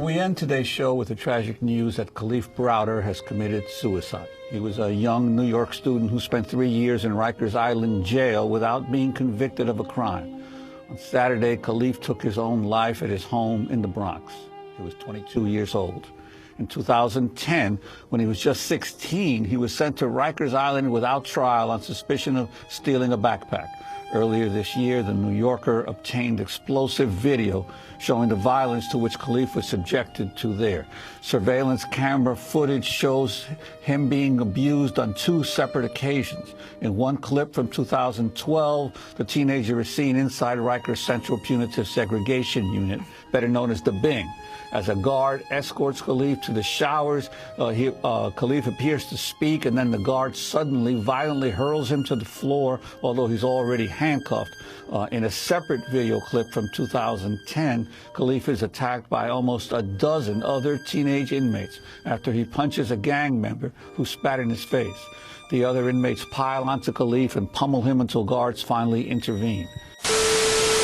Well, we end today's show with the tragic news that Khalif Browder has committed suicide. He was a young New York student who spent 3 years in Rikers Island jail without being convicted of a crime. On Saturday, Khalif took his own life at his home in the Bronx. He was 22 years old. In 2010, when he was just 16, he was sent to Rikers Island without trial on suspicion of stealing a backpack. Earlier this year, the New Yorker obtained explosive video showing the violence to which Khalif was subjected to there. Surveillance camera footage shows him being abused on 2 separate occasions. In one clip from 2012, the teenager is seen inside Rikers Central Punitive Segregation Unit, better known as the Bing. As a guard escorts Khalif to the showers, Khalif appears to speak, and then the guard suddenly violently hurls him to the floor, although he's already handcuffed. In a separate video clip from 2010, Khalif is attacked by almost a dozen other teenage inmates after he punches a gang member who spat in his face. The other inmates pile onto Khalif and pummel him until guards finally intervene.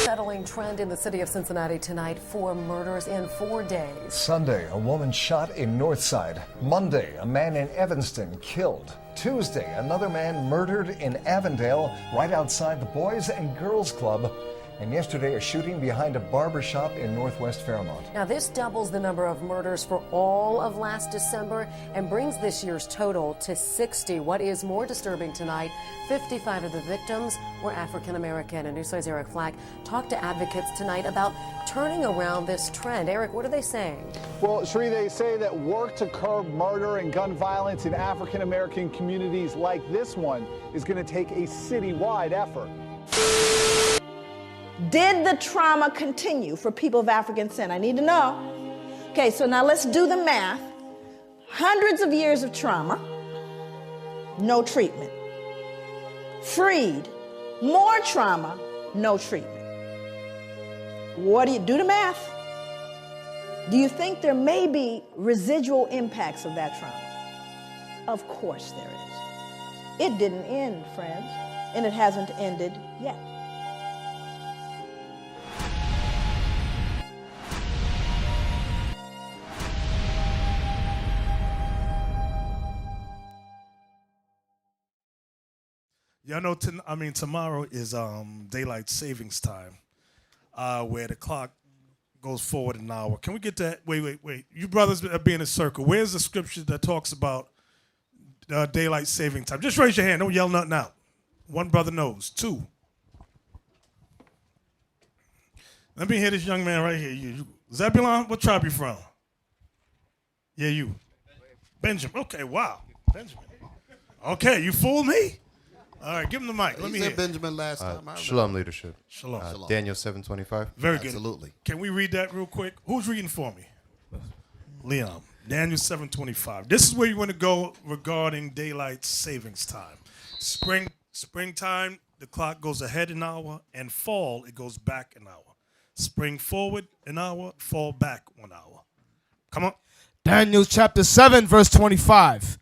Settling trend in the city of Cincinnati tonight. 4 murders in 4 days. Sunday, a woman shot in Northside. Monday, a man in Evanston killed. Tuesday, another man murdered in Avondale right outside the Boys and Girls Club. And yesterday, a shooting behind a barber shop in Northwest Fairmont. Now, this doubles the number of murders for all of last December and brings this year's total to 60. What is more disturbing tonight, 55 of the victims were African American. And Newside's Eric Flack talked to advocates tonight about turning around this trend. Eric, what are they saying? Well, Sheree, they say that work to curb murder and gun violence in African American communities like this one is going to take a citywide effort. Did the trauma continue for people of African descent? I need to know. Okay, so now let's do the math. Hundreds of years of trauma, no treatment. Freed, more trauma, no treatment. What do you do the math? Do you think there may be residual impacts of that trauma? Of course there is. It didn't end, friends, and it hasn't ended yet. Y'all know, tomorrow is daylight savings time, where the clock goes forward an hour. Can we get that? Wait. You brothers be in a circle. Where's the scripture that talks about daylight saving time? Just raise your hand. Don't yell nothing out. One brother knows. 2. Let me hear this young man right here. You. Zebulon, what tribe you from? Yeah, you. Benjamin. Okay, wow. Benjamin. Okay, you fooled me? All right, give him the mic. Let me hear. Benjamin last time. Shalom leadership. Shalom. Daniel 7:25. Very good. Absolutely. Can we read that real quick? Who's reading for me? Leon. Daniel 7:25. This is where you want to go regarding daylight savings time. Springtime, the clock goes ahead an hour, and fall, it goes back an hour. Spring forward an hour, fall back 1 hour. Come on. Daniel chapter 7, verse 25.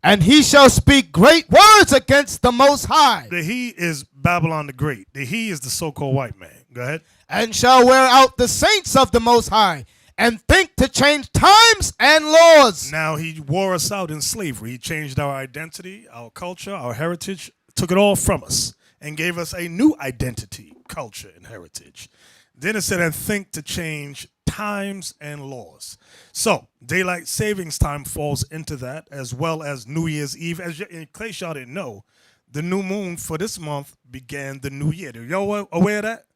And he shall speak great words against the Most High. The he is Babylon the Great. The he is the so-called white man. Go ahead. And shall wear out the saints of the Most High, and think to change times and laws. Now he wore us out in slavery. He changed our identity, our culture, our heritage, took it all from us, and gave us a new identity, culture, and heritage. Then it said, and think to change times and laws. So daylight savings time falls into that, as well as New Year's Eve. In case y'all didn't know, the new moon for this month began the new year. Are y'all aware of that?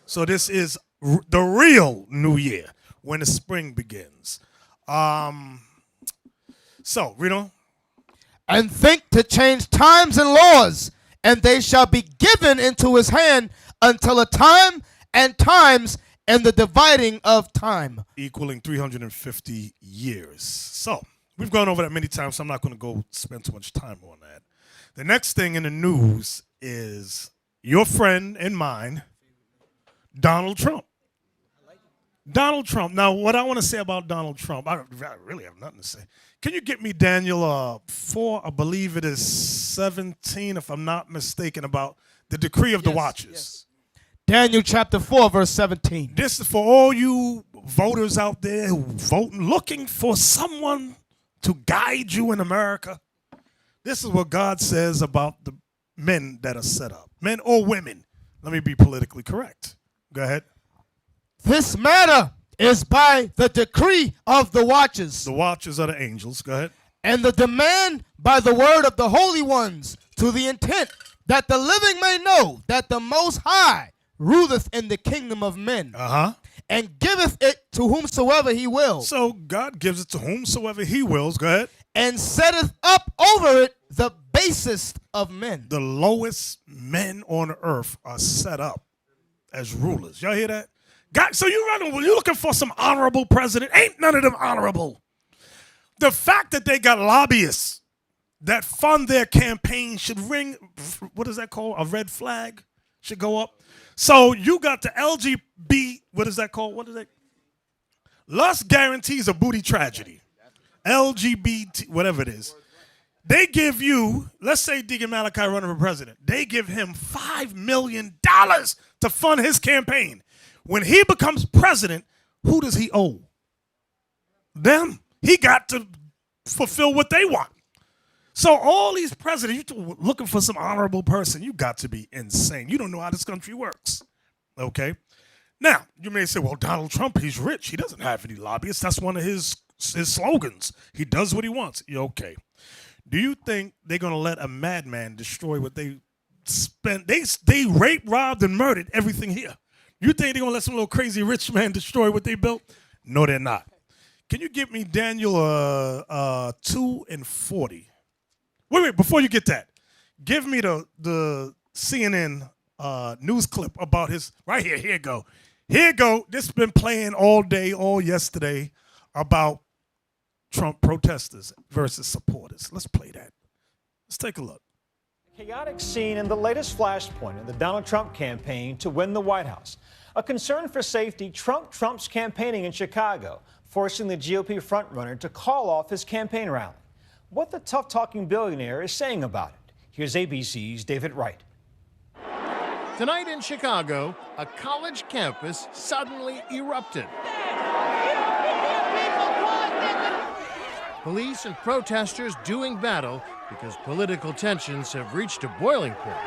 So this is the real new year, when the spring begins. So read on. And think to change times and laws, and they shall be given into his hand until a time and times and the dividing of time. Equaling 350 years. So, we've gone over that many times, so I'm not going to go spend too much time on that. The next thing in the news is your friend and mine, Donald Trump. Donald Trump. Now, what I want to say about Donald Trump, I really have nothing to say. Can you get me Daniel 4, I believe it is 17, if I'm not mistaken, about the decree of the watchers? Yes. Daniel chapter 4, verse 17. This is for all you voters out there who voting, looking for someone to guide you in America, this is what God says about the men that are set up. Men or women. Let me be politically correct. Go ahead. This matter is by the decree of the watchers. The watchers are the angels. Go ahead. And the demand by the word of the holy ones, to the intent that the living may know that the Most High ruleth in the kingdom of men, and giveth it to whomsoever he will. So God gives it to whomsoever he wills. Go ahead. And setteth up over it the basest of men. The lowest men on earth are set up as rulers. Y'all hear that? God, so you're looking for some honorable president. Ain't none of them honorable. The fact that they got lobbyists that fund their campaign should ring, what is that called? A red flag should go up. So you got the LGBT, what is that called? What is it? Lust guarantees a booty tragedy. LGBT, whatever it is. They give you, let's say Deacon Malachi running for president. They give him $5 million to fund his campaign. When he becomes president, who does he owe? Them. He got to fulfill what they want. So all these presidents, you're looking for some honorable person, you got to be insane. You don't know how this country works. Okay? Now, you may say, well, Donald Trump, he's rich. He doesn't have any lobbyists. That's one of his slogans. He does what he wants. Yeah, okay. Do you think they're going to let a madman destroy what they spent? They raped, robbed, and murdered everything here. You think they're going to let some little crazy rich man destroy what they built? No, they're not. Can you give me Daniel 2:40? Wait, before you get that, give me the CNN news clip about his, right here, here you go. This has been playing all day, all yesterday about Trump protesters versus supporters. Let's play that. Let's take a look. Chaotic scene in the latest flashpoint in the Donald Trump campaign to win the White House. A concern for safety trumps campaigning in Chicago, forcing the GOP frontrunner to call off his campaign rally. What the tough-talking billionaire is saying about it. Here's ABC's David Wright. Tonight in Chicago, a college campus suddenly erupted. Police and protesters doing battle because political tensions have reached a boiling point.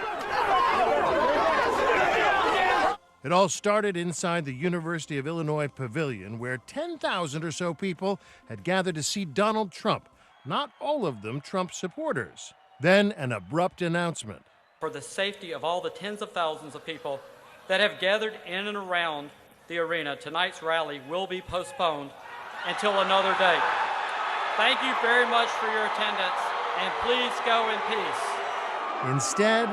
It all started inside the University of Illinois Pavilion, where 10,000 or so people had gathered to see Donald Trump, not all of them Trump supporters. Then an abrupt announcement. For the safety of all the tens of thousands of people that have gathered in and around the arena, tonight's rally will be postponed until another day. Thank you very much for your attendance, and please go in peace. Instead,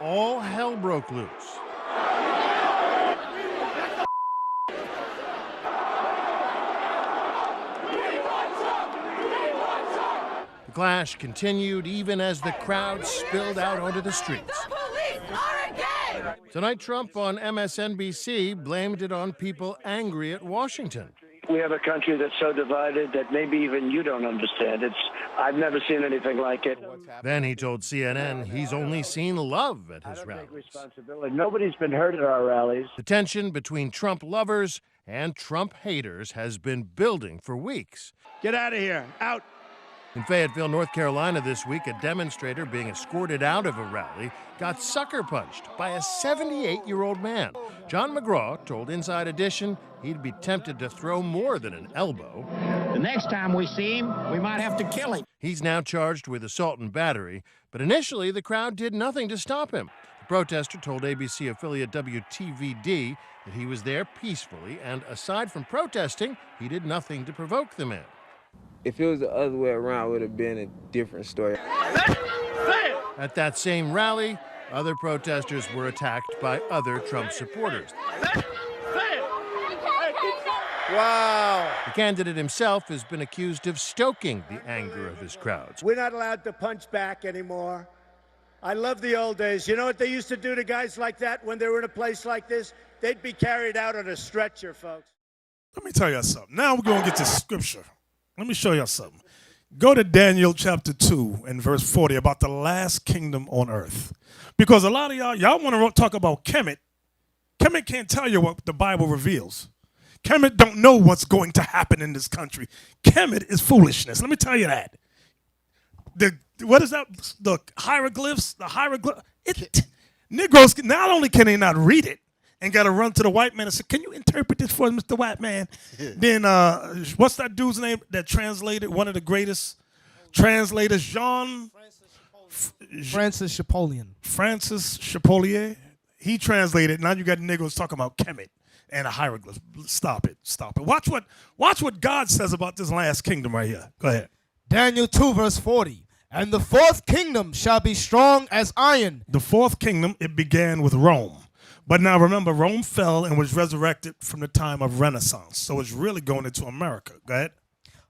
all hell broke loose. The clash continued even as the crowd spilled out onto the streets. Tonight, Trump on MSNBC blamed it on people angry at Washington. We have a country that's so divided that maybe even you don't understand. I've never seen anything like it. Then he told CNN he's only seen love at his rallies. Nobody's been hurt at our rallies. The tension between Trump lovers and Trump haters has been building for weeks. Get out of here. Out. In Fayetteville, North Carolina this week, a demonstrator being escorted out of a rally got sucker punched by a 78-year-old man. John McGraw told Inside Edition he'd be tempted to throw more than an elbow. The next time we see him, we might have to kill him. He's now charged with assault and battery, but initially the crowd did nothing to stop him. The protester told ABC affiliate WTVD that he was there peacefully, and aside from protesting, he did nothing to provoke the man. If it was the other way around, it would have been a different story. At that same rally, other protesters were attacked by other Trump supporters. Wow. The candidate himself has been accused of stoking the anger of his crowds. We're not allowed to punch back anymore. I love the old days. You know what they used to do to guys like that when they were in a place like this? They'd be carried out on a stretcher, folks. Let me tell you something. Now we're going to get to scripture. Let me show you something. Go to Daniel chapter 2 and verse 40 about the last kingdom on earth. Because a lot of y'all want to talk about Kemet Kemet can't tell you what the Bible reveals. Kemet don't know what's going to happen in this country. Kemet is foolishness. Let me tell you that. What is that? The hieroglyphs? Negroes, not only can they not read it and got to run to the white man and say, can you interpret this for us, Mr. White Man? Then what's that dude's name that translated, one of the greatest translators, Francis Chapolian. Francis Chapolier. He translated. Now you got Negroes talking about Kemet and a hieroglyph. Stop it. Watch what God says about this last kingdom right here. Go ahead. Daniel 2 verse 40. And the fourth kingdom shall be strong as iron. The fourth kingdom, it began with Rome. But now remember, Rome fell and was resurrected from the time of Renaissance. So it's really going into America. Go ahead.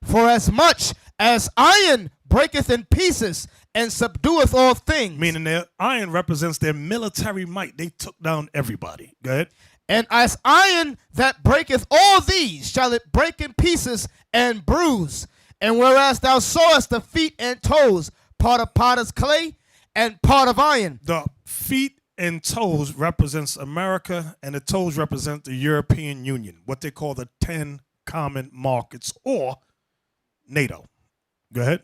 For as much as iron breaketh in pieces and subdueth all things. Meaning their iron represents their military might. They took down everybody. Go ahead. And as iron that breaketh all these shall it break in pieces and bruise. And whereas thou sawest the feet and toes, part of potter's clay and part of iron. The feet and toes represents America, and the toes represent the European Union, what they call the 10 common markets, or NATO. Go ahead.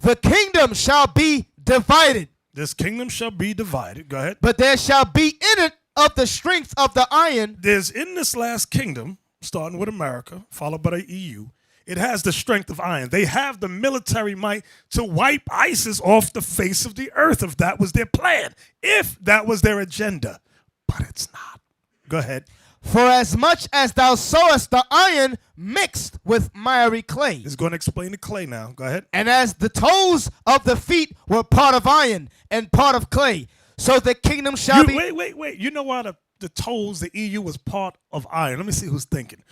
The kingdom shall be divided. This kingdom shall be divided. Go ahead. But there shall be in it of the strength of the iron. There's in this last kingdom, starting with America, followed by the EU, it has the strength of iron. They have the military might to wipe ISIS off the face of the earth if that was their plan, if that was their agenda. But it's not. Go ahead. For as much as thou sawest the iron mixed with miry clay. It's going to explain the clay now. Go ahead. And as the toes of the feet were part of iron and part of clay, so the kingdom shall be... Wait. You know why the toes, the EU was part of iron? Let me see who's thinking.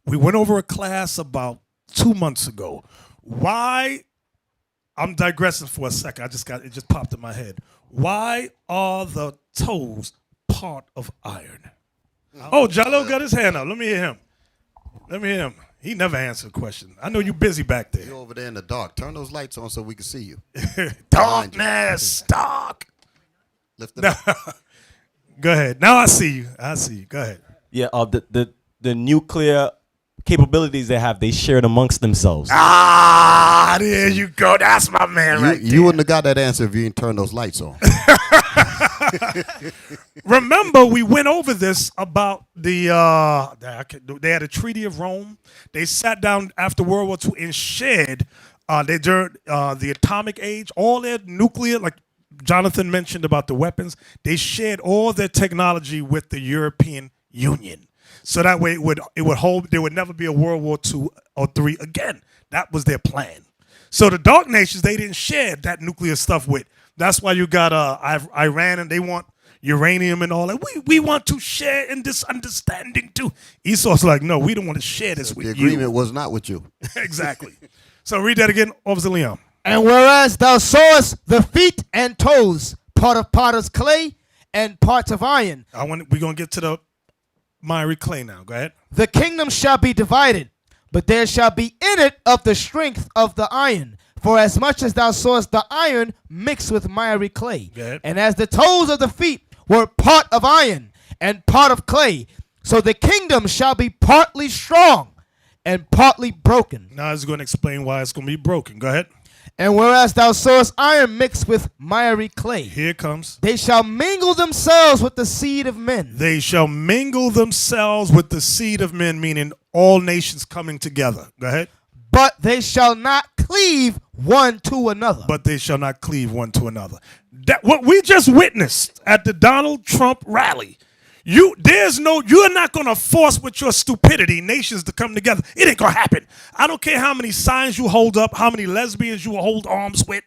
We went over a class about 2 months ago. Why? I'm digressing for a second. It just popped in my head. Why are the toes part of iron? Oh, Jallo got his hand up. Let me hear him. He never answered a question. I know you're busy back there. You're over there in the dark. Turn those lights on so we can see you. Darkness, dark. Lift it up. Go ahead. Now I see you. Go ahead. Yeah, the nuclear capabilities they have, they share it amongst themselves. Ah, there you go. That's my man right there. You wouldn't have got that answer if you didn't turn those lights on. Remember, we went over this about they had a Treaty of Rome. They sat down after World War II and shared during the atomic age, all their nuclear, like Jonathan mentioned about the weapons, they shared all their technology with the European Union. So that way it would hold. There would never be a World War II or III again. That was their plan. So the dark nations, they didn't share that nuclear stuff with. That's why you got Iran, and they want uranium and all that. We want to share in this understanding too. Esau's like, no, we don't want to share this with you. The agreement was not with you. Exactly. So read that again, Officer Leon. And whereas thou sawest the feet and toes, part of potter's clay and parts of iron. We're going to get to the miry clay now. Go ahead. The kingdom shall be divided, but there shall be in it of the strength of the iron. For as much as thou sawest the iron mixed with miry clay, and as the toes of the feet were part of iron and part of clay, so the kingdom shall be partly strong and partly broken. Now it's going to explain why it's going to be broken. Go ahead. And whereas thou sawest iron mixed with miry clay, here it comes. They shall mingle themselves with the seed of men. They shall mingle themselves with the seed of men, meaning all nations coming together. Go ahead. But they shall not cleave one to another. But they shall not cleave one to another. That what we just witnessed at the Donald Trump rally. You're not going to force with your stupidity nations to come together. It ain't going to happen. I don't care how many signs you hold up, how many lesbians you hold arms with.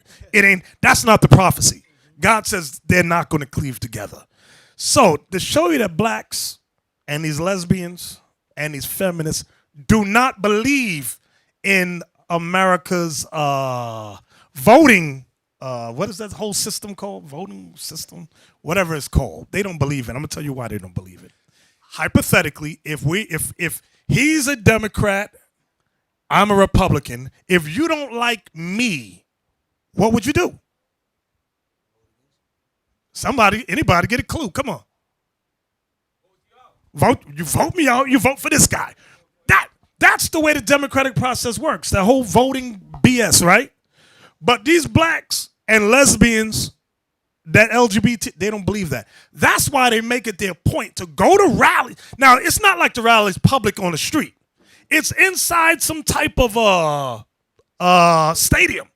That's not the prophecy. God says they're not going to cleave together. So to show you that blacks and these lesbians and these feminists do not believe in America's voting. What is that whole system called? Voting system? Whatever it's called. They don't believe it. I'm going to tell you why they don't believe it. Hypothetically, if he's a Democrat, I'm a Republican, if you don't like me, what would you do? Anybody get a clue? Come on. You vote me out, you vote for this guy. That's the way the democratic process works. That whole voting BS, right? But these blacks and lesbians, that LGBT, they don't believe that. That's why they make it their point to go to rallies. Now, it's not like the rally's public on the street. It's inside some type of stadium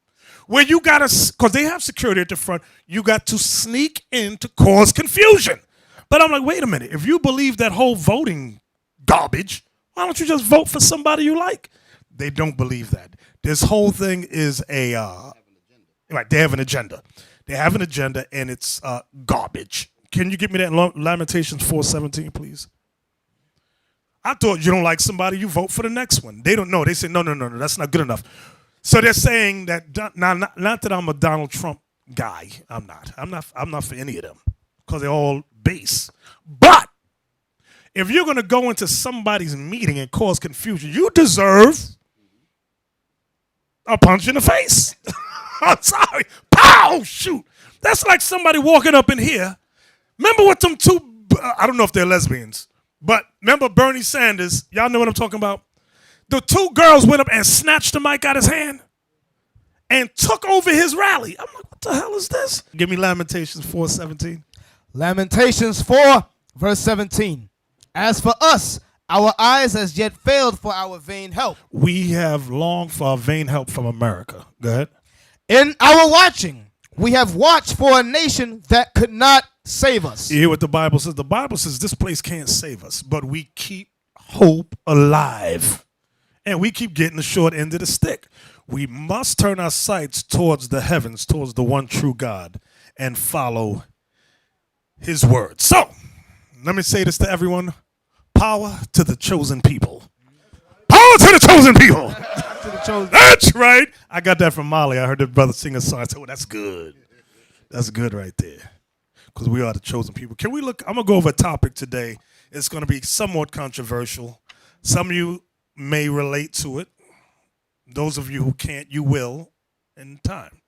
where you got to, because they have security at the front, you got to sneak in to cause confusion. But I'm like, wait a minute. If you believe that whole voting garbage, why don't you just vote for somebody you like? They don't believe that. This whole thing is right, they have an agenda. They have an agenda, and it's garbage. Can you give me that Lamentations 4:17, please? I thought you don't like somebody, you vote for the next one. They don't know. They say, no, that's not good enough. So they're saying that, not that I'm a Donald Trump guy. I'm not for any of them because they're all base. But if you're going to go into somebody's meeting and cause confusion, you deserve a punch in the face. I'm sorry. Pow! Shoot. That's like somebody walking up in here. Remember what them two, I don't know if they're lesbians, but remember Bernie Sanders, y'all know what I'm talking about? The two girls went up and snatched the mic out of his hand and took over his rally. I'm like, what the hell is this? Give me Lamentations 4:17. Lamentations 4, verse 17. As for us, our eyes has yet failed for our vain help. We have longed for our vain help from America. Go ahead. In our watching, we have watched for a nation that could not save us. You hear what the Bible says? The Bible says this place can't save us, but we keep hope alive. And we keep getting the short end of the stick. We must turn our sights towards the heavens, towards the one true God, and follow his word. So, let me say this to everyone. Power to the chosen people. Power to the chosen people. That's right. I got that from Molly. I heard the brother sing a song. I said, oh, that's good. That's good right there. Because we are the chosen people. Can we look? I'm going to go over a topic today. It's going to be somewhat controversial. Some of you may relate to it. Those of you who can't, you will in time.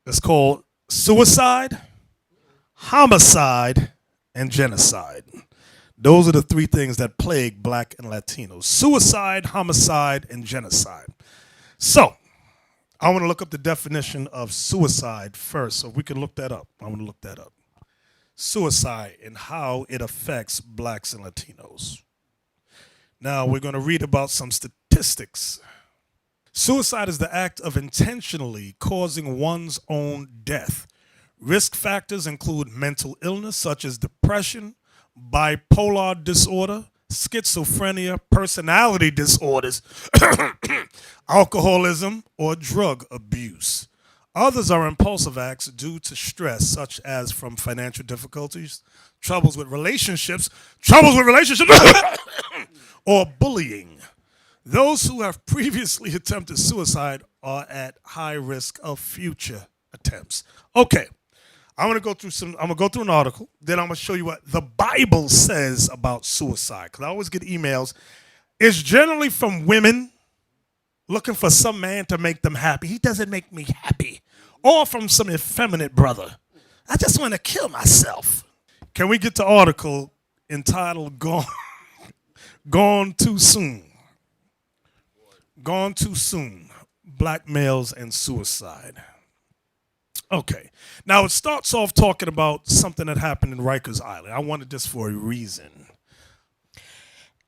It's called suicide, homicide, and genocide. Those are the three things that plague black and Latinos. Suicide, homicide, and genocide. So, I want to look up the definition of suicide first, so if we can look that up. I want to look that up. Suicide and how it affects blacks and Latinos. Now, we're going to read about some statistics. Suicide is the act of intentionally causing one's own death. Risk factors include mental illness such as depression, bipolar disorder, schizophrenia, personality disorders, alcoholism, or drug abuse. Others are impulsive acts due to stress, such as from financial difficulties, troubles with relationships, or bullying. Those who have previously attempted suicide are at high risk of future attempts. Okay. I'm going to go through an article, then I'm going to show you what the Bible says about suicide. Because I always get emails. It's generally from women looking for some man to make them happy. He doesn't make me happy. Or from some effeminate brother. I just want to kill myself. Can we get the article entitled Gone Too Soon? Gone Too Soon. Black Males and Suicide. Okay. Now, it starts off talking about something that happened in Rikers Island. I wanted this for a reason.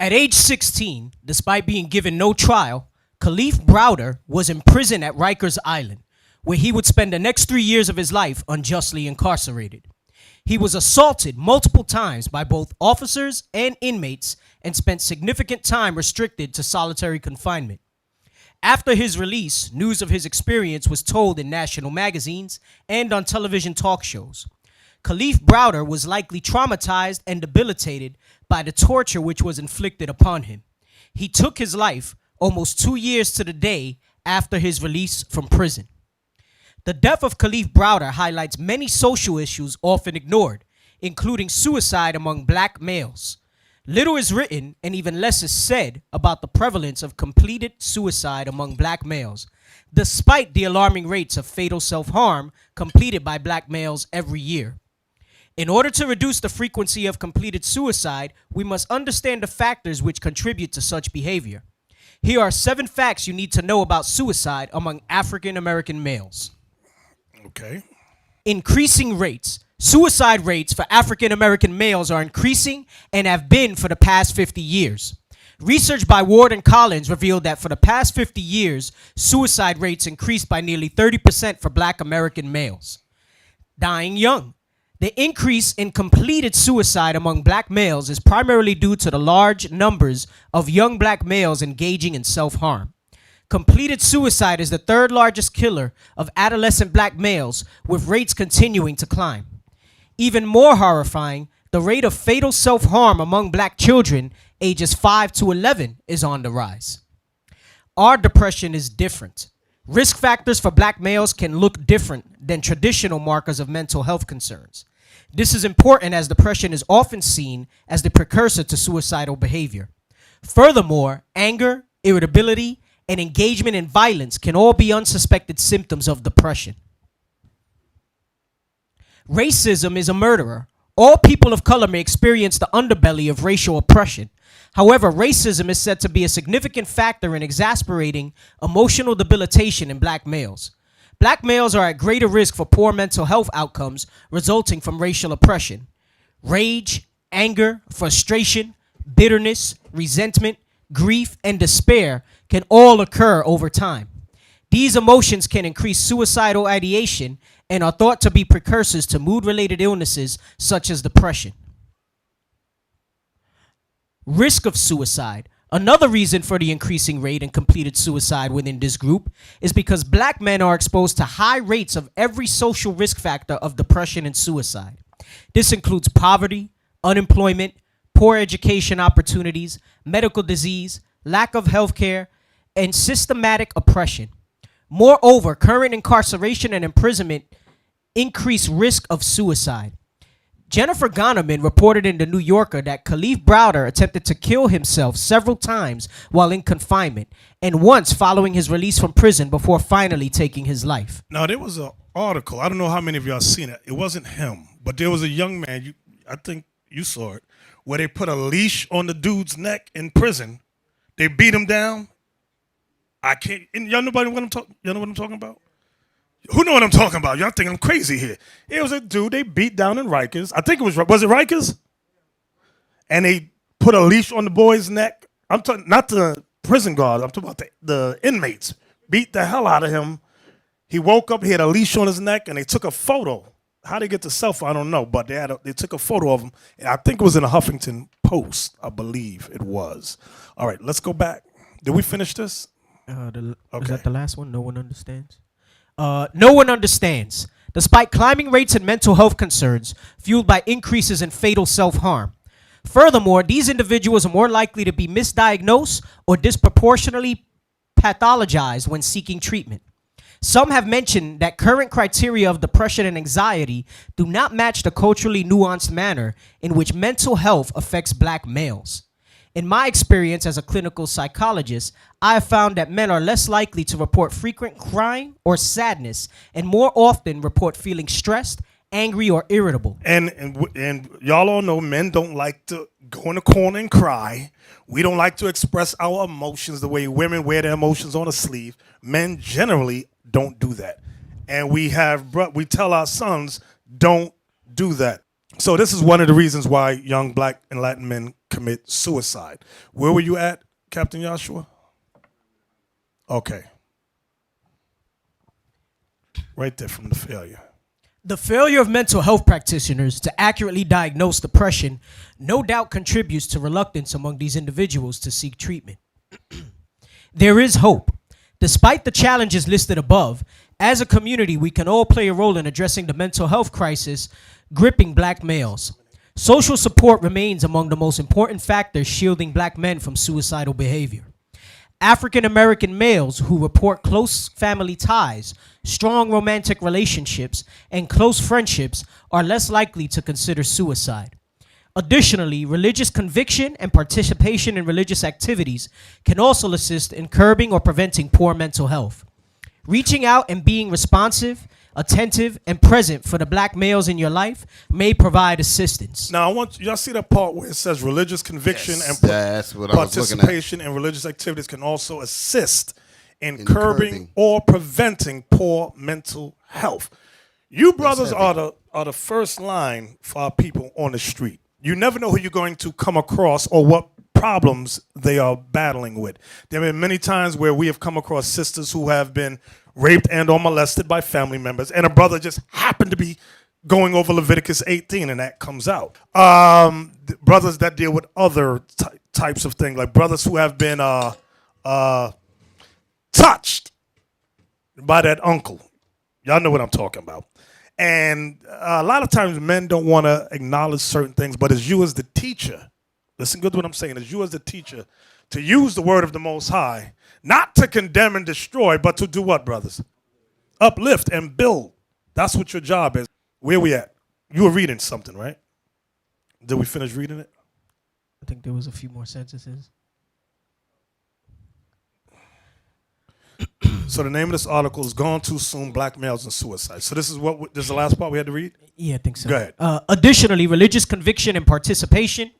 At age 16, despite being given no trial, Khalif Browder was imprisoned at Rikers Island, where he would spend the next 3 years of his life unjustly incarcerated. He was assaulted multiple times by both officers and inmates and spent significant time restricted to solitary confinement. After his release, news of his experience was told in national magazines and on television talk shows. Khalif Browder was likely traumatized and debilitated by the torture which was inflicted upon him. He took his life almost 2 years to the day after his release from prison. The death of Khalif Browder highlights many social issues often ignored, including suicide among black males. Little is written and even less is said about the prevalence of completed suicide among black males, despite the alarming rates of fatal self-harm completed by black males every year. In order to reduce the frequency of completed suicide, we must understand the factors which contribute to such behavior. Here are 7 facts you need to know about suicide among African American males. Okay. Increasing rates. Suicide rates for African American males are increasing and have been for the past 50 years. Research by Ward and Collins revealed that for the past 50 years, suicide rates increased by nearly 30% for Black American males. Dying young. The increase in completed suicide among Black males is primarily due to the large numbers of young Black males engaging in self-harm. Completed suicide is the 3rd largest killer of adolescent Black males, with rates continuing to climb. Even more horrifying, the rate of fatal self-harm among Black children ages 5 to 11 is on the rise. Our depression is different. Risk factors for Black males can look different than traditional markers of mental health concerns. This is important as depression is often seen as the precursor to suicidal behavior. Furthermore, anger, irritability, and engagement in violence can all be unsuspected symptoms of depression. Racism is a murderer. All people of color may experience the underbelly of racial oppression. However, racism is said to be a significant factor in exasperating emotional debilitation in Black males. Black males are at greater risk for poor mental health outcomes resulting from racial oppression. Rage, anger, frustration, bitterness, resentment, grief, and despair can all occur over time. These emotions can increase suicidal ideation and are thought to be precursors to mood-related illnesses such as depression. Risk of suicide. Another reason for the increasing rate in completed suicide within this group is because Black men are exposed to high rates of every social risk factor of depression and suicide. This includes poverty, unemployment, poor education opportunities, medical disease, lack of health care, and systematic oppression. Moreover, current incarceration and imprisonment increase risk of suicide. Jennifer Goneman reported in The New Yorker that Kalief Browder attempted to kill himself several times while in confinement, and once following his release from prison before finally taking his life. Now, there was an article. I don't know how many of y'all seen it. It wasn't him, but there was a young man, I think you saw it, where they put a leash on the dude's neck in prison. They beat him down. I can't, y'all know what I'm talking about? Who know what I'm talking about? Y'all think I'm crazy here. It was a dude they beat down in Rikers. I think was it Rikers? And they put a leash on the boy's neck. I'm talking, not the prison guards, I'm talking about the inmates. Beat the hell out of him. He woke up, he had a leash on his neck, and they took a photo. How they get the cell phone, I don't know, but they took a photo of him. And I think it was in a Huffington Post, I believe it was. All right, let's go back. Did we finish this? Okay. Is that the last one? No one understands? No one understands. Despite climbing rates and mental health concerns fueled by increases in fatal self-harm. Furthermore, these individuals are more likely to be misdiagnosed or disproportionately pathologized when seeking treatment. Some have mentioned that current criteria of depression and anxiety do not match the culturally nuanced manner in which mental health affects Black males. In my experience as a clinical psychologist, I have found that men are less likely to report frequent crying or sadness and more often report feeling stressed, angry, or irritable. And y'all all know men don't like to go in the corner and cry. We don't like to express our emotions the way women wear their emotions on a sleeve. Men generally don't do that. And we tell our sons, don't do that. So this is one of the reasons why young Black and Latin men commit suicide. Where were you at, Captain Joshua? Okay. Right there from the failure. The failure of mental health practitioners to accurately diagnose depression no doubt contributes to reluctance among these individuals to seek treatment. There is hope. Despite the challenges listed above, as a community, we can all play a role in addressing the mental health crisis gripping Black males. Social support remains among the most important factors shielding Black men from suicidal behavior. African American males who report close family ties, strong romantic relationships, and close friendships are less likely to consider suicide. Additionally, religious conviction and participation in religious activities can also assist in curbing or preventing poor mental health. Reaching out and being responsive attentive, and present for the black males in your life may provide assistance. Now, I want y'all see that part where it says religious conviction and That's what I was looking at. participation in religious activities can also assist in curbing or preventing poor mental health. You brothers are the first line for our people on the street. You never know who you're going to come across or what problems they are battling with. There have been many times where we have come across sisters who have been raped and or molested by family members, and a brother just happened to be going over Leviticus 18, and that comes out. Brothers that deal with other types of things, like brothers who have been touched by that uncle. Y'all know what I'm talking about. And a lot of times men don't want to acknowledge certain things, but as you as the teacher, listen good to what I'm saying, as you as the teacher, to use the word of the Most High, not to condemn and destroy, but to do what, brothers? Uplift and build. That's what your job is. Where we at? You were reading something, right? Did we finish reading it? I think there was a few more sentences. So the name of this article is Gone Too Soon, Black Males and Suicide. So this is the last part we had to read? Yeah, I think so. Go ahead. Additionally, religious conviction and participation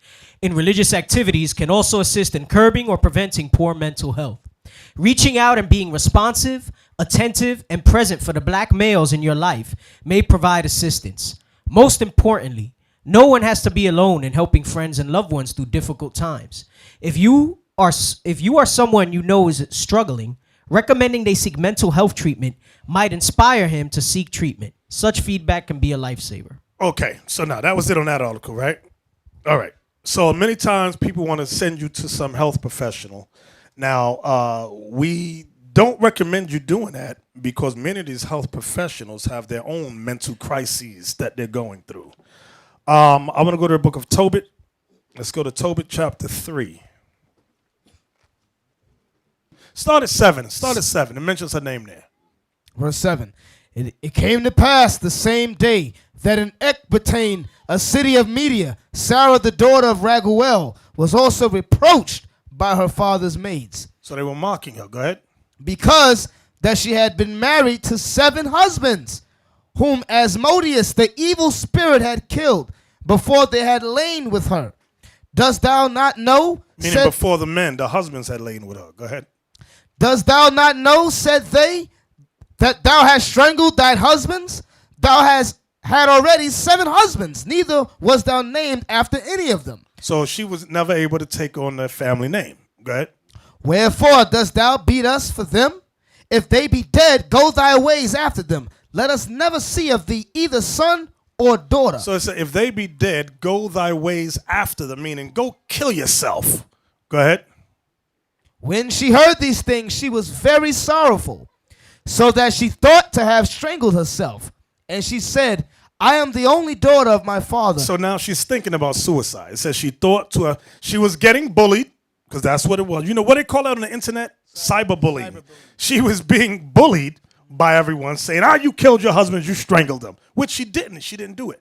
in religious activities can also assist in curbing or preventing poor mental health. Reaching out and being responsive, attentive, and present for the black males in your life may provide assistance. Most importantly, no one has to be alone in helping friends and loved ones through difficult times. If you are someone you know is struggling, recommending they seek mental health treatment might inspire him to seek treatment. Such feedback can be a lifesaver. Okay, so now that was it on that article, right? All right. So many times people want to send you to some health professional. Now, we don't recommend you doing that because many of these health professionals have their own mental crises that they're going through. I'm going to go to the book of Tobit. Let's go to Tobit chapter 3. Start at 7. It mentions her name there. Verse 7. It came to pass the same day that in Ecbatane, a city of Media, Sarah, the daughter of Raguel, was also reproached by her father's maids. So they were mocking her. Go ahead. Because that she had been married to 7 husbands, whom Asmodeus, the evil spirit, had killed before they had lain with her. Dost thou not know? Meaning before the men, the husbands had lain with her. Go ahead. Dost thou not know, said they, that thou hast strangled thy husbands? Thou hast had already 7 husbands, neither was thou named after any of them. So she was never able to take on the family name. Go ahead. Wherefore dost thou beat us for them? If they be dead, go thy ways after them. Let us never see of thee either son or daughter. So it said, if they be dead, go thy ways after them, meaning go kill yourself. Go ahead. When she heard these things, she was very sorrowful, so that she thought to have strangled herself. And she said, I am the only daughter of my father. So now she's thinking about suicide. It says she thought she was getting bullied, because that's what it was. You know what they call it on the internet? Cyberbullying. She was being bullied by everyone, saying, you killed your husband, you strangled them, which she didn't. She didn't do it.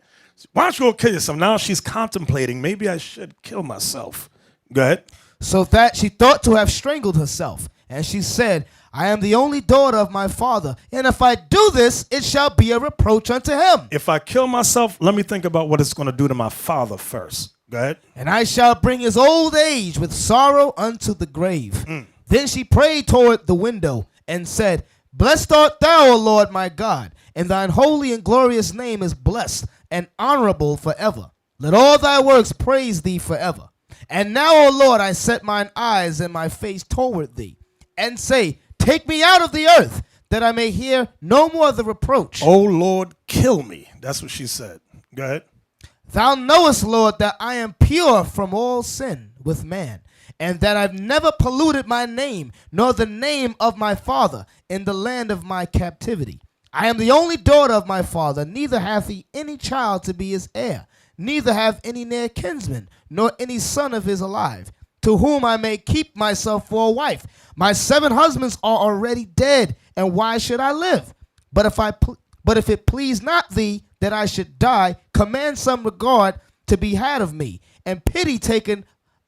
Why don't you go kill yourself? Now she's contemplating, maybe I should kill myself. Go ahead. So that she thought to have strangled herself. And she said, I am the only daughter of my father, and if I do this, it shall be a reproach unto him. If I kill myself, let me think about what it's going to do to my father first. Go ahead. And I shall bring his old age with sorrow unto the grave. Then she prayed toward the window and said, Blessed art thou, O Lord my God, and thine holy and glorious name is blessed and honorable forever. Let all thy works praise thee forever. And now, O Lord, I set mine eyes and my face toward thee, and say, Take me out of the earth, that I may hear no more of the reproach. O Lord, kill me. That's what she said. Go ahead. Thou knowest, Lord, that I am pure from all sin with man, and that I've never polluted my name, nor the name of my father, in the land of my captivity. I am the only daughter of my father, neither hath he any child to be his heir, neither have any near kinsman, nor any son of his alive, to whom I may keep myself for a wife. My 7 husbands are already dead, and why should I live? But if it please not thee that I should die, command some regard to be had of me, and pity taken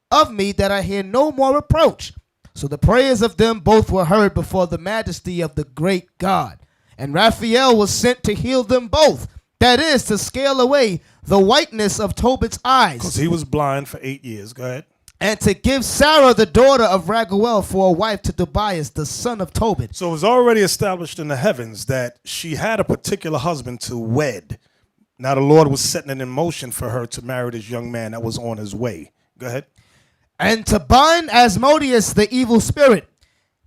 of me, that I hear no more reproach. So the prayers of them both were heard before the majesty of the great God. And Raphael was sent to heal them both. That is, to scale away the whiteness of Tobit's eyes. Because he was blind for 8 years. Go ahead. And to give Sarah, the daughter of Raguel, for a wife to Tobias, the son of Tobit. So it was already established in the heavens that she had a particular husband to wed. Now the Lord was setting it in motion for her to marry this young man that was on his way. Go ahead. And to bind Asmodeus, the evil spirit,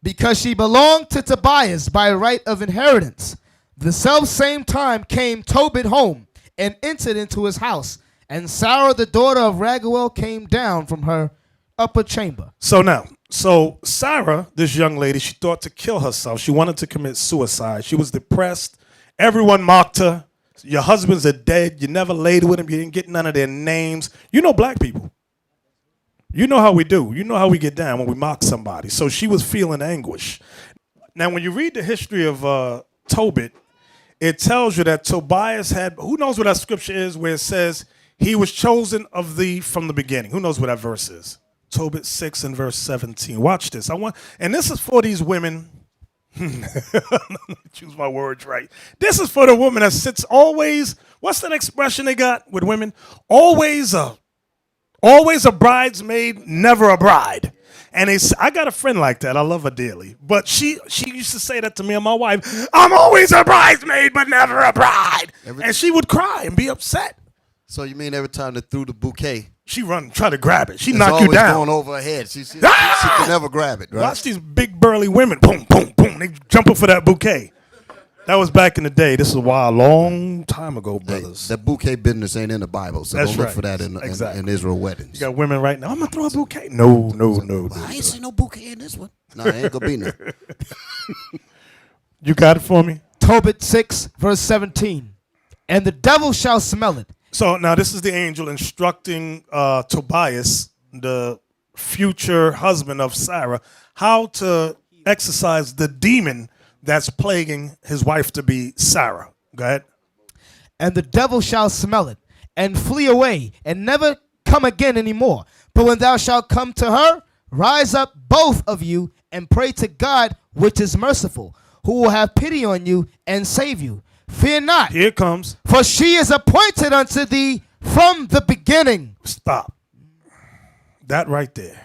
because she belonged to Tobias by right of inheritance. The self-same time came Tobit home and entered into his house. And Sarah, the daughter of Raguel, came down from her upper chamber. So Sarah, this young lady, she thought to kill herself. She wanted to commit suicide. She was depressed. Everyone mocked her. Your husbands are dead. You never laid with them. You didn't get none of their names. You know black people. You know how we do. You know how we get down when we mock somebody. So she was feeling anguish. Now, when you read the history of Tobit, it tells you that Tobias had, who knows what that scripture is where it says, he was chosen of thee from the beginning. Who knows what that verse is? Tobit 6 and verse 17. Watch this. And this is for these women. Choose my words right. This is for the woman that sits always. What's that expression they got with women? Always a bridesmaid, never a bride. And I got a friend like that. I love her dearly. But she used to say that to me and my wife. I'm always a bridesmaid, but never a bride. And she would cry and be upset. So you mean every time they threw the bouquet, she run, try to grab it. She knock you down. Going over her head. She can never grab it. Right? Watch these big burly women. Boom, boom, boom. They jumping for that bouquet. That was back in the day. This is a long time ago, brothers. That bouquet business ain't in the Bible, so That's don't look right. for that in Israel weddings. You got women right now. I'm gonna throw a bouquet. No. I ain't see no bouquet in this one. No, ain't gonna be none. You got it for me? Tobit 6, verse 17. And the devil shall smell it. So now this is the angel instructing Tobias, the future husband of Sarah, how to exorcise the demon that's plaguing his wife to be Sarah. Go ahead. And the devil shall smell it, and flee away, and never come again anymore. But when thou shalt come to her, rise up both of you, and pray to God, which is merciful, who will have pity on you and save you. Fear not. Here it comes. For she is appointed unto thee from the beginning. Stop. That right there.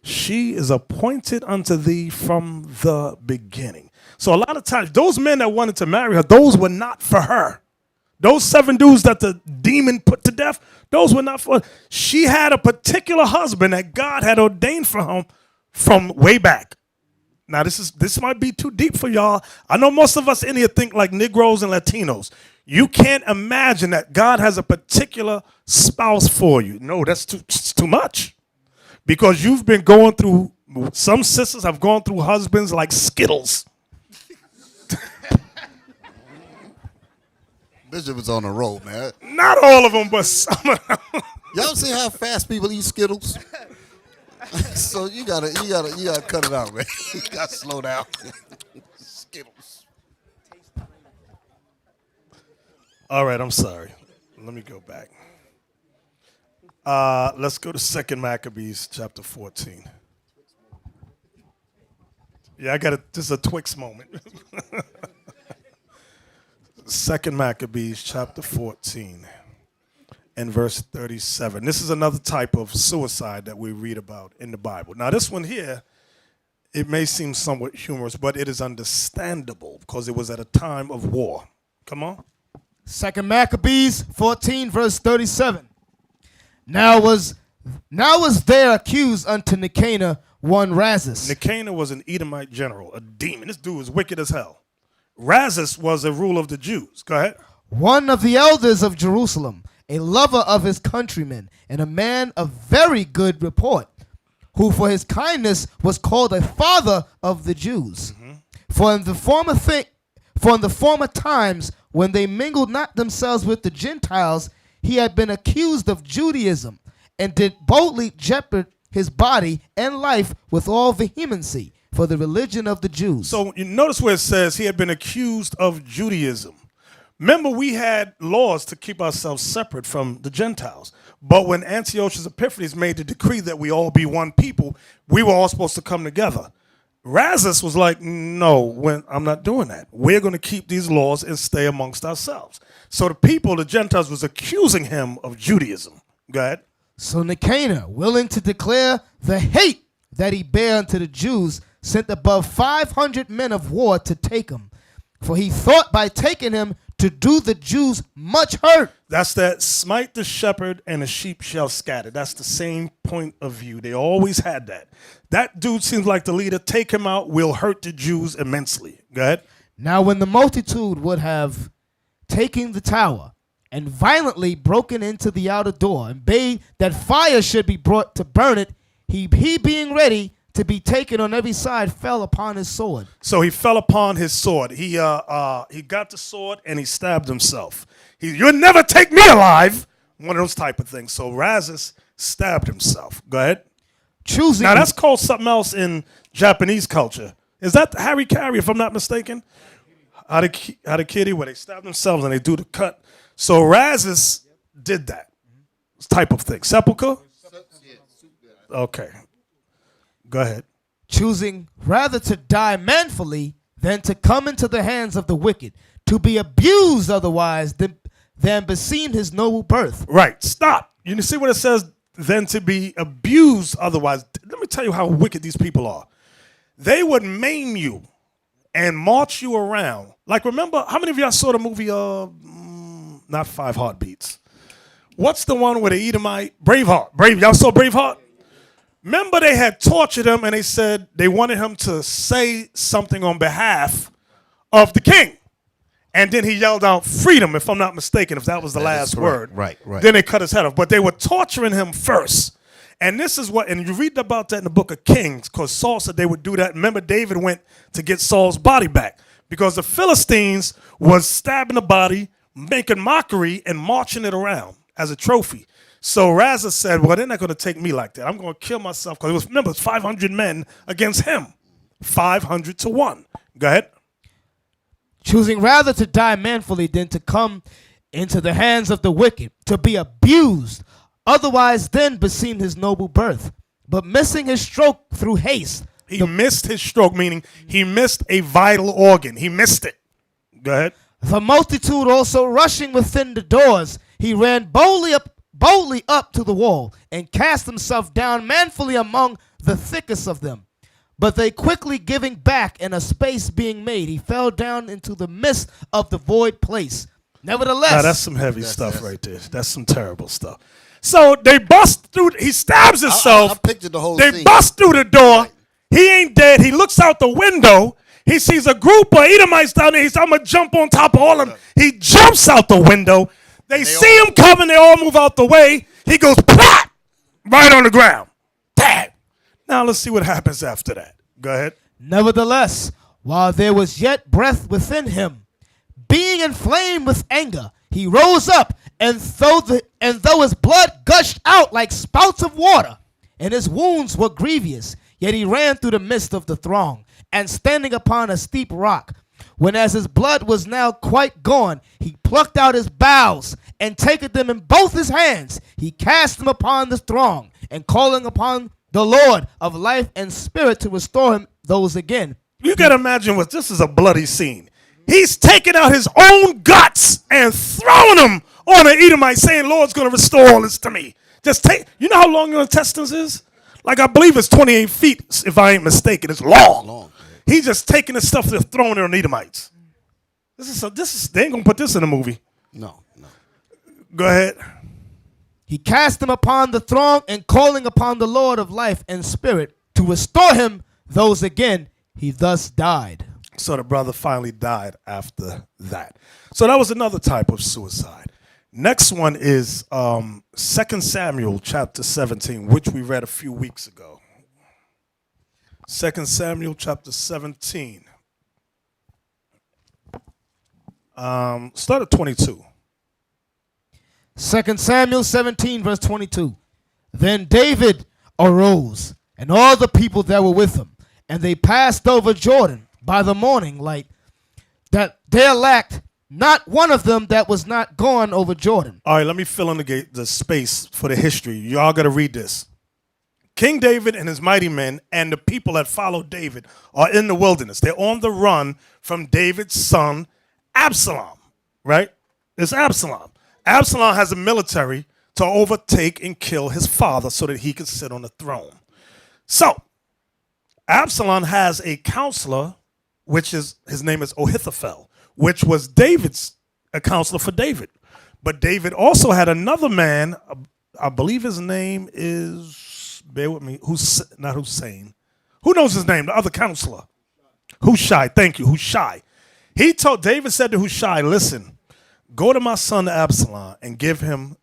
She is appointed unto thee from the beginning. So a lot of times, those men that wanted to marry her, those were not for her. Those 7 dudes that the demon put to death, those were not for her. She had a particular husband that God had ordained for him from way back. Now, this might be too deep for y'all. I know most of us in here think like Negroes and Latinos. You can't imagine that God has a particular spouse for you. No, that's too much. Because you've been going through, some sisters have gone through husbands like Skittles. Bishop was on the road, man. Not all of them, but some of them. Y'all see how fast people eat Skittles? So you gotta cut it out, man. You gotta slow down. Skittles. All right, I'm sorry. Let me go back. Let's go to 2 Maccabees chapter 14. Yeah, this is a Twix moment. 2 Maccabees chapter 14 and verse 37. This is another type of suicide that we read about in the Bible. Now, this one here, it may seem somewhat humorous, but it is understandable because it was at a time of war. Come on. 2 Maccabees 14, verse 37. Now was there accused unto Nicanor one Razus. Nicanor was an Edomite general, a demon. This dude was wicked as hell. Razus was a ruler of the Jews. Go ahead. One of the elders of Jerusalem, a lover of his countrymen, and a man of very good report, who for his kindness was called a father of the Jews. Mm-hmm. For in the former times, when they mingled not themselves with the Gentiles, he had been accused of Judaism, and did boldly jeopard his body and life with all vehemency for the religion of the Jews. So you notice where it says he had been accused of Judaism. Remember, we had laws to keep ourselves separate from the Gentiles. But when Antiochus Epiphanes made the decree that we all be one people, we were all supposed to come together. Razus was like, no, I'm not doing that. We're going to keep these laws and stay amongst ourselves. So the people, the Gentiles, was accusing him of Judaism. Go ahead. So Nicanor, willing to declare the hate that he bare unto the Jews, sent above 500 men of war to take him. For he thought by taking him to do the Jews much hurt. That's that smite the shepherd and the sheep shall scatter. That's the same point of view. They always had that. That dude seems like the leader. Take him out. We'll hurt the Jews immensely. Go ahead. Now when the multitude would have taken the tower and violently broken into the outer door and bade that fire should be brought to burn it, he being ready to be taken on every side, fell upon his sword. So he fell upon his sword. He got the sword and he stabbed himself. You'll never take me alive. One of those type of things. So Razus stabbed himself. Go ahead. Now that's called something else in Japanese culture. Is that Harry Carey, if I'm not mistaken? Harakiri, where they stab themselves and they do the cut. So Razus did that type of thing. Sepulchre? Okay. Go ahead. Choosing rather to die manfully than to come into the hands of the wicked, to be abused otherwise than beseemed his noble birth. Right. Stop. You see what it says? Than to be abused otherwise. Let me tell you how wicked these people are. They would maim you and march you around. Like, remember, how many of y'all saw the movie, not 5 Heartbeats? What's the one where the Edomite? Braveheart. Y'all saw Braveheart? Remember they had tortured him and they said they wanted him to say something on behalf of the king. And then he yelled out freedom, if I'm not mistaken, if that was the last word. Right. Then they cut his head off. But they were torturing him first. And this is what, and you read about that in the book of Kings, because Saul said they would do that. Remember, David went to get Saul's body back because the Philistines was stabbing the body, making mockery, and marching it around as a trophy. So Razus said, well, they're not going to take me like that. I'm going to kill myself. Because it was 500 men against him. 500 to 1. Go ahead. Choosing rather to die manfully than to come into the hands of the wicked, to be abused, otherwise then beseemed his noble birth. But missing his stroke through haste. He missed his stroke, meaning he missed a vital organ. He missed it. Go ahead. The multitude also rushing within the doors, he ran boldly up to the wall and cast himself down manfully among the thickest of them. But they quickly giving back and a space being made, he fell down into the midst of the void place. Nevertheless. Now that's some heavy stuff right there. That's some terrible stuff. So they bust through, he stabs himself. I pictured the whole They scene. bust through the door. Right. He ain't dead. He looks out the window. He sees a group of Edomites down there. He says, I'm going to jump on top of all of them. He jumps out the window. They see him coming. They all move out the way. He goes, plop, right on the ground. Dang. Now let's see what happens after that. Go ahead. Nevertheless, while there was yet breath within him, being inflamed with anger, he rose up, and though his blood gushed out like spouts of water, and his wounds were grievous, yet he ran through the midst of the throng, and standing upon a steep rock, when as his blood was now quite gone, he plucked out his bowels, and taking them in both his hands, he cast them upon the throng, and calling upon the Lord of life and spirit to restore him those again. You got to imagine what this is a bloody scene. He's taking out his own guts and throwing them on an Edomite, saying, Lord's going to restore all this to me. Just take, you know how long your intestines is? Like, I believe it's 28 feet, if I ain't mistaken. It's long. He's just taking this stuff and throwing it on Edomites. They ain't going to put this in a movie. No. Go ahead. He cast them upon the throng, and calling upon the Lord of life and spirit to restore him those again, he thus died. So the brother finally died after that. So that was another type of suicide. Next one is 2 Samuel chapter 17, which we read a few weeks ago. 2 Samuel chapter 17. Start at 22. 2 Samuel 17, verse 22. Then David arose, and all the people that were with him, and they passed over Jordan by the morning light, that there lacked not one of them that was not gone over Jordan. All right, let me fill in the space for the history. Y'all got to read this. King David and his mighty men and the people that followed David are in the wilderness. They're on the run from David's son, Absalom, right? It's Absalom. Absalom has a military to overtake and kill his father so that he could sit on the throne. So, Absalom has a counselor, which is, his name is Ahithophel, which was a counselor for David. But David also had another man, I believe his name is, bear with me, not Hussein. Who knows his name? The other counselor. Hushai, thank you, Hushai. David said to Hushai, listen, go to my son Absalom and give him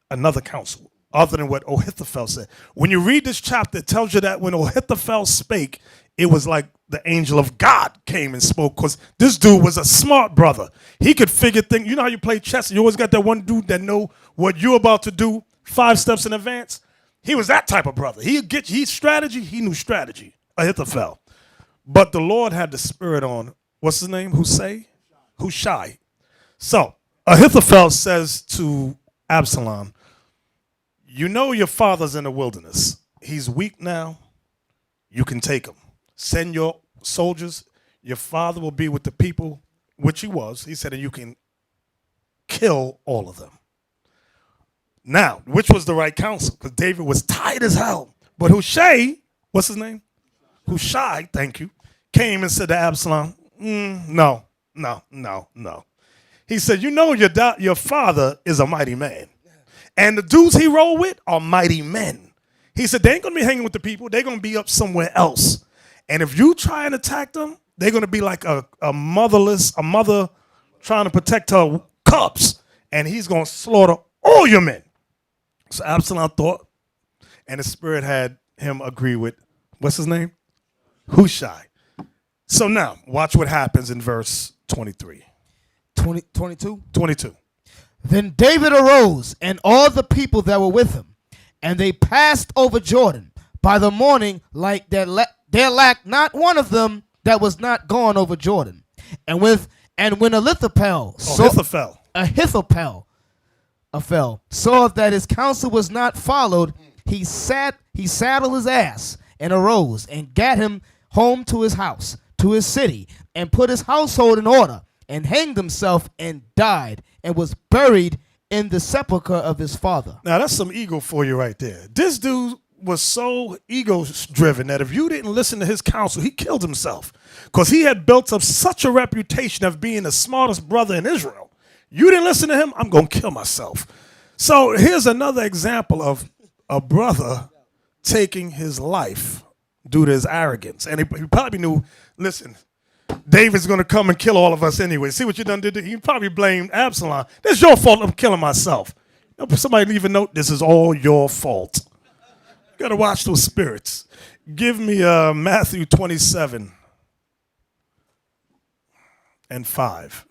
another counsel other than what Ahithophel said. When you read this chapter, it tells you that when Ahithophel spake, it was like the angel of God came and spoke, because this dude was a smart brother. He could figure things. You know how you play chess? You always got that one dude that know what you're about to do 5 steps in advance. He was that type of brother. He knew strategy, Ahithophel. But the Lord had the spirit on, what's his name? Hushai. So Ahithophel says to Absalom, you know your father's in the wilderness. He's weak now. You can take him. Send your soldiers. Your father will be with the people, which he was. He said, and you can kill all of them. Now, which was the right counsel? Because David was tired as hell. But Hushai, what's his name? Hushai, thank you, came and said to Absalom, no. He said, you know your father is a mighty man. And the dudes he rolled with are mighty men. He said, they ain't going to be hanging with the people. They're going to be up somewhere else. And if you try and attack them, they're going to be like a mother trying to protect her cubs. And he's going to slaughter all your men. So Absalom thought, and the spirit had him agree with, what's his name? Hushai. So now, watch what happens in verse 23. 22? 22. Then David arose, and all the people that were with him, and they passed over Jordan. By the morning, like there lacked not one of them that was not gone over Jordan. And when Ahithophel saw that his counsel was not followed, he saddled his ass and arose and gat him home to his house, to his city, and put his household in order, and hanged himself and died, and was buried in the sepulchre of his father. Now that's some ego for you right there. This dude was so ego-driven that if you didn't listen to his counsel, he killed himself, because he had built up such a reputation of being the smartest brother in Israel. You didn't listen to him, I'm going to kill myself. So here's another example of a brother taking his life due to his arrogance. And he probably knew, listen, David's going to come and kill all of us anyway. See what you done did? He probably blamed Absalom. That's your fault I'm killing myself. Somebody leave a note, this is all your fault. You got to watch those spirits. Give me Matthew 27 and 5.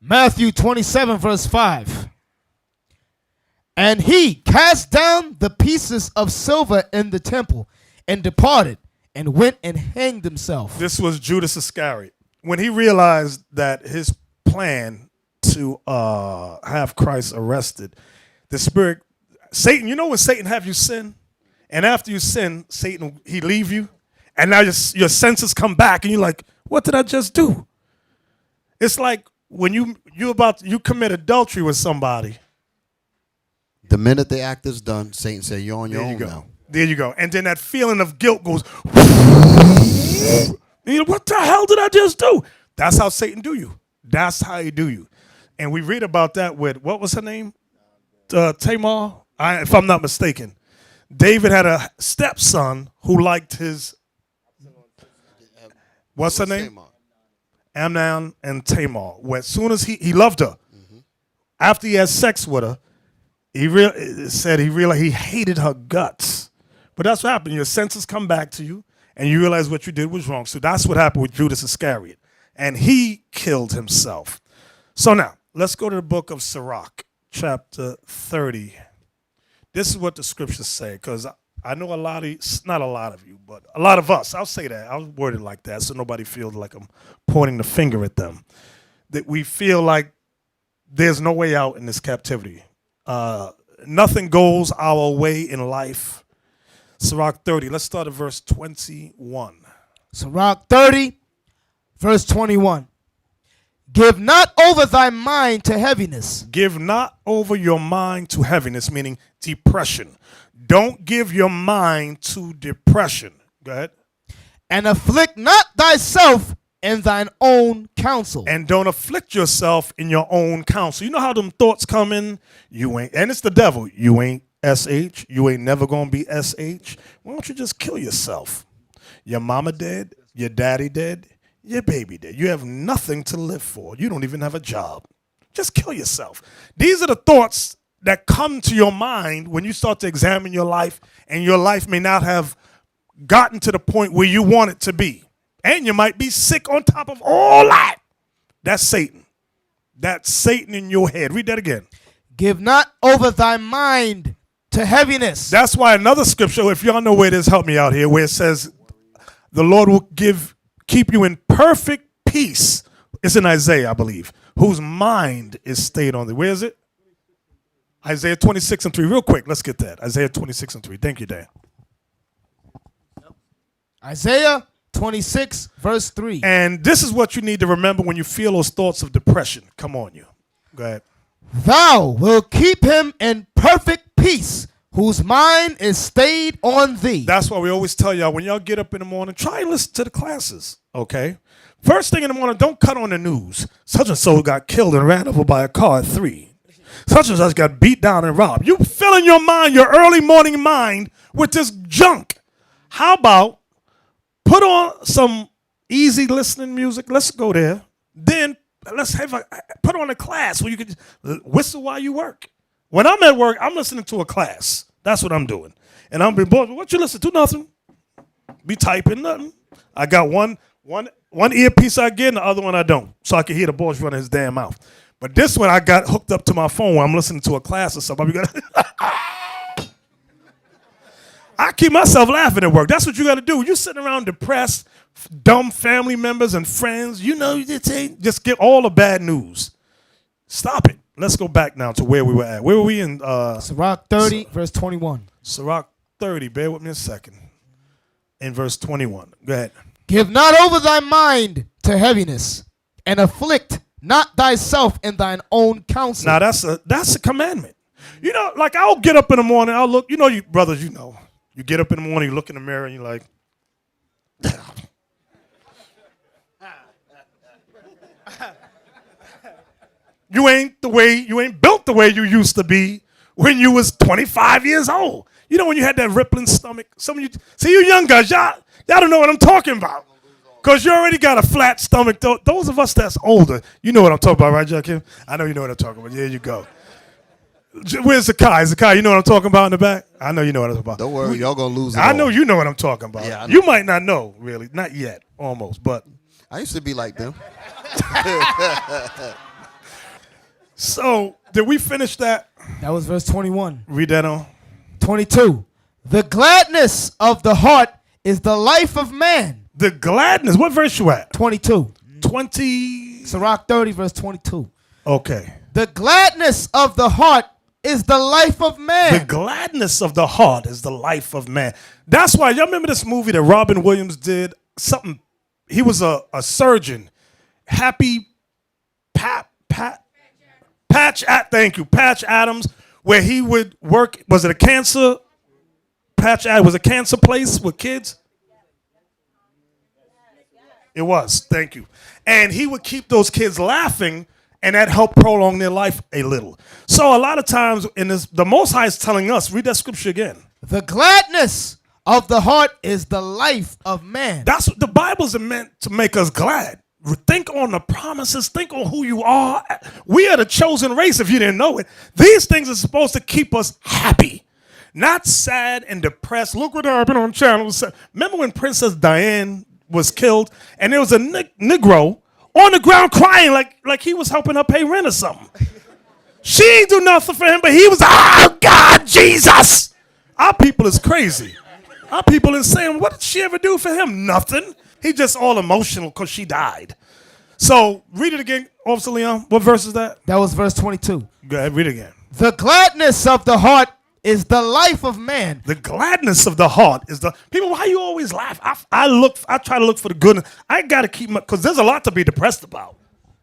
Matthew 27, verse 5. And he cast down the pieces of silver in the temple and departed and went and hanged himself. This was Judas Iscariot. When he realized that his plan to have Christ arrested, the spirit, Satan, you know when Satan have you sin? And after you sin, Satan, he leave you. And now your senses come back and you're like, what did I just do? It's like when you commit adultery with somebody. The minute the act is done, Satan said, you're on your own now. There you go. And then that feeling of guilt goes, what the hell did I just do? That's how Satan do you. That's how he do you. And we read about that with, what was her name? Tamar, if I'm not mistaken. David had a stepson who liked his, what's her name? Amnon and Tamar. Where as soon as he loved her, after he had sex with her, he realized he hated her guts. But that's what happened. Your senses come back to you, and you realize what you did was wrong. So that's what happened with Judas Iscariot. And he killed himself. So now, let's go to the book of Sirach, chapter 30. This is what the scriptures say, because I know not a lot of you, but a lot of us, I'll say that. I'll word it like that so nobody feels like I'm pointing the finger at them. That we feel like there's no way out in this captivity. Nothing goes our way in life. Sirach 30. Let's start at verse 21. Sirach 30, verse 21. Give not over thy mind to heaviness. Give not over your mind to heaviness, meaning depression. Don't give your mind to depression. Go ahead. And afflict not thyself in thine own counsel. And don't afflict yourself in your own counsel. You know how them thoughts come in? You ain't, and it's the devil. You ain't SH. You ain't never going to be SH. Why don't you just kill yourself? Your mama dead. Your daddy dead. Your baby dead. You have nothing to live for. You don't even have a job. Just kill yourself. These are the thoughts that come to your mind when you start to examine your life, and your life may not have gotten to the point where you want it to be. And you might be sick on top of all that. That's Satan. That's Satan in your head. Read that again. Give not over thy mind to heaviness. That's why another scripture, if y'all know where it is, help me out here, where it says the Lord will keep you in perfect peace. It's in Isaiah, I believe, whose mind is stayed on thee. Where is it? Isaiah 26:3. Real quick, let's get that. Isaiah 26:3. Thank you, Dan. Isaiah 26, verse 3. And this is what you need to remember when you feel those thoughts of depression. Come on, you. Go ahead. Thou wilt keep him in perfect peace, whose mind is stayed on thee. That's why we always tell y'all, when y'all get up in the morning, try and listen to the classes, okay? First thing in the morning, don't cut on the news. Such and so got killed and ran over by a car at 3. Such and such got beat down and robbed. You filling your mind, your early morning mind, with this junk. How about put on some easy listening music? Let's go there. Then let's put on a class where you can just whistle while you work. When I'm at work, I'm listening to a class. That's what I'm doing. And I'm being bored. What you listen to? Nothing. Be typing nothing. I got one earpiece I get and the other one I don't, so I can hear the boss running his damn mouth. But this one I got hooked up to my phone when I'm listening to a class or something. I keep myself laughing at work. That's what you got to do. You're sitting around depressed, dumb family members and friends. You know, just get all the bad news. Stop it. Let's go back now to where we were at. Where were we in? Sirach 30, verse 21. Sirach 30. Bear with me a second. In verse 21. Go ahead. Give not over thy mind to heaviness, and afflict not thyself in thine own counsel. Now that's a commandment. You know, like I'll get up in the morning, I'll look, you brothers, you get up in the morning, you look in the mirror, and you're like, you ain't built the way you used to be when you was 25 years old. You know when you had that rippling stomach? You young guys, y'all don't know what I'm talking about. Because you already got a flat stomach. Those of us that's older, you know what I'm talking about, right, Joakim? I know you know what I'm talking about. There you go. Where's Zakai? Zakai, you know what I'm talking about in the back? I know you know what I'm talking about. Don't worry, y'all going to lose it I all. know you know what I'm talking about. Yeah, I know. You might not know, really. Not yet, almost, but. I used to be like them. So, did we finish that? That was verse 21. Read that on. 22. The gladness of the heart is the life of man. The gladness. What verse you at? 22. 20. Sirach 30, verse 22. Okay. The gladness of the heart is the life of man. The gladness of the heart is the life of man. That's why, y'all remember this movie that Robin Williams did? Something, he was a surgeon. Thank you, Patch Adams, where he would work, was it a cancer? Was a cancer place with kids? It was, thank you. And he would keep those kids laughing, and that helped prolong their life a little. So a lot of times, the Most High is telling us, read that scripture again. The gladness of the heart is the life of man. That's what the Bible's meant to make us glad. Think on the promises. Think on who you are. We are the chosen race, if you didn't know it. These things are supposed to keep us happy, not sad and depressed. Look what happened on channel. Remember when Princess Diane was killed, and there was a Negro on the ground crying like he was helping her pay rent or something. She ain't do nothing for him, but he was, oh, God, Jesus. Our people is crazy. Our people is saying, what did she ever do for him? Nothing. He just all emotional because she died. So read it again, Officer Leon. What verse is that? That was verse 22. Go ahead, read it again. The gladness of the heart is the life of man. The gladness of the heart is the people. Why you always laugh? I try to look for the good. I got to keep my, because there's a lot to be depressed about.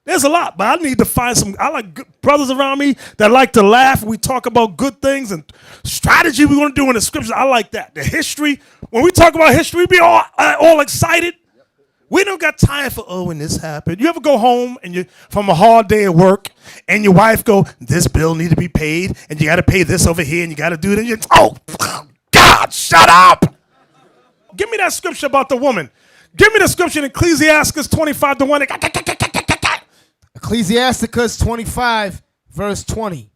There's a lot, but I need to find some. I like good brothers around me that like to laugh. We talk about good things and strategy we want to do in the scriptures. I like that. The history. When we talk about history, we be all excited. We don't got time for, oh, when this happened. You ever go home and you from a hard day at work and your wife go, this bill need to be paid and you got to pay this over here and you got to do it. And you, oh, God, shut up. Give me that scripture about the woman. Give me the scripture in Ecclesiastes 25:1. Ecclesiasticus 25, verse 20.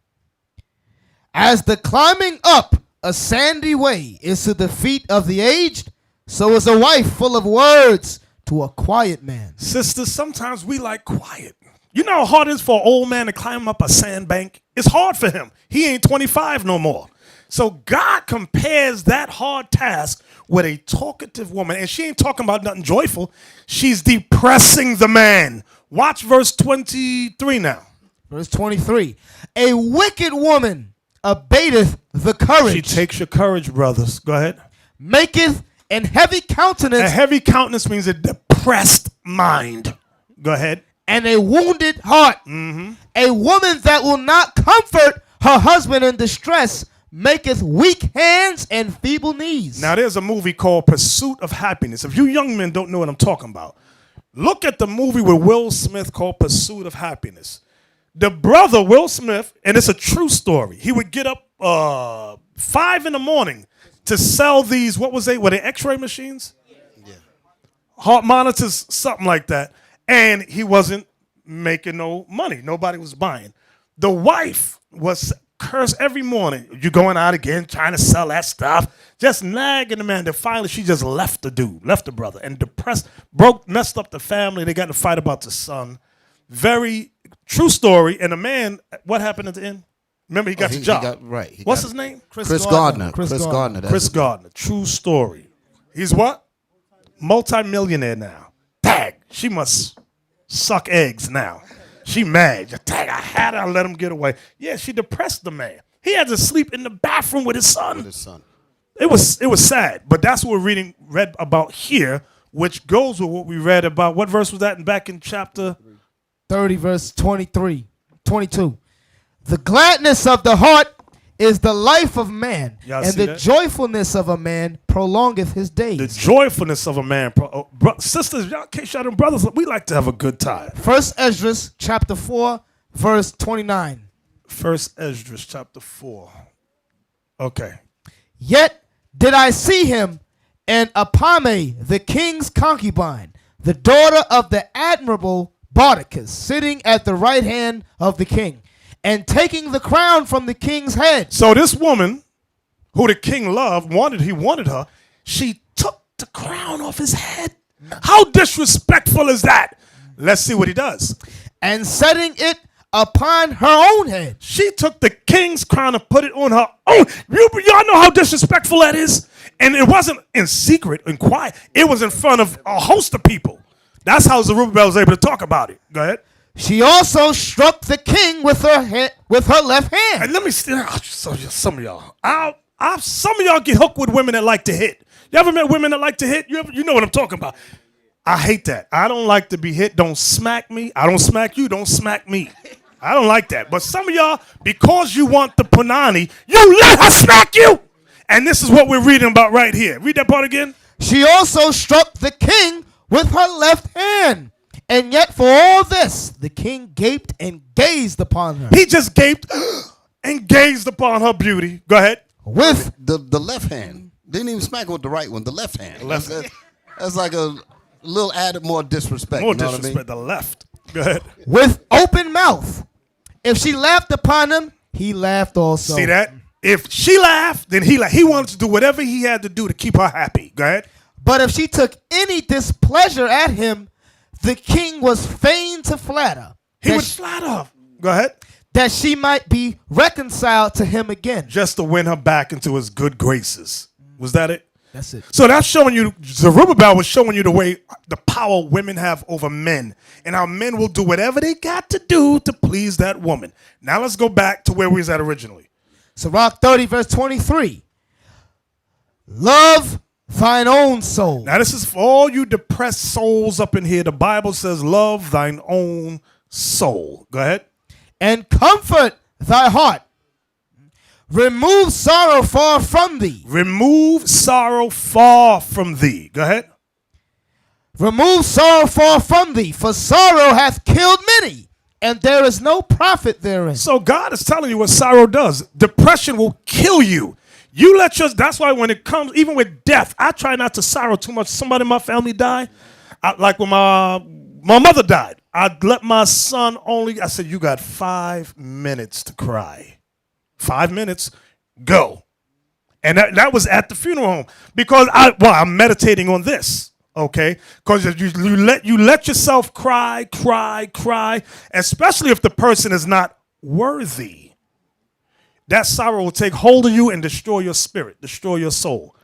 As the climbing up a sandy way is to the feet of the aged, so is a wife full of words to a quiet man. Sisters, sometimes we like quiet. You know how hard it is for an old man to climb up a sandbank? It's hard for him. He ain't 25 no more. So God compares that hard task with a talkative woman. And she ain't talking about nothing joyful. She's depressing the man. Watch verse 23 now. Verse 23. A wicked woman abateth the courage. She takes your courage, brothers. Go ahead. Maketh an heavy countenance. A heavy countenance means a depressed mind. Go ahead. And a wounded heart. Mm-hmm. A woman that will not comfort her husband in distress maketh weak hands and feeble knees. Now there's a movie called Pursuit of Happiness. If you young men don't know what I'm talking about, look at the movie with Will Smith called Pursuit of Happiness. The brother, Will Smith, and it's a true story, he would get up 5 a.m. to sell these, what was they? Were they x-ray machines? Yeah. Heart monitors, something like that. And he wasn't making no money. Nobody was buying. The wife was cursed every morning. You're going out again, trying to sell that stuff, just nagging the man. Then finally, she just left the dude, left the brother, and depressed, messed up the family. They got in a fight about the son. Very true story. And the man, what happened at the end? Remember, he got the job. What's his name? Chris Gardner. Chris Gardner. True story. He's what? Multi-millionaire now. Tag. She must suck eggs now. She mad. Tag, I had her. I let him get away. Yeah, she depressed the man. He had to sleep in the bathroom with his son. It was sad. But that's what we're read about here, which goes with what we read about. What verse was that back in chapter 30, verse 22. The gladness of the heart is the life of man, and the joyfulness of a man prolongeth his days. The joyfulness of a man. Sisters, y'all can't shout them brothers. We like to have a good time. First Esdras chapter 4, verse 29. First Esdras chapter 4. Okay. Yet did I see him and Apame, the king's concubine, the daughter of the admirable Bardicus, sitting at the right hand of the king, and taking the crown from the king's head. So this woman, who the king loved, he wanted her, she took the crown off his head. How disrespectful is that? Let's see what he does. And setting it upon her own head. She took the king's crown and put it on her own. Y'all know how disrespectful that is? And it wasn't in secret and quiet. It was in front of a host of people. That's how Zerubbabel was able to talk about it. Go ahead. She also struck the king with her left hand. And let me see. Some of y'all. Some of y'all get hooked with women that like to hit. You ever met women that like to hit? You know what I'm talking about. I hate that. I don't like to be hit. Don't smack me. I don't smack you. Don't smack me. I don't like that. But some of y'all, because you want the punani, you let her smack you. And this is what we're reading about right here. Read that part again. She also struck the king with her left hand. And yet for all this, the king gaped and gazed upon her. He just gaped and gazed upon her beauty. Go ahead. With the left hand. Didn't even smack her with the right one, the left hand. That's like a little added more disrespect. More disrespect, the left. Go ahead. With open mouth. If she laughed upon him, he laughed also. See that? If she laughed, then he laughed. He wanted to do whatever he had to do to keep her happy. Go ahead. But if she took any displeasure at him, the king was fain to flatter. He would flatter her. Go ahead. That she might be reconciled to him again. Just to win her back into his good graces. Was that it? That's it. So that's showing you, Zerubbabel was showing you the way, the power women have over men. And how men will do whatever they got to do to please that woman. Now let's go back to where we was at originally. Sirach 30, verse 23. Love thine own soul. Now, this is for all you depressed souls up in here. The Bible says, love thine own soul. Go ahead. And comfort thy heart. Remove sorrow far from thee. Remove sorrow far from thee. Go ahead. Remove sorrow far from thee, for sorrow hath killed many, and there is no profit therein. So God is telling you what sorrow does. Depression will kill you. You let your, that's why when it comes, even with death, I try not to sorrow too much. Somebody in my family died. Like when my mother died, I let my son I said, you got 5 minutes to cry. 5 minutes, go. And that was at the funeral home because I'm meditating on this, okay? Because you let yourself cry, especially if the person is not worthy. That sorrow will take hold of you and destroy your spirit, destroy your soul.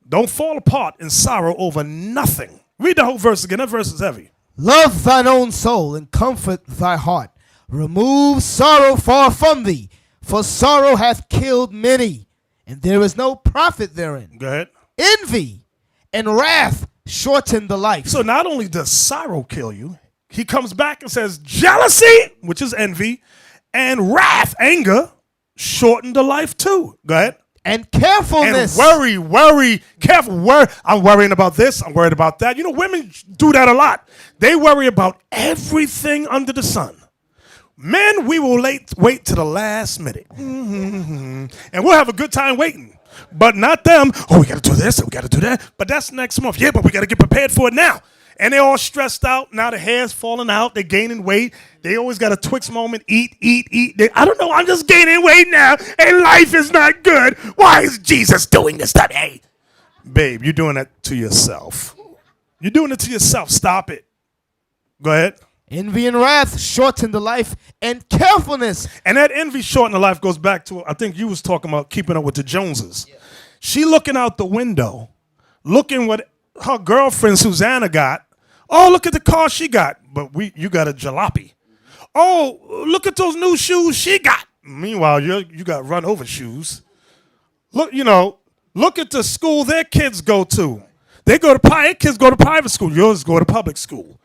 Don't fall apart in sorrow over nothing. Read the whole verse again. That verse is heavy. Love thine own soul and comfort thy heart. Remove sorrow far from thee, for sorrow hath killed many, and there is no profit therein. Go ahead. Envy and wrath shorten the life. So not only does sorrow kill you, he comes back and says jealousy, which is envy, and wrath, anger, shorten the life too. Go ahead. And carefulness. And worry, careful. I'm worrying about this. I'm worried about that. You know, women do that a lot. They worry about everything under the sun. Men, we will wait to the last minute. And we'll have a good time waiting. But not them. Oh, we got to do this and we got to do that. But that's next month. Yeah, but we got to get prepared for it now. And they're all stressed out. Now the hair's falling out. They're gaining weight. They always got a Twix moment. Eat. I don't know. I'm just gaining weight now. And life is not good. Why is Jesus doing this to me? Babe, you're doing that to yourself. You're doing it to yourself. Stop it. Go ahead. Envy and wrath shorten the life, and carefulness. And that envy shorten the life goes back to, I think you was talking about keeping up with the Joneses. Yeah. She looking out the window, looking what her girlfriend Susanna got. Oh, look at the car she got. But you got a jalopy. Oh, look at those new shoes she got. Meanwhile, you got run over shoes. Look at the school their kids go to. Their kids go to private school. Yours go to public school.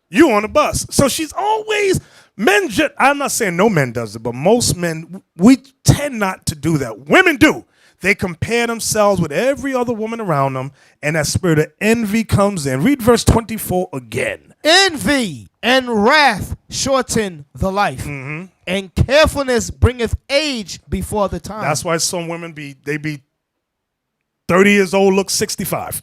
You on the bus. So she's always, I'm not saying no man does it, but most men, we tend not to do that. Women do. They compare themselves with every other woman around them, and that spirit of envy comes in. Read verse 24 again. Envy and wrath shorten the life, and carefulness bringeth age before the time. That's why some women be 30 years old, look 65.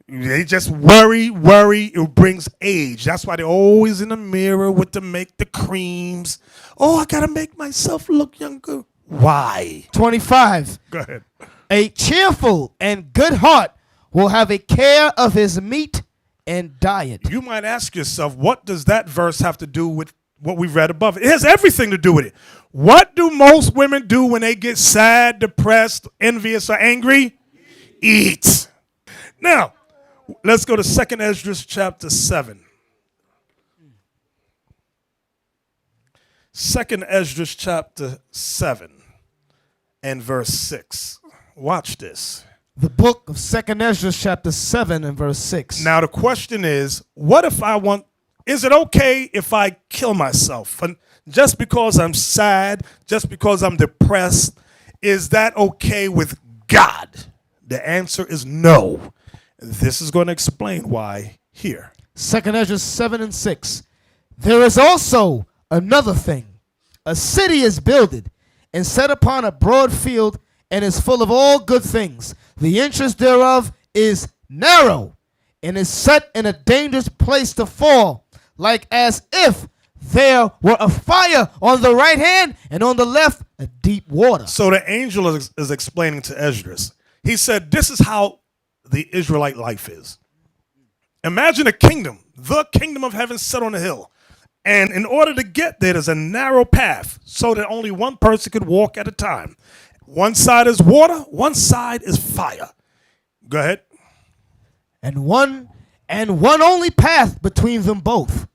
They just worry. It brings age. That's why they're always in the mirror with the creams. Oh, I got to make myself look younger. Why? 25. Go ahead. A cheerful and good heart will have a care of his meat and diet. You might ask yourself, what does that verse have to do with what we read above? It has everything to do with it. What do most women do when they get sad, depressed, envious, or angry? Eat. Now, let's go to 2 Esdras chapter 7. 2 Esdras chapter 7 and verse 6. Watch this. The book of 2 Esdras chapter 7 and verse 6. Now the question is, is it okay if I kill myself? And just because I'm sad, just because I'm depressed, is that okay with God? The answer is no. This is going to explain why here. 2 Esdras 7 and 6. There is also another thing. A city is builded and set upon a broad field and is full of all good things. The entrance thereof is narrow and is set in a dangerous place to fall, like as if there were a fire on the right hand and on the left a deep water. So the angel is explaining to Esdras. He said, this is how the Israelite life is. Imagine a kingdom, the kingdom of heaven set on a hill. And in order to get there, there's a narrow path so that only one person could walk at a time. One side is water, one side is fire. Go ahead. And one only path between them both,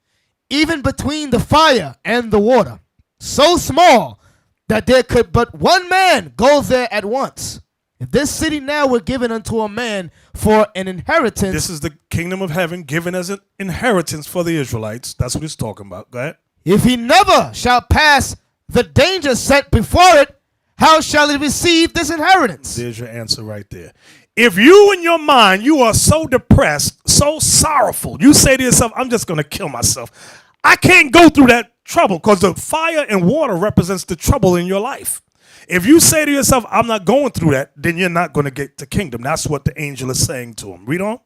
even between the fire and the water, so small that there could but one man go there at once. If this city now were given unto a man for an inheritance. This is the kingdom of heaven given as an inheritance for the Israelites. That's what he's talking about. Go ahead. If he never shall pass the danger set before it, how shall he receive this inheritance? There's your answer right there. If you in your mind, you are so depressed, so sorrowful, you say to yourself, I'm just going to kill myself. I can't go through that trouble, because the fire and water represents the trouble in your life. If you say to yourself, I'm not going through that, then you're not going to get the kingdom. That's what the angel is saying to him. Read on.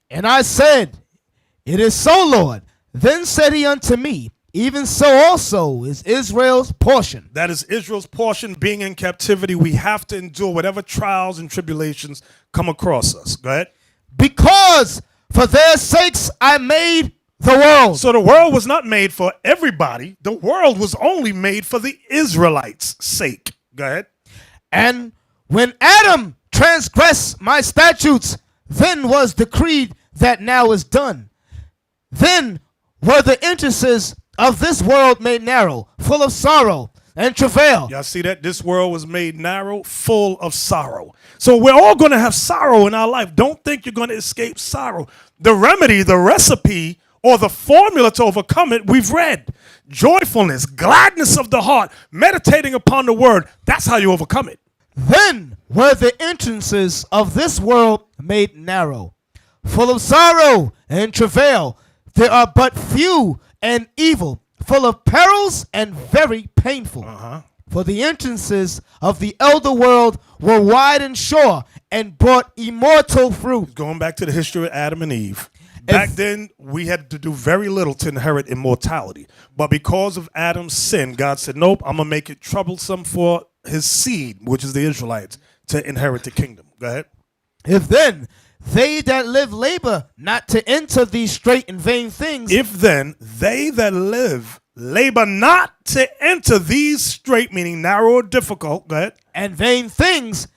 And I said, it is so, Lord. Then said he unto me, even so also is Israel's portion. That is Israel's portion. Being in captivity, we have to endure whatever trials and tribulations come across us. Go ahead. Because for their sakes I made the world. So the world was not made for everybody. The world was only made for the Israelites' sake. Go ahead. And when Adam transgressed my statutes, then was decreed that now is done. Then were the entrances of this world made narrow, full of sorrow and travail. Y'all see that? This world was made narrow, full of sorrow. So we're all going to have sorrow in our life. Don't think you're going to escape sorrow. The remedy, the recipe, or the formula to overcome it, we've read. Joyfulness, gladness of the heart, meditating upon the word. That's how you overcome it. Then were the entrances of this world made narrow, full of sorrow and travail. There are but few and evil, full of perils and very painful. For the entrances of the elder world were wide and sure, and brought immortal fruit. Going back to the history of Adam and Eve. Back then, we had to do very little to inherit immortality. But because of Adam's sin, God said, nope, I'm going to make it troublesome for his seed, which is the Israelites, to inherit the kingdom. Go ahead. If then they that live labor not to enter these straight and vain things. If then they that live labor not to enter these straight, meaning narrow or difficult, go ahead. And vain things,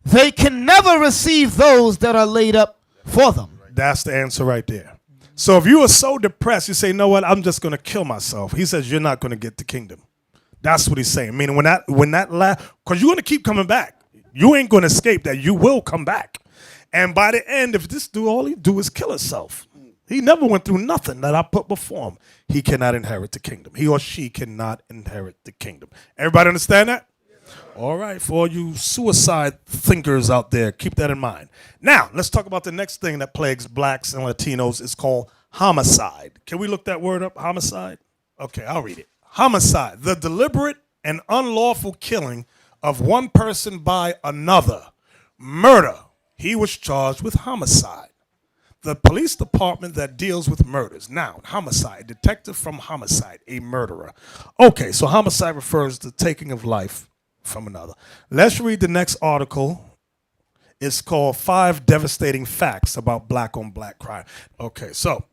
they can never receive those that are laid up for them. That's the answer right there. So if you are so depressed, you say, you know what, I'm just going to kill myself. He says you're not going to get the kingdom. That's what he's saying. Meaning because you're going to keep coming back. You ain't going to escape that. You will come back. And by the end, if this dude, all he do is kill himself. He never went through nothing that I put before him. He cannot inherit the kingdom. He or she cannot inherit the kingdom. Everybody understand that? All right, for all you suicide thinkers out there, keep that in mind. Now, let's talk about the next thing that plagues blacks and Latinos. It's called homicide. Can we look that word up, homicide? Okay, I'll read it. Homicide, the deliberate and unlawful killing of one person by another. Murder, he was charged with homicide. The police department that deals with murders. Noun, homicide, detective from homicide, a murderer. Okay, so homicide refers to taking of life from another. Let's read the next article. It's called 5 Devastating Facts About Black on Black Crime. Okay, so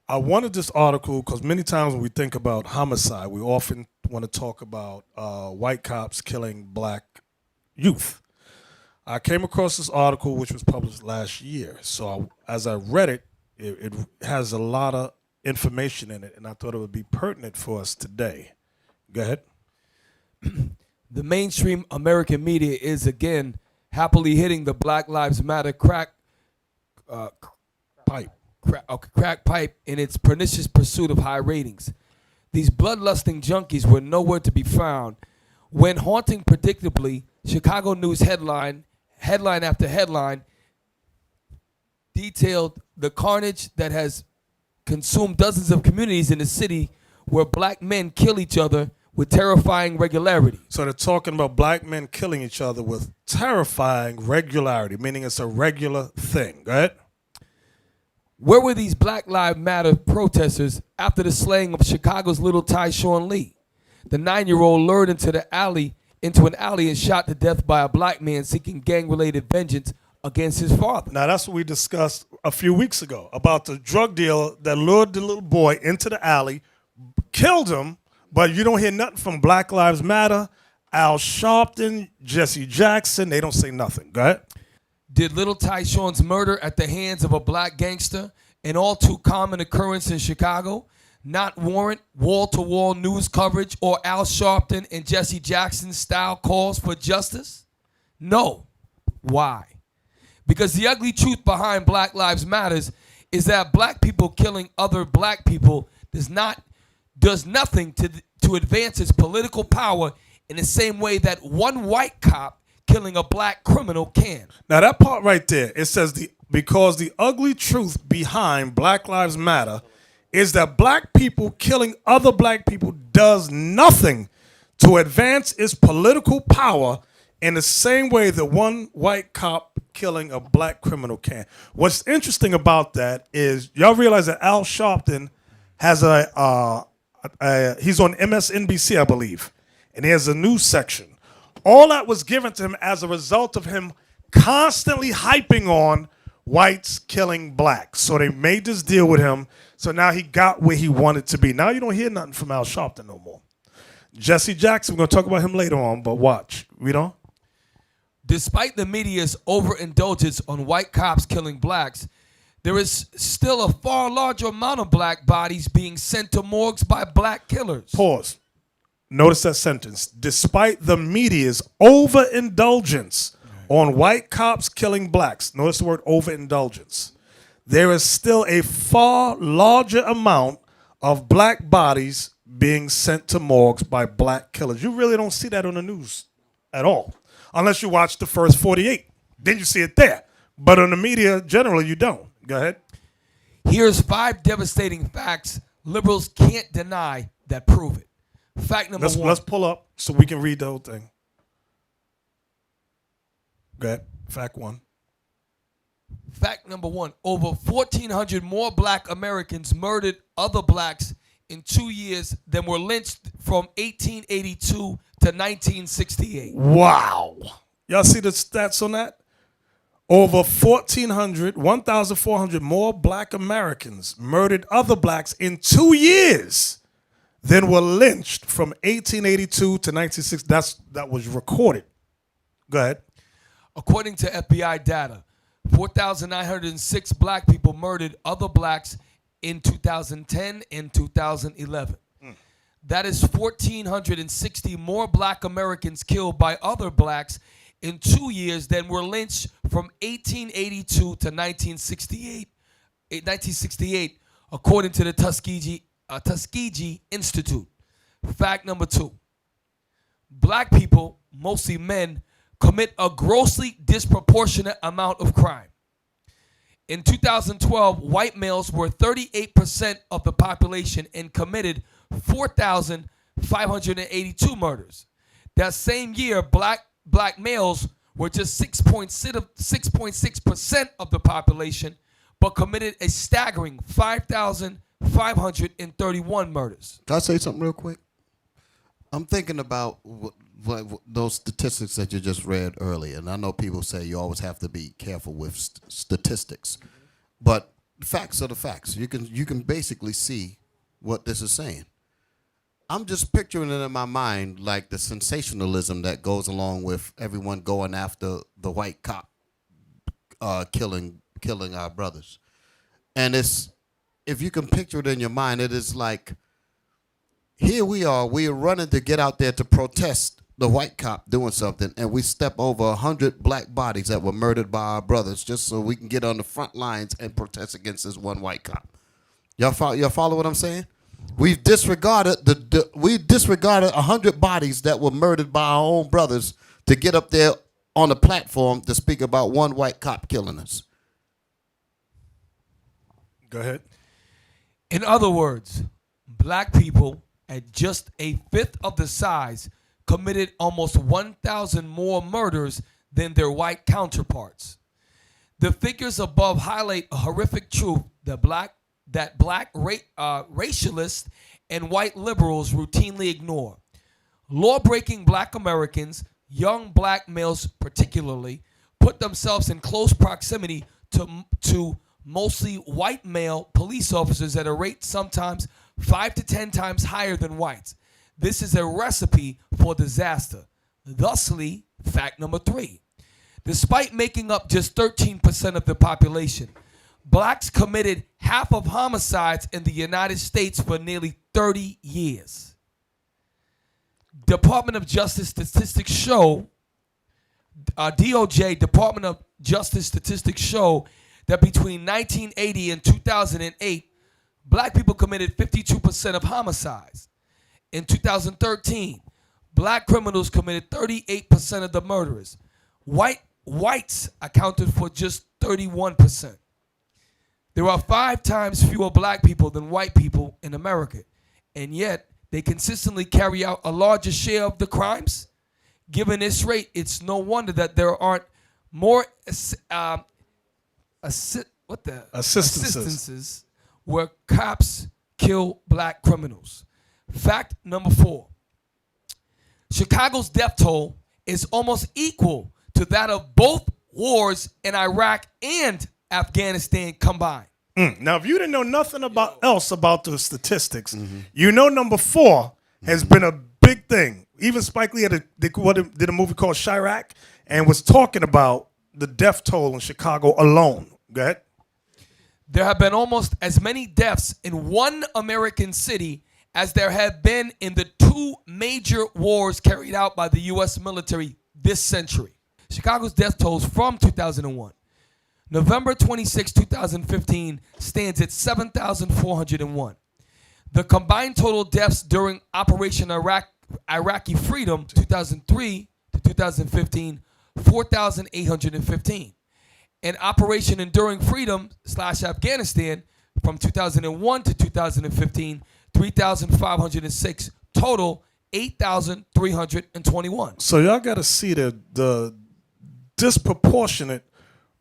I wanted this article because many times when we think about homicide, we often want to talk about white cops killing black youth. I came across this article which was published last year. So as I read it, it has a lot of information in it, and I thought it would be pertinent for us today. Go ahead. The mainstream American media is again happily hitting the Black Lives Matter crack pipe in its pernicious pursuit of high ratings. These bloodlusting junkies were nowhere to be found when, haunting predictably, Chicago News headline after headline detailed the carnage that has consumed dozens of communities in the city where black men kill each other with terrifying regularity. So they're talking about black men killing each other with terrifying regularity, meaning it's a regular thing. Go ahead. Where were these Black Lives Matter protesters after the slaying of Chicago's little Tyshawn Lee? The 9-year-old lured into an alley and shot to death by a black man seeking gang-related vengeance against his father. Now that's what we discussed a few weeks ago about the drug dealer that lured the little boy into the alley, killed him. But you don't hear nothing from Black Lives Matter, Al Sharpton, Jesse Jackson. They don't say nothing. Go ahead. Did little Tyshawn's murder at the hands of a black gangster an all too common occurrence in Chicago? not warrant wall-to-wall news coverage or Al Sharpton and Jesse Jackson style calls for justice? No. Why? Because the ugly truth behind Black Lives Matters is that black people killing other black people does nothing to advance its political power in the same way that one white cop killing a black criminal can. Now that part right there, it says because the ugly truth behind Black Lives Matter is that black people killing other black people does nothing to advance its political power in the same way that one white cop killing a black criminal can. What's interesting about that is y'all realize that Al Sharpton has he's on MSNBC, I believe, and he has a news section. All that was given to him as a result of him constantly hyping on whites killing blacks. So they made this deal with him. So now he got where he wanted to be. Now you don't hear nothing from Al Sharpton no more. Jesse Jackson, we're going to talk about him later on, but watch. Read on. Despite the media's overindulgence on white cops killing blacks, there is still a far larger amount of black bodies being sent to morgues by black killers. Pause. Notice that sentence. Despite the media's overindulgence on white cops killing blacks, notice the word overindulgence, there is still a far larger amount of black bodies being sent to morgues by black killers. You really don't see that on the news at all, unless you watch the first 48. Then you see it there. But on the media, generally, you don't. Go ahead. Here's 5 devastating facts liberals can't deny that prove it. Fact number 1. Let's pull up so we can read the whole thing. Go ahead. Fact 1. Fact number 1. Over 1,400 more black Americans murdered other blacks in 2 years than were lynched from 1882 to 1968. Wow. Y'all see the stats on that? Over 1,400 more black Americans murdered other blacks in 2 years than were lynched from 1882 to 1960. That was recorded. Go ahead. According to FBI data, 4,906 black people murdered other blacks in 2010 and 2011. That is 1,460 more black Americans killed by other blacks in 2 years than were lynched from 1882 to 1968, according to the Tuskegee Institute. Fact number 2. Black people, mostly men, commit a grossly disproportionate amount of crime. In 2012, white males were 38% of the population and committed 4,582 murders. That same year, black males were just 6.6% of the population, but committed a staggering 5,531 murders. Can I say something real quick? I'm thinking about those statistics that you just read earlier, and I know people say you always have to be careful with statistics, but facts are the facts. You can basically see what this is saying. I'm just picturing it in my mind like the sensationalism that goes along with everyone going after the white cop killing our brothers. And it's, if you can picture it in your mind, it is like, here we are running to get out there to protest the white cop doing something, and we step over 100 black bodies that were murdered by our brothers just so we can get on the front lines and protest against this one white cop. Y'all follow what I'm saying? We've disregarded 100 bodies that were murdered by our own brothers to get up there on the platform to speak about one white cop killing us. Go ahead. In other words, black people at just a fifth of the size committed almost 1,000 more murders than their white counterparts. The figures above highlight a horrific truth that black racialists and white liberals routinely ignore. Law-breaking black Americans, young black males particularly, put themselves in close proximity to mostly white male police officers at a rate sometimes 5 to 10 times higher than whites. This is a recipe for disaster. Thusly, fact number 3. Despite making up just 13% of the population, blacks committed half of homicides in the United States for nearly 30 years. Department of Justice statistics show, DOJ, Department of Justice statistics show that between 1980 and 2008, black people committed 52% of homicides. In 2013, black criminals committed 38% of the murders. Whites accounted for just 31%. There are 5 times fewer black people than white people in America, and yet they consistently carry out a larger share of the crimes. Given this rate, it's no wonder that there aren't more assistances where cops kill black criminals. Fact number 4. Chicago's death toll is almost equal to that of both wars in Iraq and Afghanistan combined. Now, if you didn't know nothing else about the statistics, you know number 4 has been a big thing. Even Spike Lee did a movie called Chirac and was talking about the death toll in Chicago alone. Go ahead. There have been almost as many deaths in one American city as there have been in the 2 major wars carried out by the U.S. military this century. Chicago's death tolls from 2001. November 26, 2015 stands at 7,401. The combined total deaths during Operation Iraqi Freedom 2003 to 2015, 4,815. And Operation Enduring Freedom / Afghanistan from 2001 to 2015, 3,506. Total 8,321. So y'all got to see the disproportionate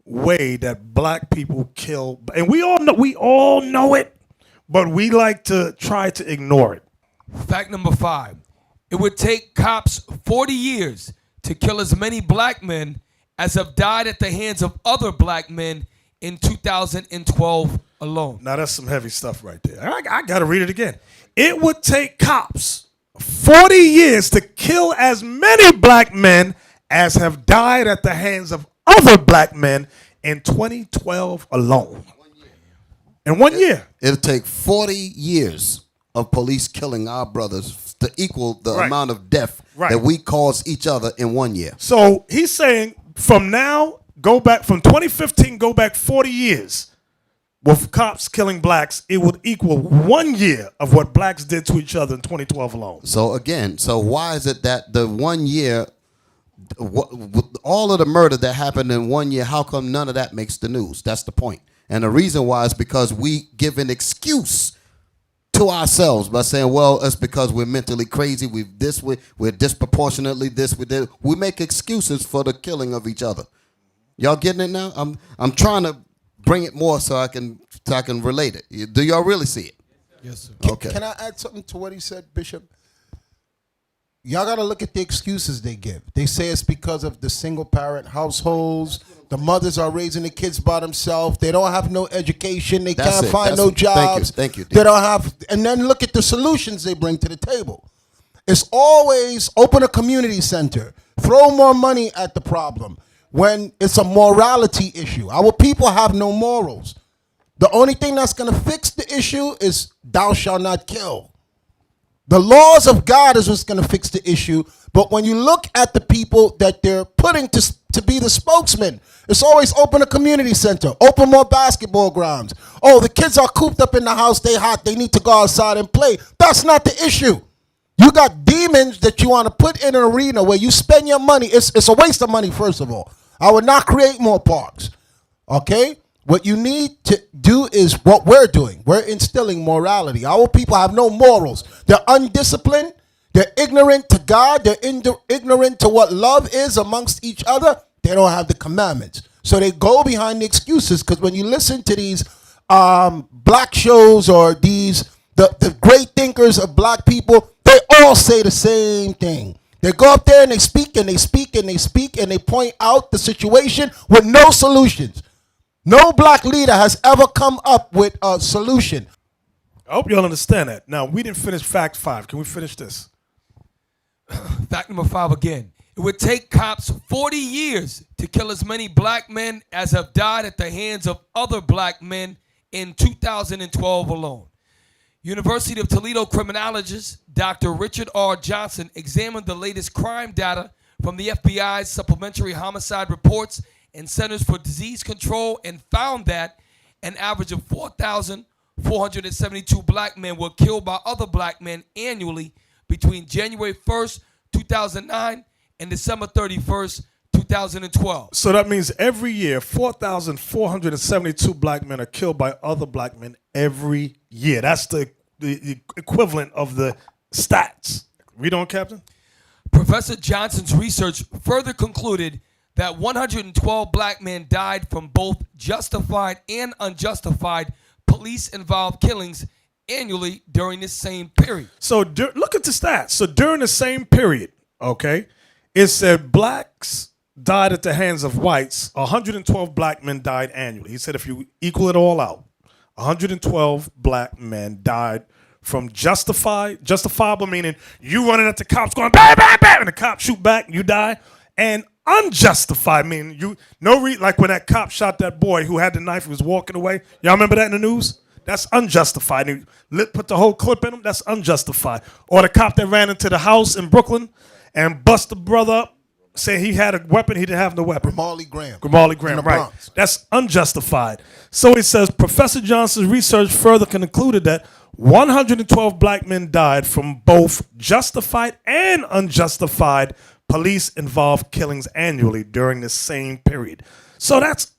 way that black people kill, and we all know it, but we like to try to ignore it. Fact number 5. It would take cops 40 years to kill as many black men as have died at the hands of other black men in 2012 alone. Now that's some heavy stuff right there. I got to read it again. It would take cops 40 years to kill as many black men as have died at the hands of other black men in 2012 alone. In 1 year. It'll take 40 years of police killing our brothers to equal the amount of death that we cause each other in 1 year. So he's saying from now, go back from 2015, go back 40 years with cops killing blacks, it would equal 1 year of what blacks did to each other in 2012 alone. So again, why is it that the 1 year, all of the murder that happened in 1 year, how come none of that makes the news? That's the point. And the reason why is because we give an excuse to ourselves by saying, well, it's because we're mentally crazy, we're disproportionately this, we make excuses for the killing of each other. Y'all getting it now? I'm trying to bring it more so I can relate it. Do y'all really see it? Yes, sir. Okay. Can I add something to what he said, Bishop? Y'all got to look at the excuses they give. They say it's because of the single-parent households. The mothers are raising the kids by themselves. They don't have no education. They can't find no jobs. Thank you. They don't have. And then look at the solutions they bring to the table. It's always open a community center. Throw more money at the problem when it's a morality issue. Our people have no morals. The only thing that's going to fix the issue is thou shalt not kill. The laws of God is what's going to fix the issue. But when you look at the people that they're putting to be the spokesman, it's always open a community center, open more basketball grounds. Oh, the kids are cooped up in the house, they hot, they need to go outside and play. That's not the issue. You got demons that you want to put in an arena where you spend your money. It's a waste of money, first of all. I would not create more parks. Okay? What you need to do is what we're doing. We're instilling morality. Our people have no morals. They're undisciplined. They're ignorant to God. They're ignorant to what love is amongst each other. They don't have the commandments. So they go behind the excuses, because when you listen to these black shows or the great thinkers of black people, they all say the same thing. They go up there and they speak and they speak and they speak and they point out the situation with no solutions. No black leader has ever come up with a solution. I hope y'all understand that. Now, we didn't finish fact 5. Can we finish this? Fact number 5 again. It would take cops 40 years to kill as many black men as have died at the hands of other black men in 2012 alone. University of Toledo criminologist Dr. Richard R. Johnson examined the latest crime data from the FBI's supplementary homicide reports and Centers for Disease Control and found that an average of 4,472 black men were killed by other black men annually between January 1st, 2009 and December 31st, 2012. So that means every year, 4,472 black men are killed by other black men every year. That's the equivalent of the stats. Read on, Captain. Professor Johnson's research further concluded that 112 black men died from both justified and unjustified police-involved killings annually during this same period. So look at the stats. So during the same period, okay, it said blacks died at the hands of whites. 112 black men died annually. He said if you equal it all out, 112 black men died from justifiable meaning you running at the cops going bam, bam, bam, and the cops shoot back and you die. And unjustified meaning like when that cop shot that boy who had the knife and was walking away. Y'all remember that in the news? That's unjustified. And he put the whole clip in him. That's unjustified. Or the cop that ran into the house in Brooklyn and bust the brother up, say he had a weapon, he didn't have no weapon. Grimaldi Graham, right. Bronx. That's unjustified. So he says Professor Johnson's research further concluded that 112 black men died from both justified and unjustified police-involved killings annually during the same period. So that's,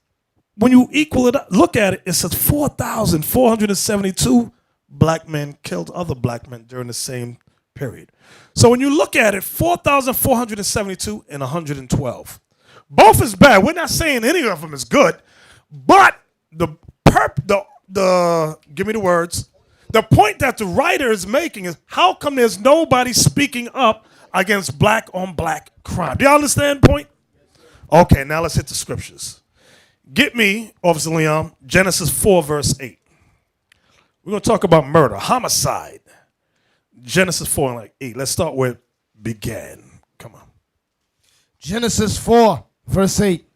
when you equal it up, look at it, it says 4,472 black men killed other black men during the same period. So when you look at it, 4,472 and 112. Both is bad. We're not saying any of them is good, but give me the words. The point that the writer is making is how come there's nobody speaking up against black on black crime? Do you understand the point? Okay, now let's hit the scriptures. Get me, Officer Leon, Genesis 4, verse 8. We're going to talk about murder, homicide. Genesis 4 and 8. Let's start with began. Come on. Genesis 4, verse 8.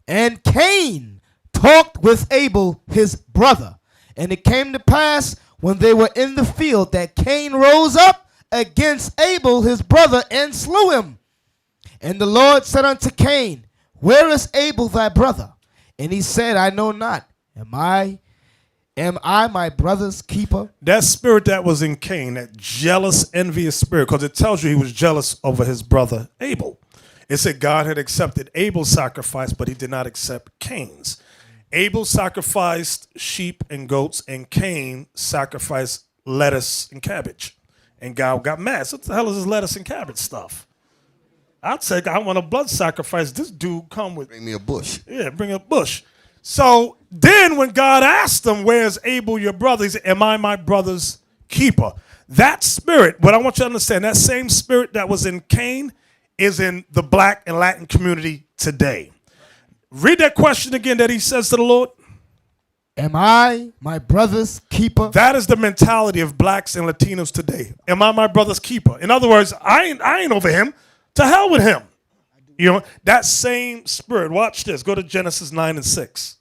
And Cain talked with Abel, his brother. And it came to pass when they were in the field that Cain rose up against Abel, his brother, and slew him. And the Lord said unto Cain, where is Abel thy brother? And he said, I know not. Am I my brother's keeper? That spirit that was in Cain, that jealous, envious spirit, because it tells you he was jealous over his brother Abel. It said God had accepted Abel's sacrifice, but he did not accept Cain's. Abel sacrificed sheep and goats, and Cain sacrificed lettuce and cabbage. And God got mad. So what the hell is this lettuce and cabbage stuff? I'd say I want a blood sacrifice. This dude come with... Bring me a bush. Yeah, bring a bush. So then when God asked him, where's Abel, your brother? He said, am I my brother's keeper? That spirit, what I want you to understand, that same spirit that was in Cain is in the black and Latin community today. Read that question again that he says to the Lord. Am I my brother's keeper? That is the mentality of blacks and Latinos today. Am I my brother's keeper? In other words, I ain't over him. To hell with him. You know, that same spirit. Watch this. Go to Genesis 9 and 6.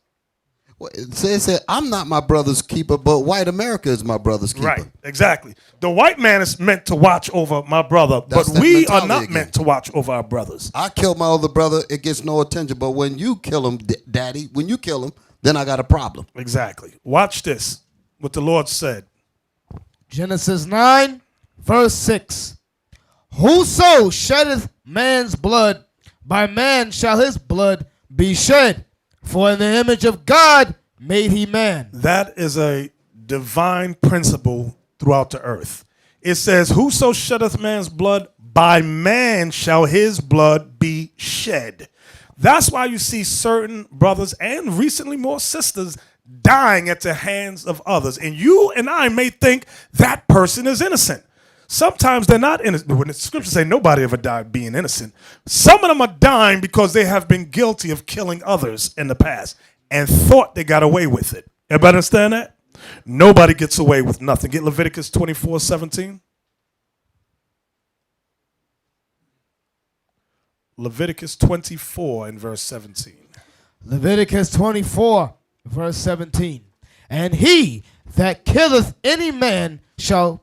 Well, it said, I'm not my brother's keeper, but white America is my brother's keeper. Right, exactly. The white man is meant to watch over my brother, but we are not meant to watch over our brothers. I kill my older brother, it gets no attention, but when you kill him, daddy, when you kill him, then I got a problem. Exactly. Watch this, what the Lord said. Genesis 9, verse 6. Whoso sheddeth man's blood, by man shall his blood be shed. For in the image of God made he man. That is a divine principle throughout the earth. It says, whoso sheddeth man's blood, by man shall his blood be shed. That's why you see certain brothers and recently more sisters dying at the hands of others. And you and I may think that person is innocent. Sometimes they're not innocent. When the scriptures say nobody ever died being innocent, some of them are dying because they have been guilty of killing others in the past and thought they got away with it. Everybody understand that? Nobody gets away with nothing. Get Leviticus 24:17. Leviticus 24 and verse 17. Leviticus 24, verse 17. And he that killeth any man shall,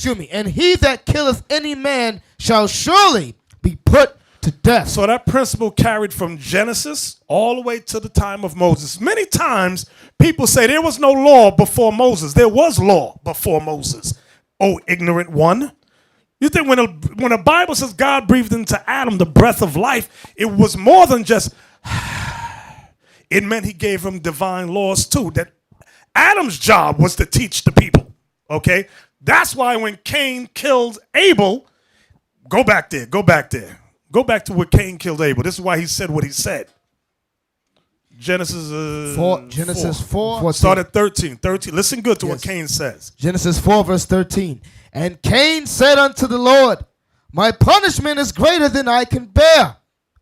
and he that killeth any man shall surely be put to death. So that principle carried from Genesis all the way to the time of Moses. Many times people say there was no law before Moses. There was law before Moses. Oh, ignorant one. You think when the Bible says God breathed into Adam the breath of life, it was more than just, it meant he gave him divine laws too. That Adam's job was to teach the people, okay? That's why when Cain killed Abel, go back there. Go back to where Cain killed Abel. This is why he said what he said. Genesis 4. Start at 13. Listen good to what Cain says. Genesis 4, verse 13. And Cain said unto the Lord, my punishment is greater than I can bear.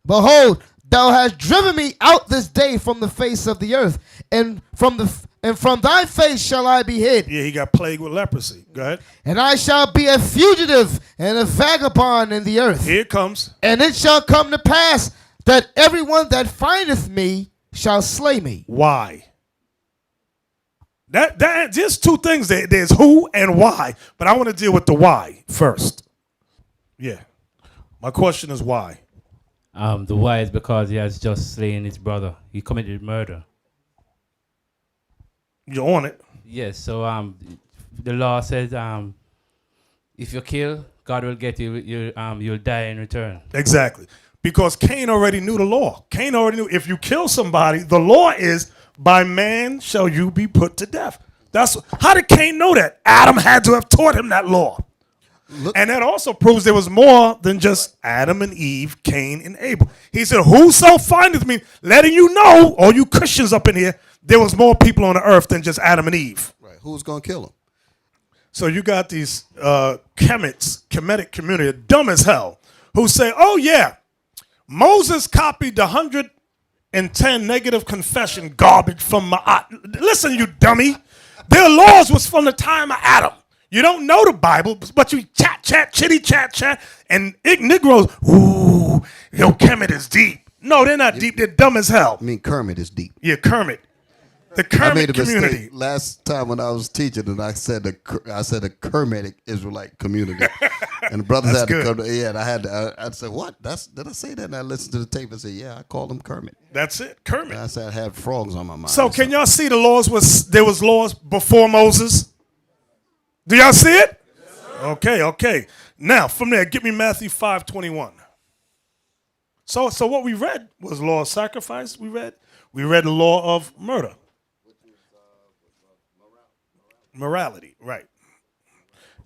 Behold, thou hast driven me out this day from the face of the earth, and from thy face shall I be hid. Yeah, he got plagued with leprosy. Go ahead. And I shall be a fugitive and a vagabond in the earth. Here it comes. And it shall come to pass that everyone that findeth me shall slay me. Why? There's two things. There's who and why, but I want to deal with the why first. Yeah. My question is why? The why is because he has just slain his brother. He committed murder. You're on it. Yes, so the law says if you kill, God will get you. You'll die in return. Exactly. Because Cain already knew the law. Cain already knew if you kill somebody, the law is by man shall you be put to death. How did Cain know that? Adam had to have taught him that law. And that also proves there was more than just Adam and Eve, Cain and Abel. He said, whoso findeth me, letting you know, all you Christians up in here, there was more people on the earth than just Adam and Eve. Right. Who's going to kill him? So you got these Kemetic community, dumb as hell, who say, oh yeah, Moses copied the 110 negative confession garbage from Ma'at. Listen, you dummy. Their laws was from the time of Adam. You don't know the Bible, but you chat, chitty chat, and Negroes, ooh, yo, Kemet is deep. No, they're not deep. They're dumb as hell. I mean, Kermit is deep. Yeah, Kermit. The Kermit I made a community. mistake last time when I was teaching, and I said a Kermitic Israelite community, and the brothers That's had to good. come. And I said, what? Did I say that? And I listened to the tape and said, yeah, I called him Kermit. That's it, Kermit. And I said I had frogs on my mind. So can y'all see there was laws before Moses? Do y'all see it? Yes, okay. Now, from there, give me Matthew 5:21. So what we read was law of sacrifice. We read the law of murder. Morality, right.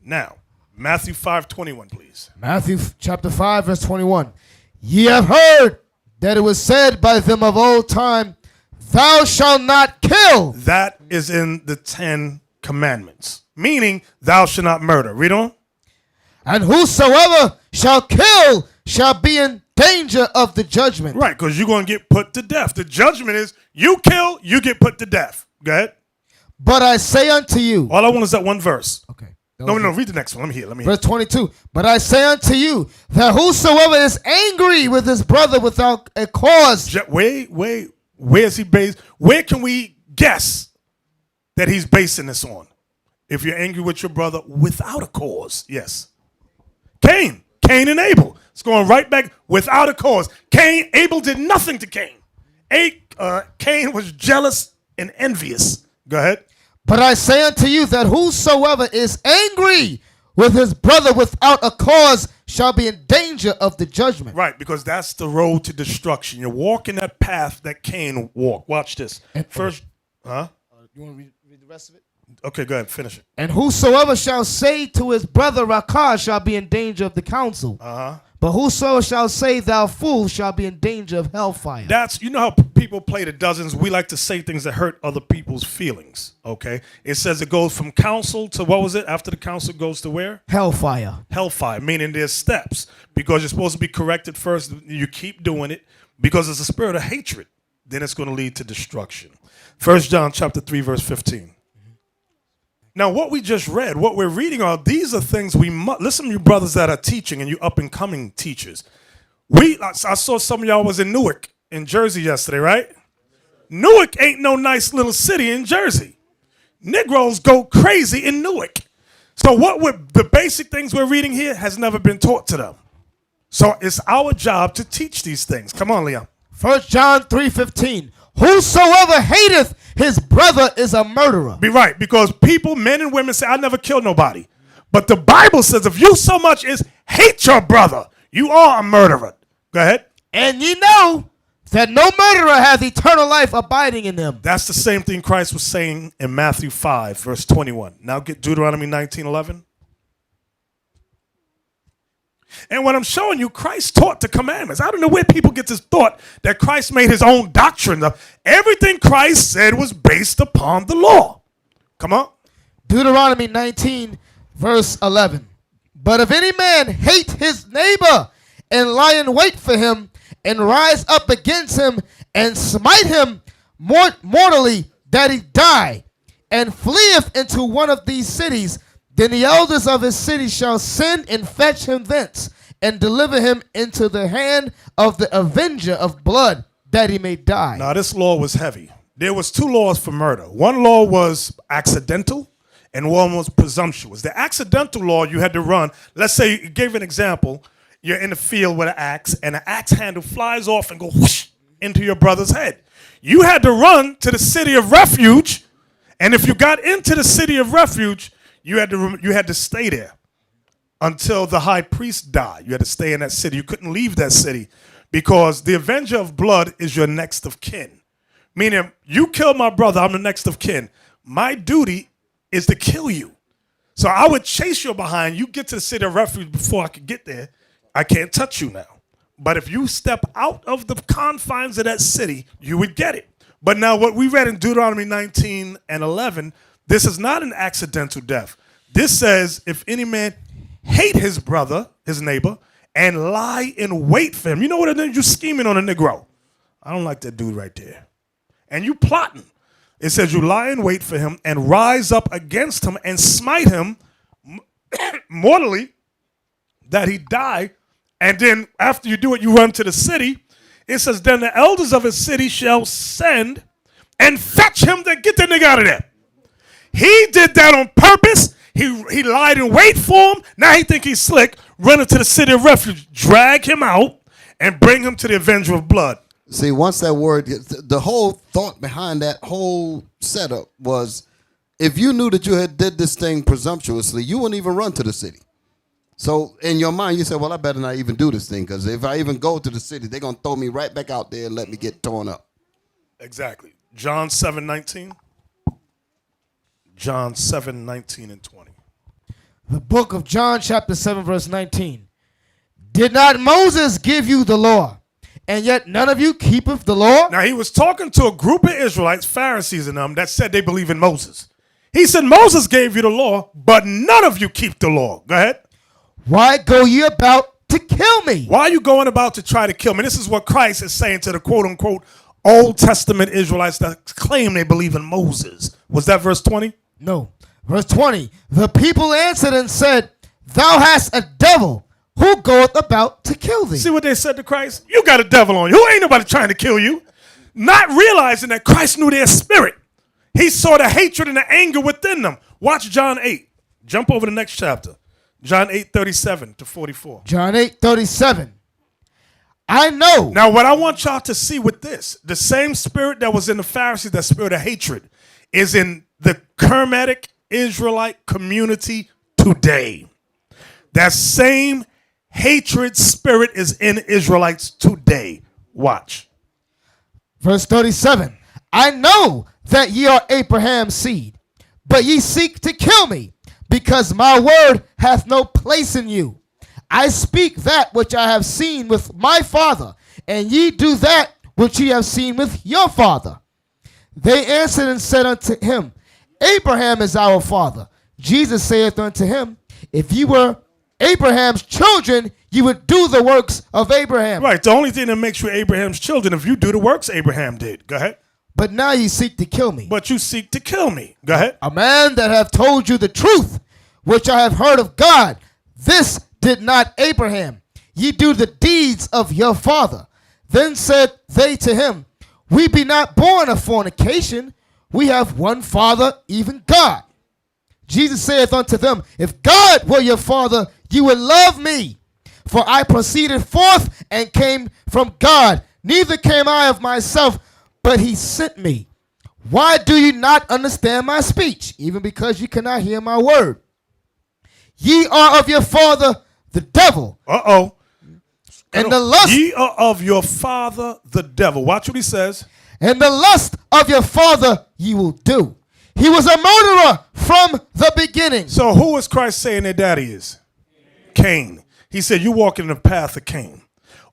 Now, Matthew 5:21, please. Matthew chapter 5, verse 21. Ye have heard that it was said by them of old time, thou shalt not kill. That is in the 10 commandments, meaning thou shalt not murder. Read on. And whosoever shall kill shall be in danger of the judgment. Right, because you're going to get put to death. The judgment is you kill, you get put to death. Go ahead. But I say unto you. All I want is that one verse. Okay. No, read the next one. Let me hear. Verse 22. But I say unto you that whosoever is angry with his brother without a cause. Wait. Where is he based? Where can we guess that he's basing this on? If you're angry with your brother without a cause. Yes. Cain and Abel. It's going right back without a cause. Abel did nothing to Cain. Cain was jealous and envious. Go ahead. But I say unto you that whosoever is angry with his brother without a cause shall be in danger of the judgment. Right, because that's the road to destruction. You're walking that path that Cain walked. Watch this. First, you want to read the rest of it? Okay, go ahead, finish it. And whosoever shall say to his brother Rakah shall be in danger of the council. But whosoever shall say thou fool shall be in danger of hellfire. You know how people play the dozens? We like to say things that hurt other people's feelings, okay? It says it goes from council to, what was it? After the council goes to where? Hellfire. Hellfire, meaning there's steps. Because you're supposed to be corrected first. You keep doing it because it's a spirit of hatred. Then it's going to lead to destruction. 1 John chapter 3, verse 15. Now, what we just read, what we're reading these are things we must, listen to you brothers that are teaching and you up and coming teachers. I saw some of y'all was in Newark, in Jersey yesterday, right? Newark ain't no nice little city in Jersey. Negroes go crazy in Newark. So the basic things we're reading here has never been taught to them. So it's our job to teach these things. Come on, Leon. 1 John 3:15. Whosoever hateth his brother is a murderer. Be right, because people, men and women say, I never killed nobody. But the Bible says if you so much as hate your brother, you are a murderer. Go ahead. And ye know that no murderer hath eternal life abiding in them. That's the same thing Christ was saying in Matthew 5, verse 21. Now get Deuteronomy 19:11. And what I'm showing you, Christ taught the commandments. I don't know where people get this thought that Christ made his own doctrine. Everything Christ said was based upon the law. Come on. Deuteronomy 19, verse 11. But if any man hate his neighbor and lie in wait for him and rise up against him and smite him mortally that he die, and fleeth into one of these cities, then the elders of his city shall send and fetch him thence, and deliver him into the hand of the avenger of blood, that he may die. Now this law was heavy. There was two laws for murder. One law was accidental, and one was presumptuous. The accidental law you had to run. Let's say you gave an example. You're in the field with an axe, and an axe handle flies off and go whoosh into your brother's head. You had to run to the city of refuge, and if you got into the city of refuge, you had to stay there until the high priest died. You had to stay in that city. You couldn't leave that city because the avenger of blood is your next of kin. Meaning, you killed my brother, I'm the next of kin. My duty is to kill you. So I would chase you behind. You get to the city of refuge before I could get there. I can't touch you now. But if you step out of the confines of that city, you would get it. But now what we read in Deuteronomy 19 and 11, this is not an accidental death. This says, if any man hate his brother, his neighbor, and lie in wait for him. You know what it is? You scheming on a Negro. I don't like that dude right there. And you plotting. It says you lie in wait for him and rise up against him and smite him mortally that he die. And then after you do it, you run to the city. It says, then the elders of his city shall send and fetch him to get the nigga out of there. He did that on purpose. He lied in wait for him. Now he think he's slick. Run into the city of refuge, drag him out, and bring him to the avenger of blood. See, once that word, the whole thought behind that whole setup was, if you knew that you had did this thing presumptuously, you wouldn't even run to the city. So in your mind, you said, well, I better not even do this thing, because if I even go to the city, they're going to throw me right back out there and let me get torn up. Exactly. John 7:19. John 7:19 and 20. The book of John chapter 7 verse 19. Did not Moses give you the law, and yet none of you keepeth the law? Now he was talking to a group of Israelites, Pharisees and them, that said they believe in Moses. He said, Moses gave you the law, but none of you keep the law. Go ahead. Why go ye about to kill me? Why are you going about to try to kill me? This is what Christ is saying to the quote unquote Old Testament Israelites that claim they believe in Moses. Was that verse 20? No. Verse 20. The people answered and said, thou hast a devil. Who goeth about to kill thee? See what they said to Christ? You got a devil on you. Who ain't nobody trying to kill you? Not realizing that Christ knew their spirit. He saw the hatred and the anger within them. Watch John 8. Jump over the next chapter. John 8:37 to 44. John 8:37. I know. Now what I want y'all to see with this, the same spirit that was in the Pharisees, that spirit of hatred, is in the Kermatic Israelite community today. That same hatred spirit is in Israelites today. Watch. Verse 37. I know that ye are Abraham's seed, but ye seek to kill me, because my word hath no place in you. I speak that which I have seen with my father, and ye do that which ye have seen with your father. They answered and said unto him, Abraham is our father. Jesus saith unto him, if ye were Abraham's children, you would do the works of Abraham. Right. The only thing that makes you Abraham's children, if you do the works Abraham did. Go ahead. But now ye seek to kill me. But you seek to kill me. Go ahead. A man that hath told you the truth, which I have heard of God, this did not Abraham. ye do the deeds of your father. Then said they to him, we be not born of fornication. We have one Father, even God. Jesus saith unto them, if God were your father, you would love me. For I proceeded forth and came from God. Neither came I of myself, but he sent me. Why do you not understand my speech? Even because you cannot hear my word. Ye are of your father, the devil. Uh-oh. And the lust. Ye are of your father, the devil. Watch what he says. And the lust of your father ye will do. He was a murderer from the beginning. So who is Christ saying their daddy is? Cain. He said, you walking in the path of Cain.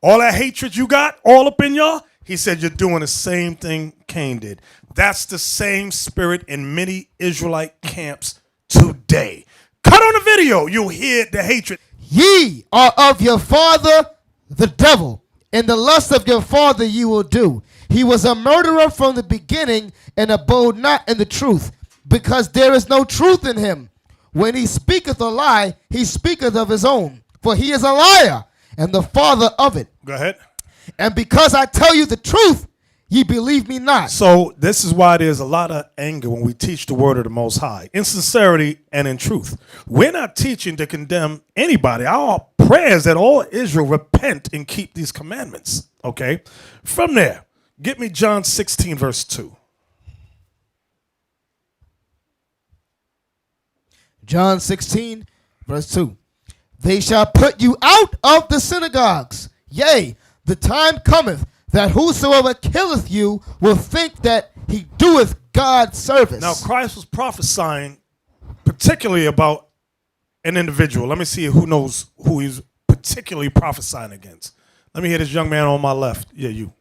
All that hatred you got all up in y'all, he said, you're doing the same thing Cain did. That's the same spirit in many Israelite camps today. Cut on the video, you'll hear the hatred. Ye are of your father, the devil, and the lust of your father ye will do. He was a murderer from the beginning and abode not in the truth, because there is no truth in him. When he speaketh a lie, he speaketh of his own, for he is a liar and the father of it. Go ahead. And because I tell you the truth, ye believe me not. So this is why there's a lot of anger when we teach the word of the Most High, in sincerity and in truth. We're not teaching to condemn anybody. Our prayer is that all Israel repent and keep these commandments. Okay? From there, get me John 16, verse 2. John 16, verse 2. They shall put you out of the synagogues. Yea, the time cometh that whosoever killeth you will think that he doeth God's service. Now, Christ was prophesying particularly about an individual. Let me see who knows who he's particularly prophesying against. Let me hear this young man on my left. Yeah, you.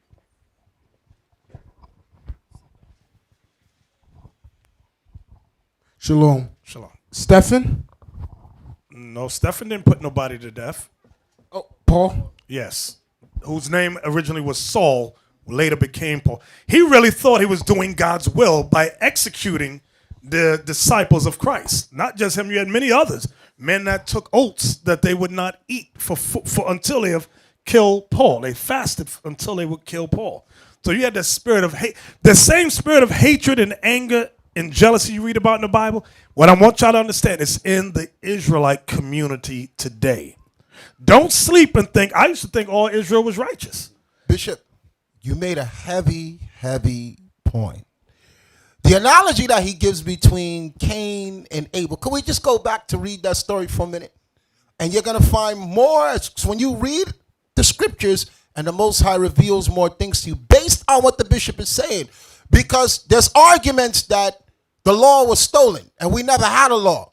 Shalom. Shalom. Stephen? No, Stephen didn't put nobody to death. Oh, Paul? Yes. Whose name originally was Saul, later became Paul. He really thought he was doing God's will by executing the disciples of Christ. Not just him, you had many others. Men that took oaths that they would not eat for until they have killed Paul. They fasted until they would kill Paul. So you had the spirit of hate, the same spirit of hatred and anger and jealousy you read about in the Bible. What I want y'all to understand is in the Israelite community today. Don't sleep and think. I used to think all Israel was righteous. Bishop, you made a heavy, heavy point. The analogy that he gives between Cain and Abel, can we just go back to read that story for a minute? And you're going to find more. When you read the scriptures and the Most High reveals more things to you based on what the bishop is saying. Because there's arguments that the law was stolen and we never had a law.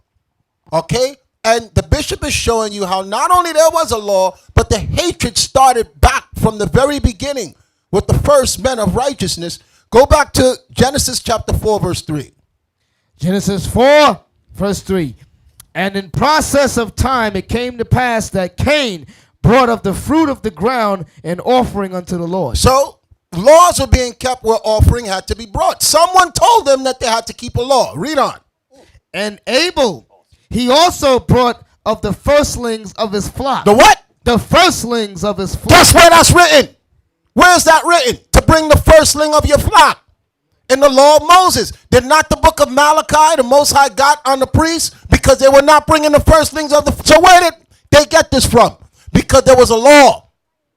Okay? And the bishop is showing you how not only there was a law, but the hatred started back from the very beginning with the first men of righteousness. Go back to Genesis chapter 4, verse 3. Genesis 4, verse 3. And in process of time it came to pass that Cain brought of the fruit of the ground an offering unto the Lord. So laws were being kept where offering had to be brought. Someone told them that they had to keep a law. Read on. And Abel, he also brought of the firstlings of his flock. The what? The firstlings of his flock. Guess where that's written? Where's that written? To bring the firstling of your flock. In the law of Moses. Did not the book of Malachi, the Most High got on the priests because they were not bringing the firstlings of the... So where did they get this from? Because there was a law.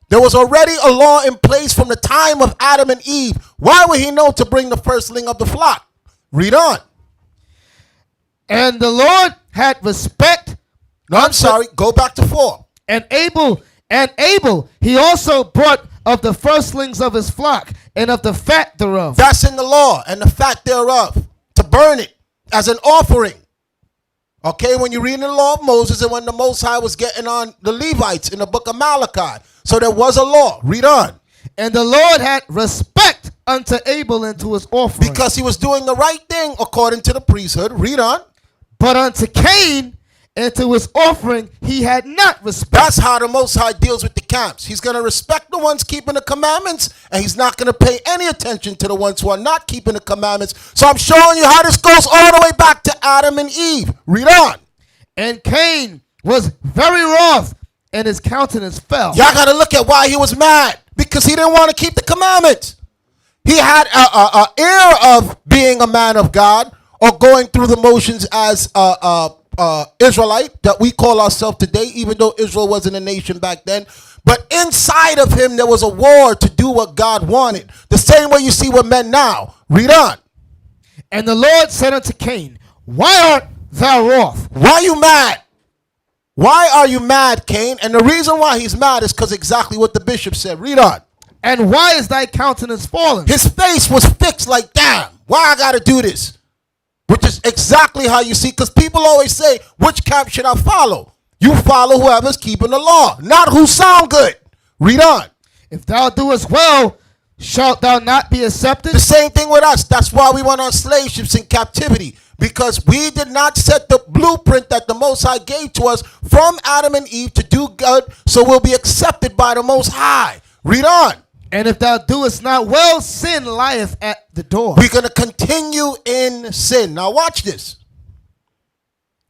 There was already a law in place from the time of Adam and Eve. Why would he know to bring the firstling of the flock? Read on. And the Lord had respect. No, I'm sorry. Go back to 4. And Abel, he also brought of the firstlings of his flock and of the fat thereof. That's in the law, and the fat thereof, to burn it as an offering. Okay, when you read in the law of Moses and when the Most High was getting on the Levites in the book of Malachi. So there was a law. Read on. And the Lord had respect unto Abel and to his offering. Because he was doing the right thing according to the priesthood. Read on. But unto Cain and to his offering he had not respect. That's how the Most High deals with the camps. He's going to respect the ones keeping the commandments, and he's not going to pay any attention to the ones who are not keeping the commandments. So I'm showing you how this goes all the way back to Adam and Eve. Read on. And Cain was very wroth and his countenance fell. Y'all got to look at why he was mad. Because he didn't want to keep the commandments. He had an air of being a man of God or going through the motions as Israelite that we call ourselves today, even though Israel wasn't a nation back then. But inside of him, there was a war to do what God wanted. The same way you see with men now. Read on. And the Lord said unto Cain, why art thou wroth? Why are you mad? Why are you mad, Cain? And the reason why he's mad is because exactly what the bishop said. Read on. And why is thy countenance fallen? His face was fixed like, damn, why I got to do this? Which is exactly how you see, because people always say, which camp should I follow? You follow whoever's keeping the law, not who sound good. Read on. If thou doest well, shalt thou not be accepted? The same thing with us. That's why we went on slave ships in captivity, because we did not set the blueprint that the Most High gave to us from Adam and Eve to do good, so we'll be accepted by the Most High. Read on. And if thou doest not well, sin lieth at the door. We're going to continue in sin. Now watch this.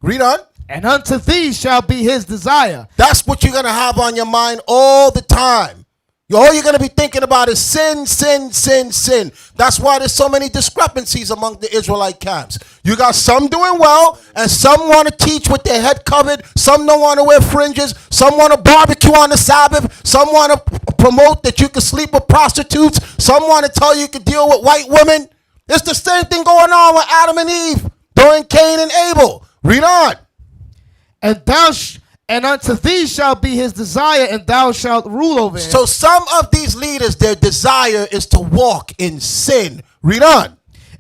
Read on. And unto thee shall be his desire. That's what you're going to have on your mind all the time. All you're going to be thinking about is sin, sin, sin, sin. That's why there's so many discrepancies among the Israelite camps. You got some doing well, and some want to teach with their head covered. Some don't want to wear fringes. Some want to barbecue on the Sabbath. Some want to promote that you can sleep with prostitutes. Some want to tell you can deal with white women. It's the same thing going on with Adam and Eve during Cain and Abel. Read on. And unto thee shall be his desire, and thou shalt rule over him. So some of these leaders, their desire is to walk in sin. Read on.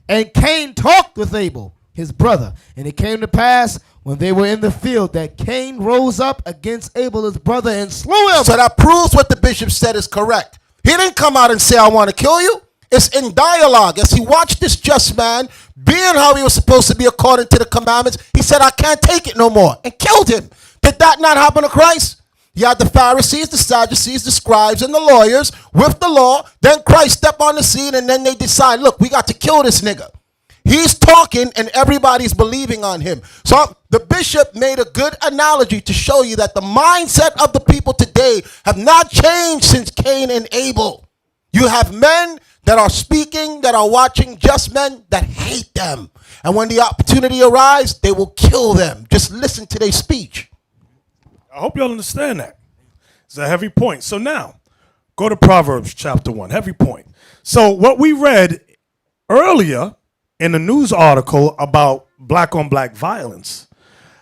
And Cain talked with Abel, his brother. And it came to pass, when they were in the field, that Cain rose up against Abel, his brother, and slew him. So that proves what the bishop said is correct. He didn't come out and say, I want to kill you. It's in dialogue. As he watched this just man being how he was supposed to be according to the commandments, he said, I can't take it no more, and killed him. Did that not happen to Christ? You had the Pharisees, the Sadducees, the scribes, and the lawyers with the law. Then Christ stepped on the scene, and then they decide, look, we got to kill this nigga. He's talking, and everybody's believing on him. So the bishop made a good analogy to show you that the mindset of the people today have not changed since Cain and Abel. You have men that are speaking, that are watching, just men that hate them. And when the opportunity arises, they will kill them. Just listen to their speech. I hope y'all understand that. It's a heavy point. So now, go to Proverbs chapter 1. Heavy point. So what we read earlier in the news article about black on black violence,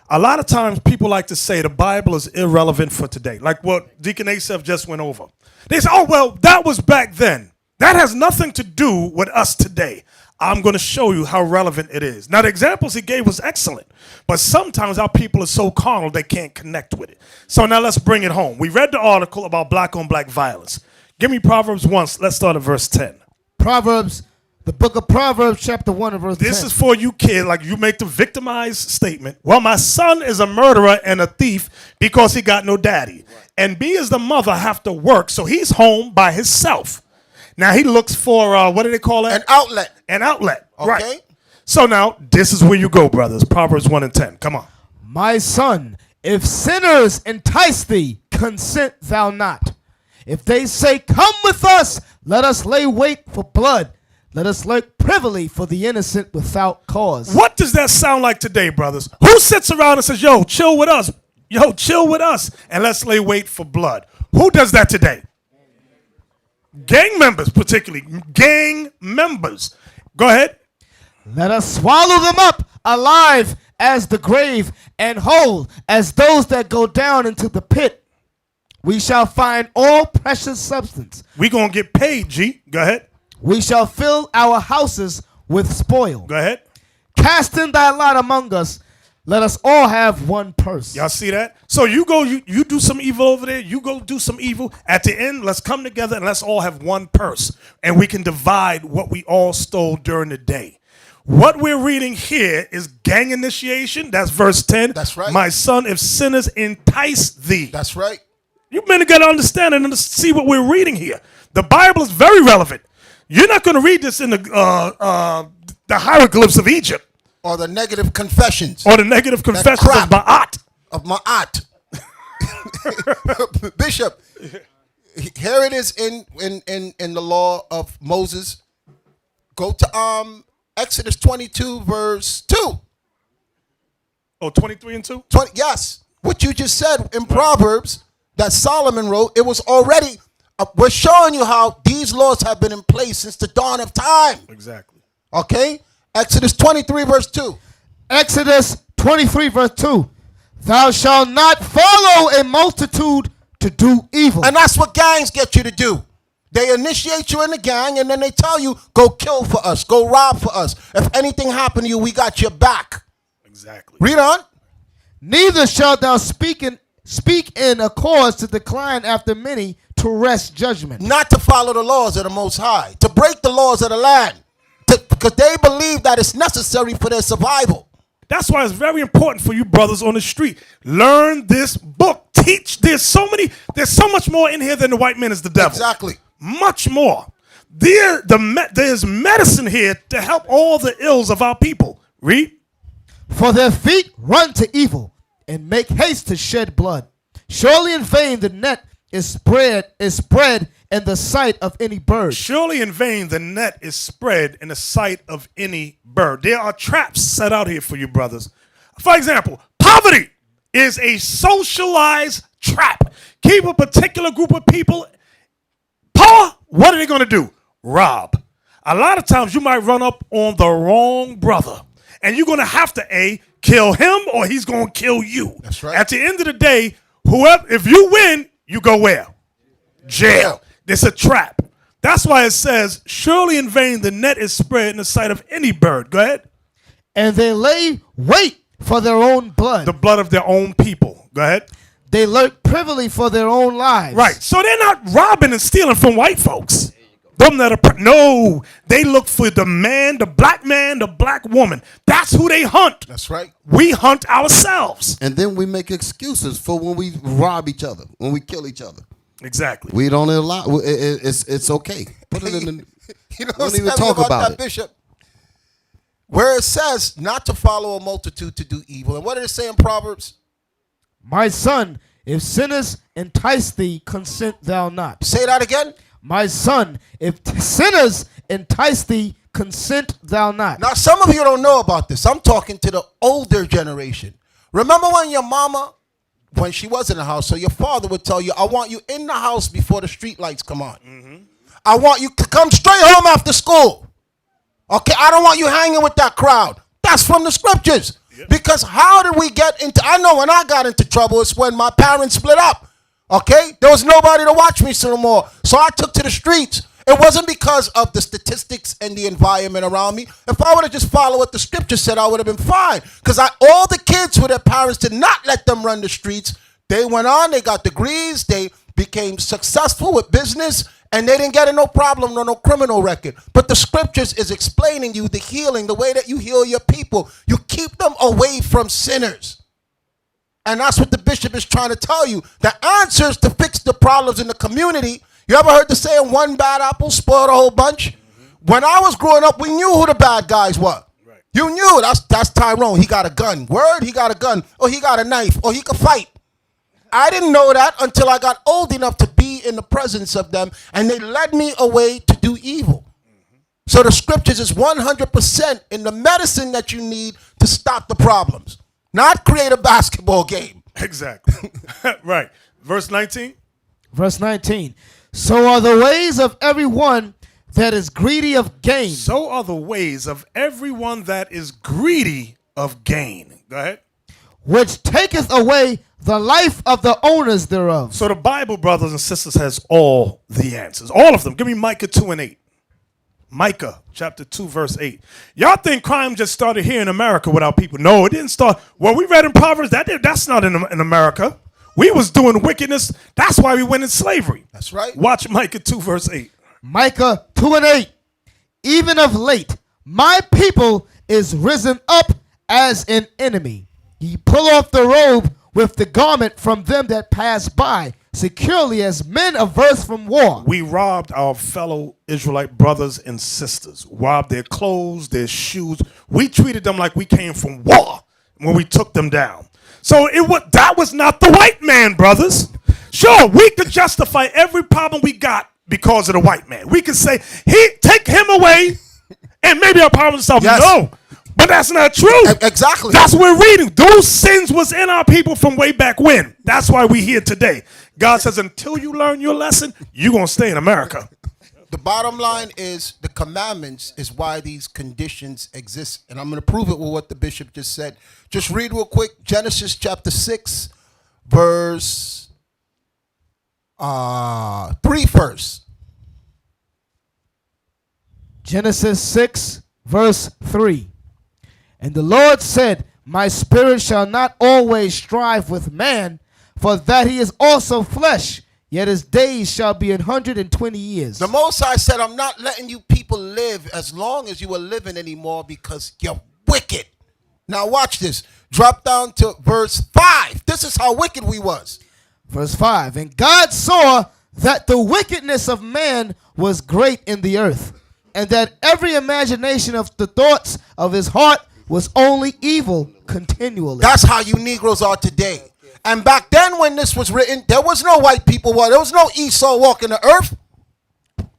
a lot of times people like to say the Bible is irrelevant for today, like what Deacon Asaph just went over. They say, oh, well, that was back then. That has nothing to do with us today. I'm going to show you how relevant it is. Now, the examples he gave was excellent, but sometimes our people are so carnal they can't connect with it. So now let's bring it home. We read the article about black on black violence. Give me Proverbs 1. Let's start at verse 10. Proverbs, the book of Proverbs, chapter 1 and verse 10. This is for you kids, like you make the victimized statement. Well, my son is a murderer and a thief because he got no daddy. And me as the mother have to work, so he's home by himself. Now he looks for, what do they call it? An outlet. An outlet, okay. Right. So now, this is where you go, brothers. Proverbs 1 and 10. Come on. My son, if sinners entice thee, consent thou not. If they say, come with us, let us lay wait for blood. Let us lurk privily for the innocent without cause. What does that sound like today, brothers? Who sits around and says, yo, chill with us. Yo, chill with us, and let's lay wait for blood? Who does that today? Gang members, particularly. Gang members. Go ahead. Let us swallow them up alive as the grave, and whole as those that go down into the pit. We shall find all precious substance. We gonna get paid, G. Go ahead. We shall fill our houses with spoil. Go ahead. Cast in thy lot among us. Let us all have one purse. Y'all see that? So you go, you do some evil over there. You go do some evil. At the end, let's come together and let's all have one purse. And we can divide what we all stole during the day. What we're reading here is gang initiation. That's verse 10. That's right. My son, if sinners entice thee. That's right. You men got to understand it and see what we're reading here. The Bible is very relevant. You're not going to read this in the hieroglyphs of Egypt. Or the negative confessions. Or the negative confessions of Ma'at. Of Ma'at. Bishop, here it is in the law of Moses. Go to Exodus 22, verse 2. Oh, 23 and 2? Yes. What you just said in Proverbs that Solomon wrote, it was already, we're showing you how these laws have been in place since the dawn of time. Exactly. Okay? Exodus 23, verse 2. Exodus 23, verse 2. Thou shalt not follow a multitude to do evil. And that's what gangs get you to do. They initiate you in the gang, and then they tell you, go kill for us, go rob for us. If anything happened to you, we got your back. Exactly. Read on. Neither shalt thou speak in a cause to decline after many to wrest judgment. Not to follow the laws of the Most High, to break the laws of the land, because they believe that it's necessary for their survival. That's why it's very important for you brothers on the street. Learn this book. Teach. There's so much more in here than the white man is the devil. Exactly. Much more. There's medicine here to help all the ills of our people. Read. For their feet run to evil and make haste to shed blood. Surely in vain the net is spread in the sight of any bird. Surely in vain the net is spread in the sight of any bird. There are traps set out here for you brothers. For example, poverty is a socialized trap. Keep a particular group of people poor. What are they going to do? Rob. A lot of times you might run up on the wrong brother. And you're going to have to kill him or he's going to kill you. That's right. At the end of the day, if you win, you go where? Jail. It's a trap. That's why it says, surely in vain the net is spread in the sight of any bird. Go ahead. And they lay wait for their own blood. The blood of their own people. Go ahead. They lurk privily for their own lives. Right. So they're not robbing and stealing from white folks. Them that are no, they look for the black man, the black woman. That's who they hunt. That's right. We hunt ourselves. And then we make excuses for when we rob each other, when we kill each other. Exactly. We don't allow. It's okay. Put it in the. You know don't even talk about it, Bishop. Where it says not to follow a multitude to do evil, and what did it say in Proverbs? My son, if sinners entice thee, consent thou not. Say that again. My son, if sinners entice thee, consent thou not. Now, some of you don't know about this. I'm talking to the older generation. Remember when your mama, when she was in the house, so your father would tell you, I want you in the house before the street lights come on. Mm-hmm. I want you to come straight home after school. Okay, I don't want you hanging with that crowd. That's from the scriptures. Yep. Because how did we get into, I know when I got into trouble, it's when my parents split up. Okay, there was nobody to watch me no more. So I took to the streets. It wasn't because of the statistics and the environment around me. If I would have just followed what the scripture said, I would have been fine. Because all the kids who their parents did not let them run the streets, they went on, they got degrees, they became successful with business, and they didn't get in no problem, no criminal record. But the scriptures is explaining you the healing, the way that you heal your people. You keep them away from sinners. And that's what the bishop is trying to tell you. The answers to fix the problems in the community. You ever heard the saying, one bad apple spoiled a whole bunch? Mm-hmm. When I was growing up, we knew who the bad guys were. Right. You knew that's Tyrone. He got a gun. Word, he got a gun. Or he got a knife. Or he could fight. I didn't know that until I got old enough to be in the presence of them. And they led me away to do evil. Mm-hmm. So the scriptures is 100% in the medicine that you need to stop the problems. Not create a basketball game. Exactly. Right. Verse 19. Verse 19. So are the ways of everyone that is greedy of gain. So are the ways of everyone that is greedy of gain. Go ahead. Which taketh away the life of the owners thereof. So the Bible, brothers and sisters, has all the answers. All of them. Give me Micah 2 and 8. Micah chapter 2 verse 8. Y'all think crime just started here in America without people? No, it didn't start. Well, we read in Proverbs that's not in America. We was doing wickedness. That's why we went in slavery. That's right. Watch Micah 2 verse 8. Micah 2 and 8. Even of late, my people is risen up as an enemy. Ye pull off the robe with the garment from them that pass by, securely as men averse from war. We robbed our fellow Israelite brothers and sisters, robbed their clothes, their shoes. We treated them like we came from war when we took them down. So that was not the white man, brothers. Sure, we could justify every problem we got because of the white man. We could say, take him away, and maybe our problem is solved. Yes. No, but that's not true. Exactly. That's what we're reading. Those sins was in our people from way back when. That's why we're here today. God says, until you learn your lesson, you're going to stay in America. The bottom line is the commandments is why these conditions exist. And I'm going to prove it with what the bishop just said. Just read real quick. Genesis chapter 6, verse 3 first. Genesis 6, verse 3. And the Lord said, my spirit shall not always strive with man, for that he is also flesh, yet his days shall be 120 years. The Most High said, I'm not letting you people live as long as you are living anymore because you're wicked. Now watch this. Drop down to verse 5. This is how wicked we was. Verse 5. And God saw that the wickedness of man was great in the earth, and that every imagination of the thoughts of his heart was only evil continually. That's how you Negroes are today. And back then when this was written, there was no white people. There was no Esau walking the earth.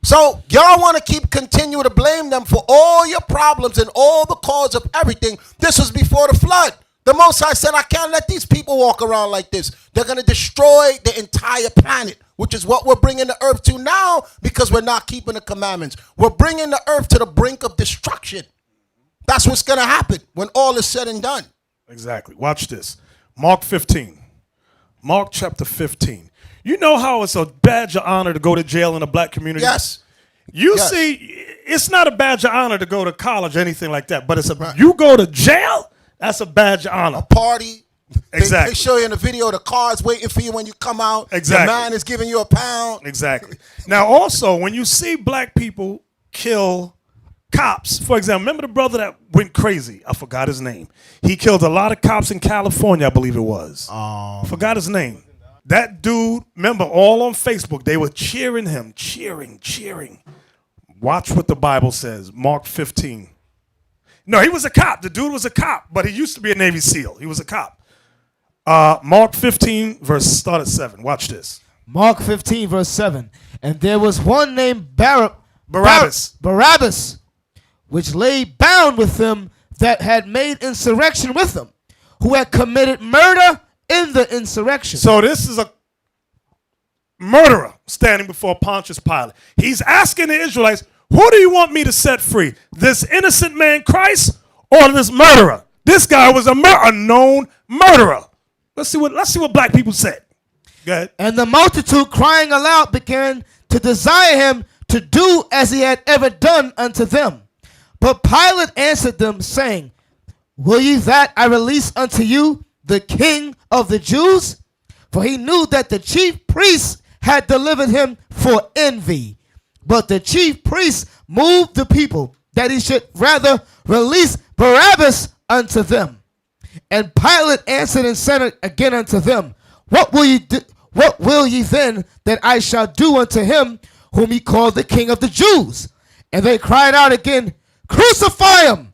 So y'all want to continue to blame them for all your problems and all the cause of everything. This was before the flood. The Most High said, I can't let these people walk around like this. They're going to destroy the entire planet, which is what we're bringing the earth to now because we're not keeping the commandments. We're bringing the earth to the brink of destruction. That's what's going to happen when all is said and done. Exactly. Watch this. Mark 15. Mark chapter 15. You know how it's a badge of honor to go to jail in a black community? Yes. You see, it's not a badge of honor to go to college or anything like that, but you go to jail, that's a badge of honor. A party. Exactly. They show you in the video the car's waiting for you when you come out. Exactly. The man is giving you £1. Exactly. Now, also, when you see black people kill cops, for example, remember the brother that went crazy? I forgot his name. He killed a lot of cops in California, I believe it was. Forgot his name. That dude, remember, all on Facebook, they were cheering him, cheering. Watch what the Bible says, Mark 15. No, he was a cop. The dude was a cop, but he used to be a Navy SEAL. He was a cop. Mark 15, start at 7. Watch this. Mark 15, verse 7. And there was one named Barabbas, which lay bound with them that had made insurrection with them, who had committed murder in the insurrection. So this is a murderer standing before Pontius Pilate. He's asking the Israelites, who do you want me to set free? This innocent man Christ or this murderer? This guy was a known murderer. Let's see what black people said. Go ahead. And the multitude crying aloud began to desire him to do as he had ever done unto them. But Pilate answered them, saying, will ye that I release unto you the King of the Jews? For he knew that the chief priests had delivered him for envy. But the chief priests moved the people that he should rather release Barabbas unto them. And Pilate answered and said again unto them, what will ye then that I shall do unto him whom he called the King of the Jews? And they cried out again, crucify him.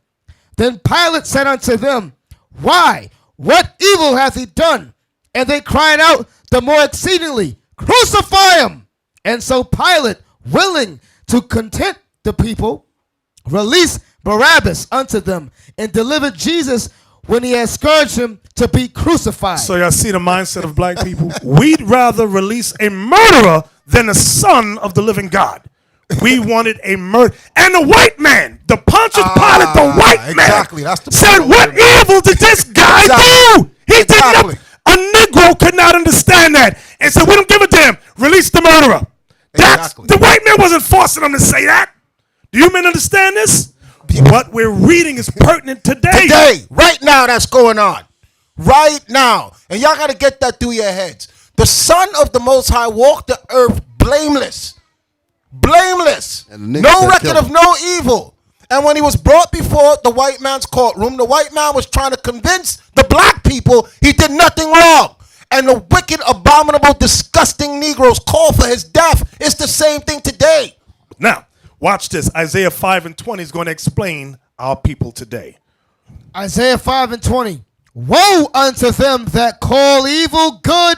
Then Pilate said unto them, why? What evil hath he done? And they cried out the more exceedingly, crucify him. And so Pilate, willing to content the people, released Barabbas unto them and delivered Jesus when he had scourged him to be crucified. So y'all see the mindset of black people? We'd rather release a murderer than the son of the living God. We wanted a murder. And the white man, the Pontius Pilate, the white man, said, what evil did this guy do? He did not. A Negro could not understand that and said, we don't give a damn. Release the murderer. The white man wasn't forcing them to say that. Do you men understand this? What we're reading is pertinent today. Right now, that's going on. Right now. And y'all got to get that through your heads. The Son of the Most High walked the earth blameless. Blameless. No record of no evil. And when he was brought before the white man's courtroom, the white man was trying to convince the black people he did nothing wrong. And the wicked, abominable, disgusting Negroes call for his death. It's the same thing today. Now, watch this. Isaiah 5:20 is going to explain our people today. Isaiah 5:20. Woe unto them that call evil good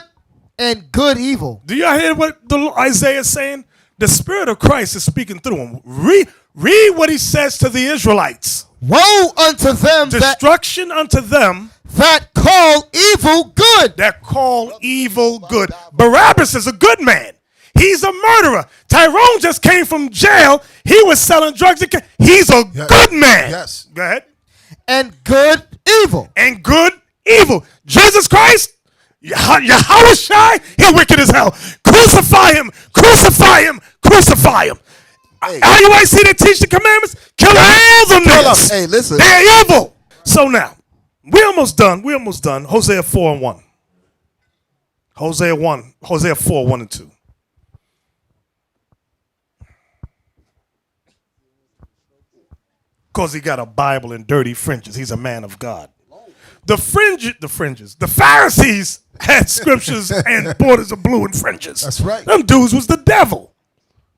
and good evil. Do y'all hear what Isaiah is saying? The Spirit of Christ is speaking through him. Read what he says to the Israelites. Woe unto them, destruction unto them that call evil good. That call evil good. Barabbas is a good man. He's a murderer. Tyrone just came from jail. He was selling drugs. He's a good man. Yes. Go ahead. And good evil. And good evil. Jesus Christ, Yahushua, he's wicked as hell. Crucify him. Crucify him. Crucify him. Hey. How you want to see they teach the commandments? Kill all them niggas. Hey, listen. They're evil. So now, we're almost done. We're almost done. Hosea 4:1. Hosea 4:1-2. Because he got a Bible in dirty fringes. He's a man of God. The Pharisees had scriptures and borders of blue and fringes. That's right. Them dudes was the devil.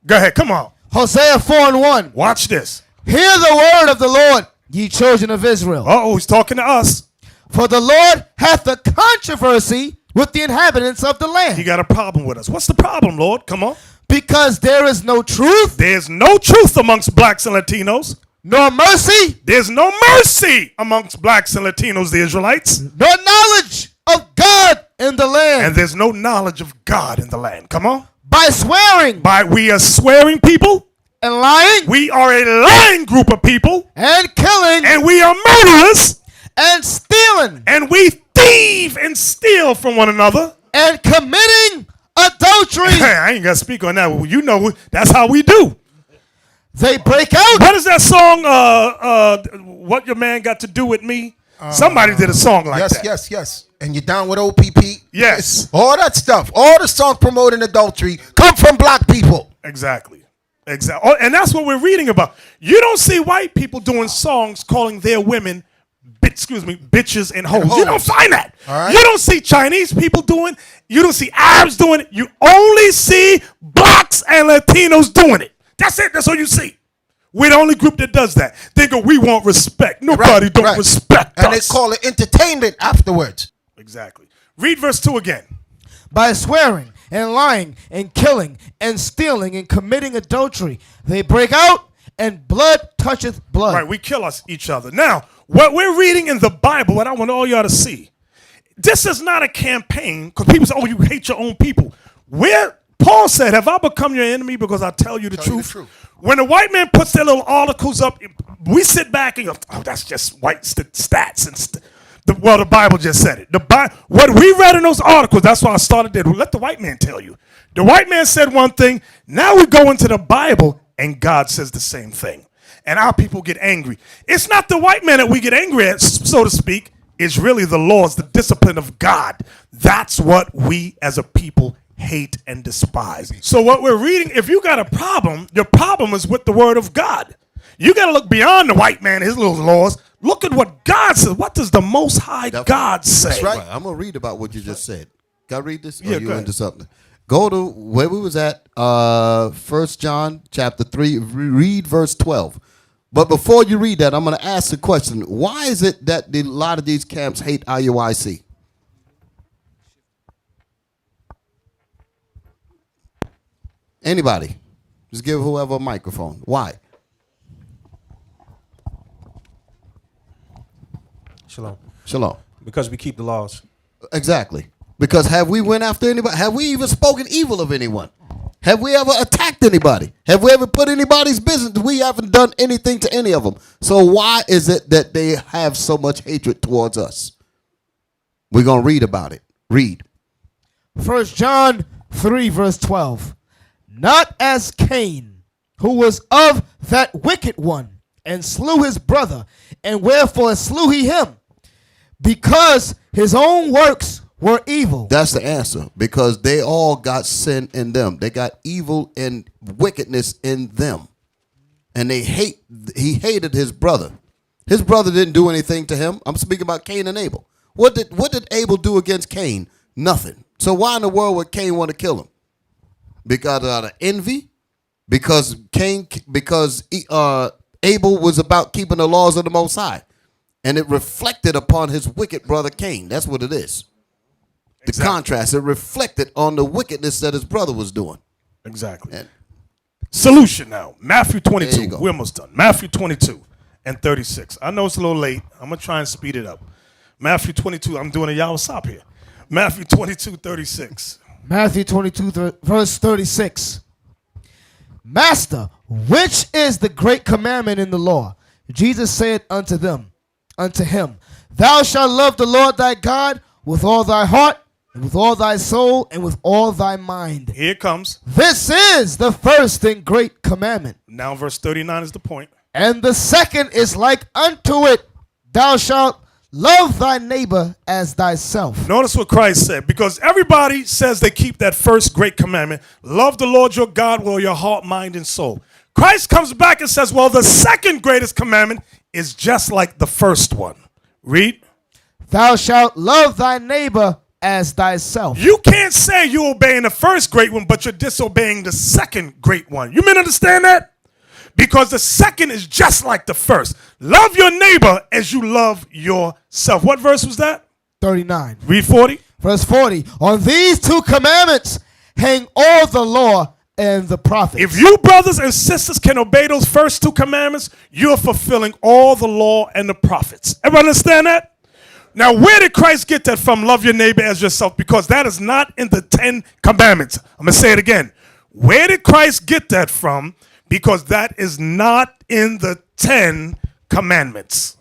Go ahead, come on. Hosea 4:1. Watch this. Hear the word of the Lord, ye children of Israel. Uh-oh, he's talking to us. For the Lord hath a controversy with the inhabitants of the land. He got a problem with us. What's the problem, Lord? Come on. Because there is no truth. There's no truth amongst blacks and Latinos. Nor mercy. There's no mercy amongst blacks and Latinos, the Israelites. Nor knowledge of God in the land. And there's no knowledge of God in the land. Come on. By swearing. We are swearing people. And lying. We are a lying group of people. And killing. And we are murderers. And stealing. And we thieve and steal from one another. And committing adultery. I ain't got to speak on that. You know, that's how we do. They break out. What is that song? What your man got to do with me? Somebody did a song like that. Yes. And you're down with OPP? Yes. All that stuff. All the songs promoting adultery come from black people. Exactly. Oh, and that's what we're reading about. You don't see white people doing songs calling their women, bitches and hoes. You don't find that. Right. You don't see Chinese people doing. You don't see Arabs doing it. You only see blacks and Latinos doing it. That's it. That's all you see. We're the only group that does that. They go, we want respect. Nobody don't respect us. And they call it entertainment afterwards. Exactly. Read verse 2 again. By swearing and lying and killing and stealing and committing adultery, they break out and blood toucheth blood. Right, we kill each other. Now, what we're reading in the Bible, what I want all y'all to see, this is not a campaign, because people say, oh, you hate your own people. Paul said, have I become your enemy because I tell you the truth? When a white man puts their little articles up, we sit back and go, oh, that's just white stats. The Bible just said it. What we read in those articles, that's why I started there. Let the white man tell you. The white man said one thing. Now we go into the Bible, and God says the same thing. And our people get angry. It's not the white man that we get angry at, so to speak. It's really the laws, the discipline of God. That's what we as a people hate and despise. So what we're reading, if you got a problem, your problem is with the word of God. You got to look beyond the white man, his little laws. Look at what God says. What does the Most High God say? That's right. I'm going to read about what you just said. Can I read this? Yeah, or you go into something? Go to where we was at, 1 John chapter 3, read verse 12. But before you read that, I'm going to ask the question, why is it that a lot of these camps hate IUIC? Anybody? Just give whoever a microphone. Why? Shalom. Because we keep the laws. Exactly. Because have we went after anybody? Have we even spoken evil of anyone? Have we ever attacked anybody? Have we ever put anybody's business? We haven't done anything to any of them. So why is it that they have so much hatred towards us? We're going to read about it. Read. 1 John 3 verse 12. Not as Cain, who was of that wicked one, and slew his brother, and wherefore slew he him? Because his own works were evil. That's the answer. Because they all got sin in them. They got evil and wickedness in them. And he hated his brother. His brother didn't do anything to him. I'm speaking about Cain and Abel. What did Abel do against Cain? Nothing. So why in the world would Cain want to kill him? Because out of envy? Because Abel was about keeping the laws of the Most High. And it reflected upon his wicked brother Cain. That's what it is. The contrast, it reflected on the wickedness that his brother was doing. Exactly. Solution now. Matthew 22. We're almost done. Matthew 22 and 36. I know it's a little late. I'm going to try and speed it up. Matthew 22. I'm doing a Yawasop here. Matthew 22, 36. Matthew 22, verse 36. Master, which is the great commandment in the law? Jesus said unto him, Thou shalt love the Lord thy God with all thy heart, and with all thy soul, and with all thy mind. Here it comes. This is the first and great commandment. Now verse 39 is the point. And the second is like unto it. Thou shalt love thy neighbor as thyself. Notice what Christ said, because everybody says they keep that first great commandment. Love the Lord your God with all your heart, mind, and soul. Christ comes back and says, well, the second greatest commandment is just like the first one. Read. Thou shalt love thy neighbor as thyself. You can't say you're obeying the first great one, but you're disobeying the second great one. You men understand that? Because the second is just like the first. Love your neighbor as you love yourself. What verse was that? 39. Read 40. Verse 40. On these two commandments hang all the law and the prophets. If you brothers and sisters can obey those first two commandments, you're fulfilling all the law and the prophets. Everyone understand that? Now, where did Christ get that from? Love your neighbor as yourself, because that is not in the 10 commandments. I'm going to say it again. Where did Christ get that from? Because that is not in the 10 commandments.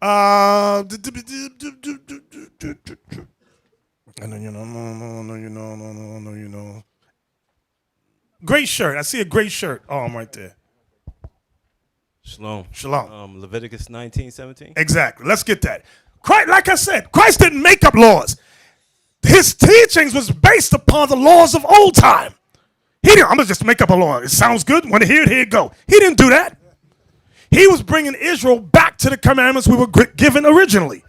I know you know. Great shirt. I see a great shirt arm right there. Shalom. Leviticus 19:17. Exactly. Let's get that. Christ, like I said, Christ didn't make up laws. His teachings was based upon the laws of old time. He didn't, I'm going to just make up a law. It sounds good. Want to hear it? Here it go. He didn't do that. He was bringing Israel back to the commandments we were given originally.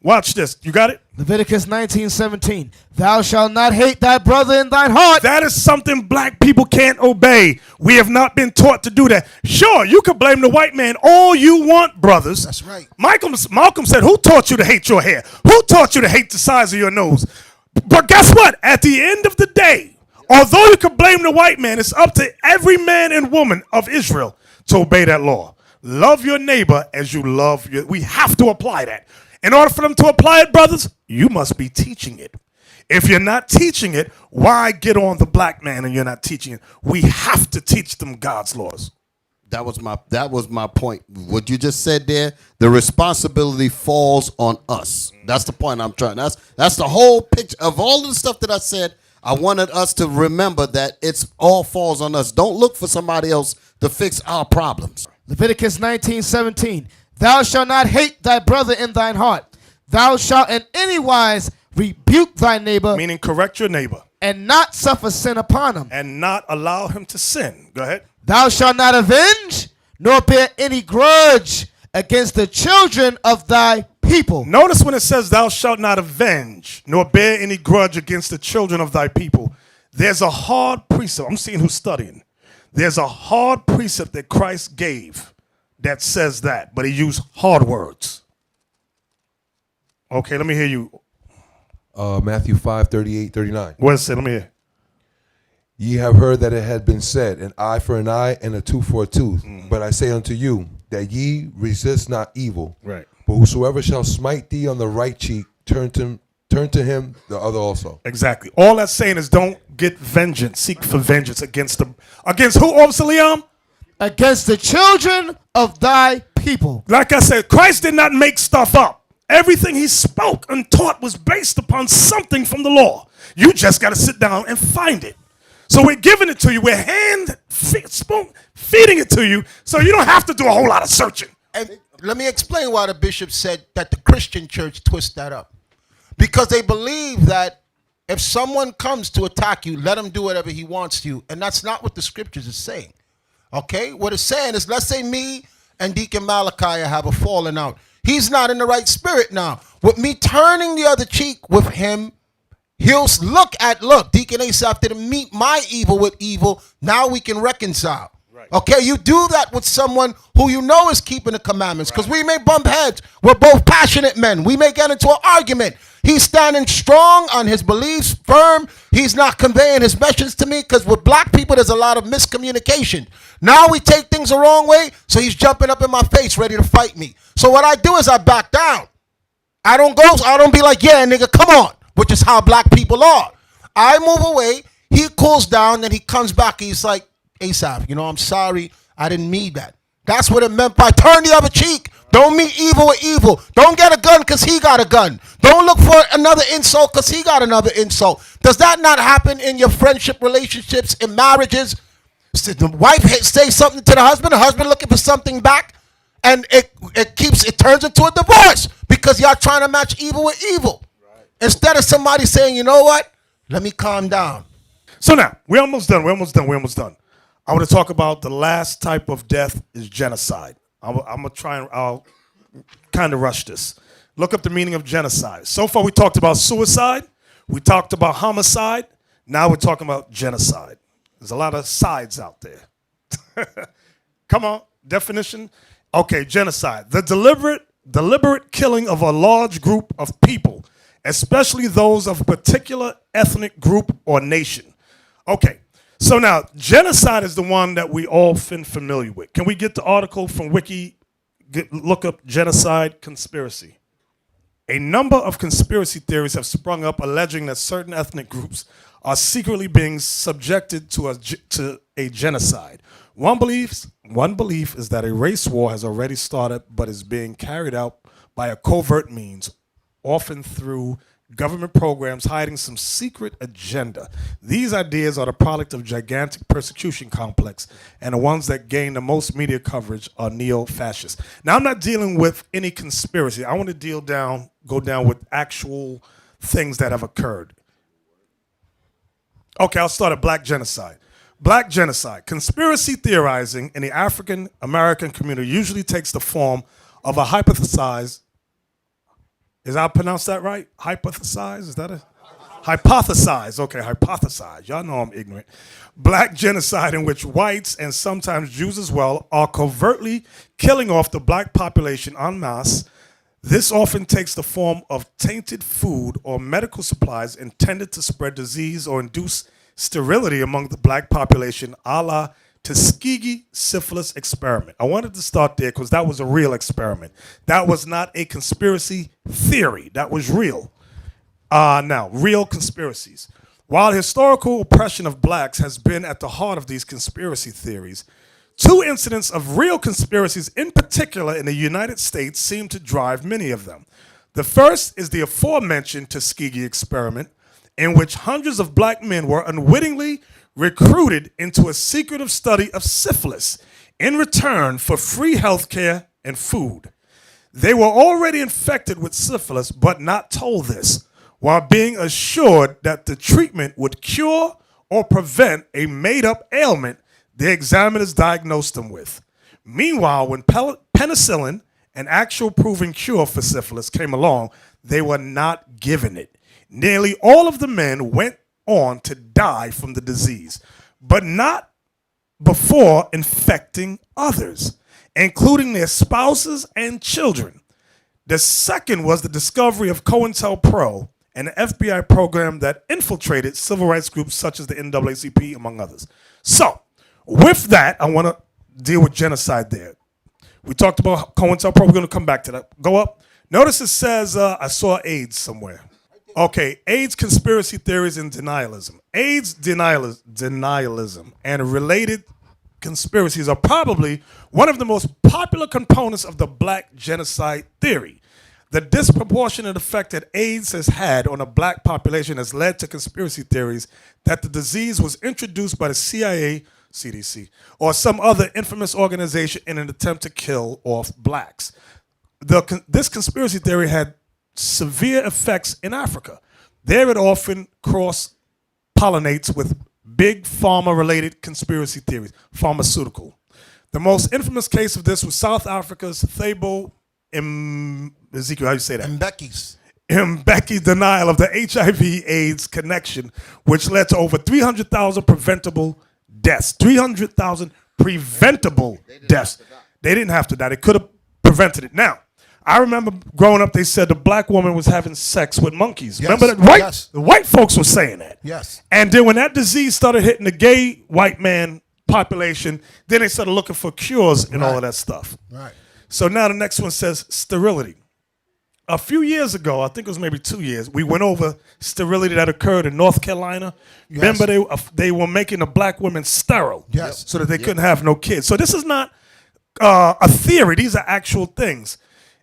Watch this. You got it? Leviticus 19:17. Thou shalt not hate thy brother in thine heart. That is something black people can't obey. We have not been taught to do that. Sure, you can blame the white man all you want, brothers. That's right. Malcolm said, who taught you to hate your hair? Who taught you to hate the size of your nose? But guess what? At the end of the day, although you can blame the white man, it's up to every man and woman of Israel to obey that law. Love your neighbor as you love your. We have to apply that. In order for them to apply it, brothers, you must be teaching it. If you're not teaching it, why get on the black man and you're not teaching it? We have to teach them God's laws. That was my point. What you just said there, the responsibility falls on us. That's the point I'm trying. That's the whole picture of all of the stuff that I said. I wanted us to remember that it's all falls on us. Don't look for somebody else to fix our problems. Leviticus 19:17. Thou shalt not hate thy brother in thine heart. Thou shalt in any wise rebuke thy neighbor. Meaning correct your neighbor. And not suffer sin upon him. And not allow him to sin. Go ahead. Thou shalt not avenge, nor bear any grudge against the children of thy people. Notice when it says thou shalt not avenge, nor bear any grudge against the children of thy people. There's a hard precept. I'm seeing who's studying. There's a hard precept that Christ gave that says that, but he used hard words. Okay, let me hear you. Matthew 5:38-39. What is it? Let me hear. Ye have heard that it had been said, an eye for an eye and a tooth for a tooth. But I say unto you, that ye resist not evil. Right. But whosoever shall smite thee on the right cheek, turn to him the other also. Exactly. All that's saying is don't get vengeance. Seek for vengeance against them. Against who, Officer Liam? Against the children of thy people. Like I said, Christ did not make stuff up. Everything he spoke and taught was based upon something from the law. You just got to sit down and find it. So we're giving it to you. We're feeding it to you so you don't have to do a whole lot of searching. And let me explain why the bishop said that the Christian church twists that up. Because they believe that if someone comes to attack you, let him do whatever he wants to you. And that's not what the scriptures is saying. Okay? What it's saying is, let's say me and Deacon Malachi have a falling out. He's not in the right spirit now. With me turning the other cheek with him, he'll look, Deacon Asaph didn't meet my evil with evil. Now we can reconcile. Okay, you do that with someone who you know is keeping the commandments, because we may bump heads. We're both passionate men. We may get into an argument. He's standing strong on his beliefs, firm. He's not conveying his message to me, because with black people, there's a lot of miscommunication. Now we take things the wrong way, so he's jumping up in my face, ready to fight me. So what I do is I back down. I don't be like, yeah, nigga, come on, which is how black people are. I move away, he cools down, then he comes back, and he's like, Asaph, I'm sorry, I didn't mean that. That's what it meant by turn the other cheek. Don't meet evil with evil. Don't get a gun because he got a gun. Don't look for another insult because he got another insult. Does that not happen in your friendship relationships, in marriages? The wife say something to the husband looking for something back, and it turns into a divorce because y'all trying to match evil with evil. Right. Instead of somebody saying, you know what? Let me calm down. So now, we're almost done. I want to talk about the last type of death is genocide. I'm going to try and I'll kind of rush this. Look up the meaning of genocide. So far we talked about suicide. We talked about homicide. Now we're talking about genocide. There's a lot of sides out there. Come on, definition. Okay, genocide. The deliberate killing of a large group of people, especially those of a particular ethnic group or nation. Okay. So now, genocide is the one that we all familiar with. Can we get the article from Wiki? Look up genocide conspiracy. A number of conspiracy theories have sprung up alleging that certain ethnic groups are secretly being subjected to a genocide. One belief is that a race war has already started but is being carried out by a covert means, often through government programs hiding some secret agenda. These ideas are the product of gigantic persecution complex, and the ones that gain the most media coverage are neo-fascist. Now, I'm not dealing with any conspiracy. I want to go down with actual things that have occurred. Okay, I'll start at black genocide. Black genocide. Conspiracy theorizing in the African American community usually takes the form of a hypothesized. Is I pronounced that right? Hypothesize? Is that a hypothesize? Okay, hypothesize. Y'all know I'm ignorant. Black genocide in which whites and sometimes Jews as well are covertly killing off the black population en masse. This often takes the form of tainted food or medical supplies intended to spread disease or induce sterility among the black population, a la Tuskegee syphilis experiment. I wanted to start there because that was a real experiment. That was not a conspiracy theory. That was real. Now, real conspiracies. While historical oppression of blacks has been at the heart of these conspiracy theories, two incidents of real conspiracies in particular in the United States seem to drive many of them. The first is the aforementioned Tuskegee experiment, in which hundreds of black men were unwittingly recruited into a secretive study of syphilis in return for free health care and food. They were already infected with syphilis, but not told this, while being assured that the treatment would cure or prevent a made-up ailment the examiners diagnosed them with. Meanwhile, when penicillin, an actual proven cure for syphilis, came along, they were not given it. Nearly all of the men went on to die from the disease, but not before infecting others, including their spouses and children. The second was the discovery of COINTELPRO, an FBI program that infiltrated civil rights groups such as the NAACP, among others. So, with that, I want to deal with genocide there. We talked about COINTELPRO. We're going to come back to that. Go up. Notice it says, I saw AIDS somewhere. Okay, AIDS conspiracy theories and denialism. AIDS denialism and related conspiracies are probably one of the most popular components of the black genocide theory. The disproportionate effect that AIDS has had on the black population has led to conspiracy theories that the disease was introduced by the CIA, CDC, or some other infamous organization in an attempt to kill off blacks. This conspiracy theory had severe effects in Africa. There it often cross-pollinates with big pharma-related conspiracy theories, pharmaceutical. The most infamous case of this was South Africa's Thabo Ezekiel, how do you say that? Mbeki's denial of the HIV/AIDS connection, which led to over 300,000 preventable deaths. 300,000 preventable deaths. They didn't have to die. They could have prevented it. Now, I remember growing up, they said the black woman was having sex with monkeys. Yes, Remember that? yes. The white folks were saying that. Yes. And then when that disease started hitting the gay white man population, then they started looking for cures and all of that stuff. Right. So now the next one says sterility. A few years ago, I think it was maybe 2 years, we went over sterility that occurred in North Carolina. Yes. Remember, they were making the black women sterile, Yes. so that they couldn't have no kids. So this is not a theory; these are actual things.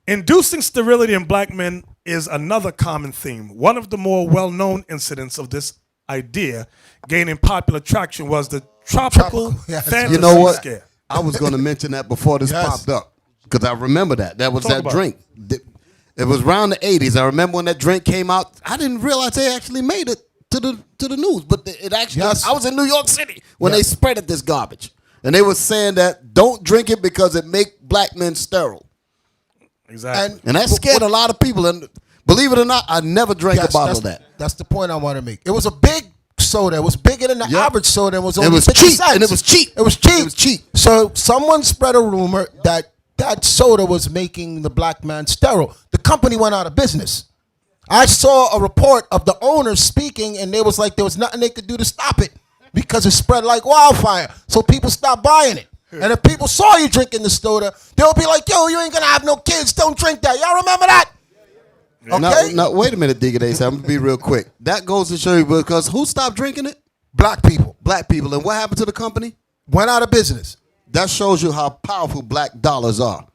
Inducing sterility in black men is another common theme. One of the more well-known incidents of this idea gaining popular traction was the tropical fantasy You know what? scare. I was going to mention that before this popped up because I remember that. That was Talk that about drink. It was around the 80s. I remember when that drink came out. I didn't realize they actually made it to the news, but it actually. I was in New York City when they spreaded this garbage, and they were saying that don't drink it because it make black men sterile. Exactly. And that scared a lot of people. And believe it or not, I never drank a bottle of that. That's the point I want to make. It was a big soda. It was bigger than the average soda. It was only It was 50 cheap, cents. and it was cheap. It was cheap. It was cheap. So someone spread a rumor that that soda was making the black man sterile. The company went out of business. I saw a report of the owners speaking, and they was like there was nothing they could do to stop it because it spread like wildfire. So people stopped buying it. And if people saw you drinking the soda, they'll be like, yo, you ain't going to have no kids. Don't drink that. Y'all remember that? Okay? Now, wait a minute, Digga Days. I'm going to be real quick. That goes to show you because who stopped drinking it? Black people. Black people. And what happened to the company? Went out of business. That shows you how powerful black dollars are.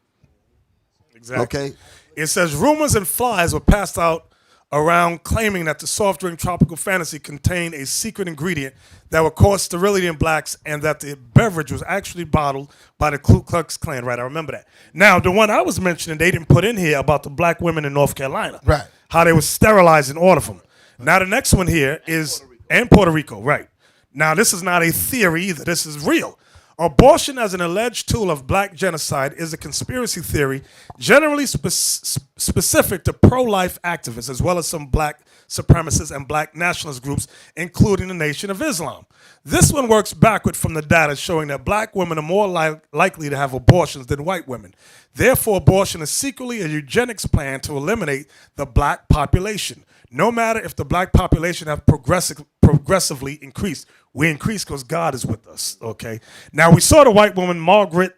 Exactly. Okay. It says rumors and flies were passed out around claiming that the soft drink Tropical Fantasy contained a secret ingredient that would cause sterility in blacks and that the beverage was actually bottled by the Ku Klux Klan. Right, I remember that. Now, the one I was mentioning, they didn't put in here about the black women in North Carolina. Right. How they were sterilizing all of them. Now, the next one here is, and Puerto Rico, right. Now, this is not a theory either. This is real. Abortion as an alleged tool of black genocide is a conspiracy theory generally specific to pro-life activists as well as some black supremacists and black nationalist groups, including the Nation of Islam. This one works backward from the data showing that black women are more likely to have abortions than white women. Therefore, abortion is secretly a eugenics plan to eliminate the black population. No matter if the black population have progressively increased. We increase because God is with us, okay? Now, we saw the white woman, Margaret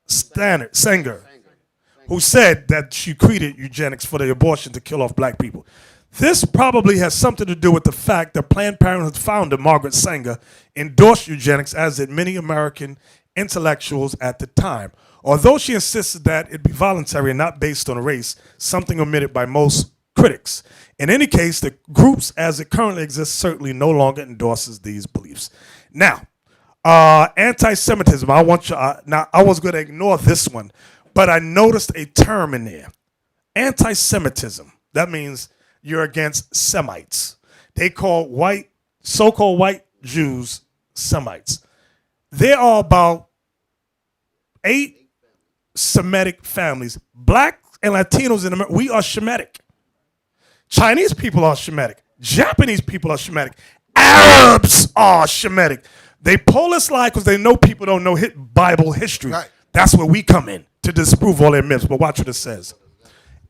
Sanger, who said that she created eugenics for the abortion to kill off black people. This probably has something to do with the fact that Planned Parenthood founder, Margaret Sanger, endorsed eugenics, as did many American intellectuals at the time. Although she insisted that it be voluntary and not based on race, something omitted by most critics. In any case, the groups as it currently exists certainly no longer endorses these beliefs. Now, anti-Semitism, I want you, now I was going to ignore this one, but I noticed a term in there. Anti-Semitism, that means you're against Semites. They call so-called white Jews Semites. There are about 8 Semitic families. Black and Latinos in America, we are Shemitic. Chinese people are Shemitic. Japanese people are Shemitic. Arabs are Shemitic. They pull this lie because they know people don't know Bible history. Right. That's where we come in to disprove all their myths. But watch what it says.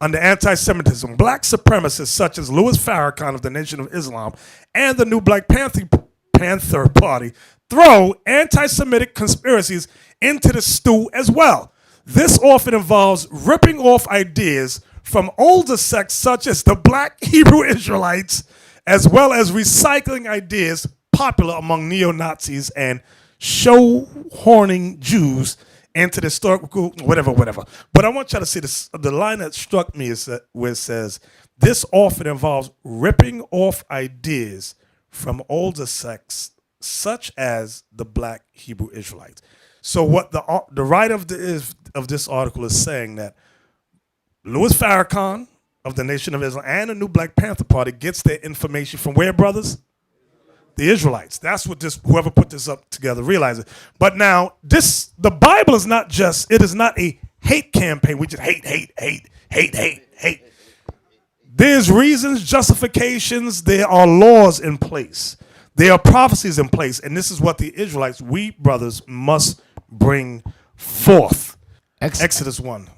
Under anti-Semitism, black supremacists such as Louis Farrakhan of the Nation of Islam and the new Black Panther Party throw anti-Semitic conspiracies into the stew as well. This often involves ripping off ideas from older sects such as the Black Hebrew Israelites, as well as recycling ideas popular among neo-Nazis and show-horning Jews into the historical, whatever. But I want y'all to see this. The line that struck me is that where it says, this often involves ripping off ideas from older sects such as the Black Hebrew Israelites. So what the writer of this article is saying that Louis Farrakhan of the Nation of Islam and the new Black Panther Party gets their information from where, brothers? The Israelites. That's what whoever put this up together realizes. But now, the Bible is not just, it is not a hate campaign. We just hate. There's reasons, justifications, there are laws in place. There are prophecies in place. And this is what the Israelites, we brothers, must bring forth. Exodus 1,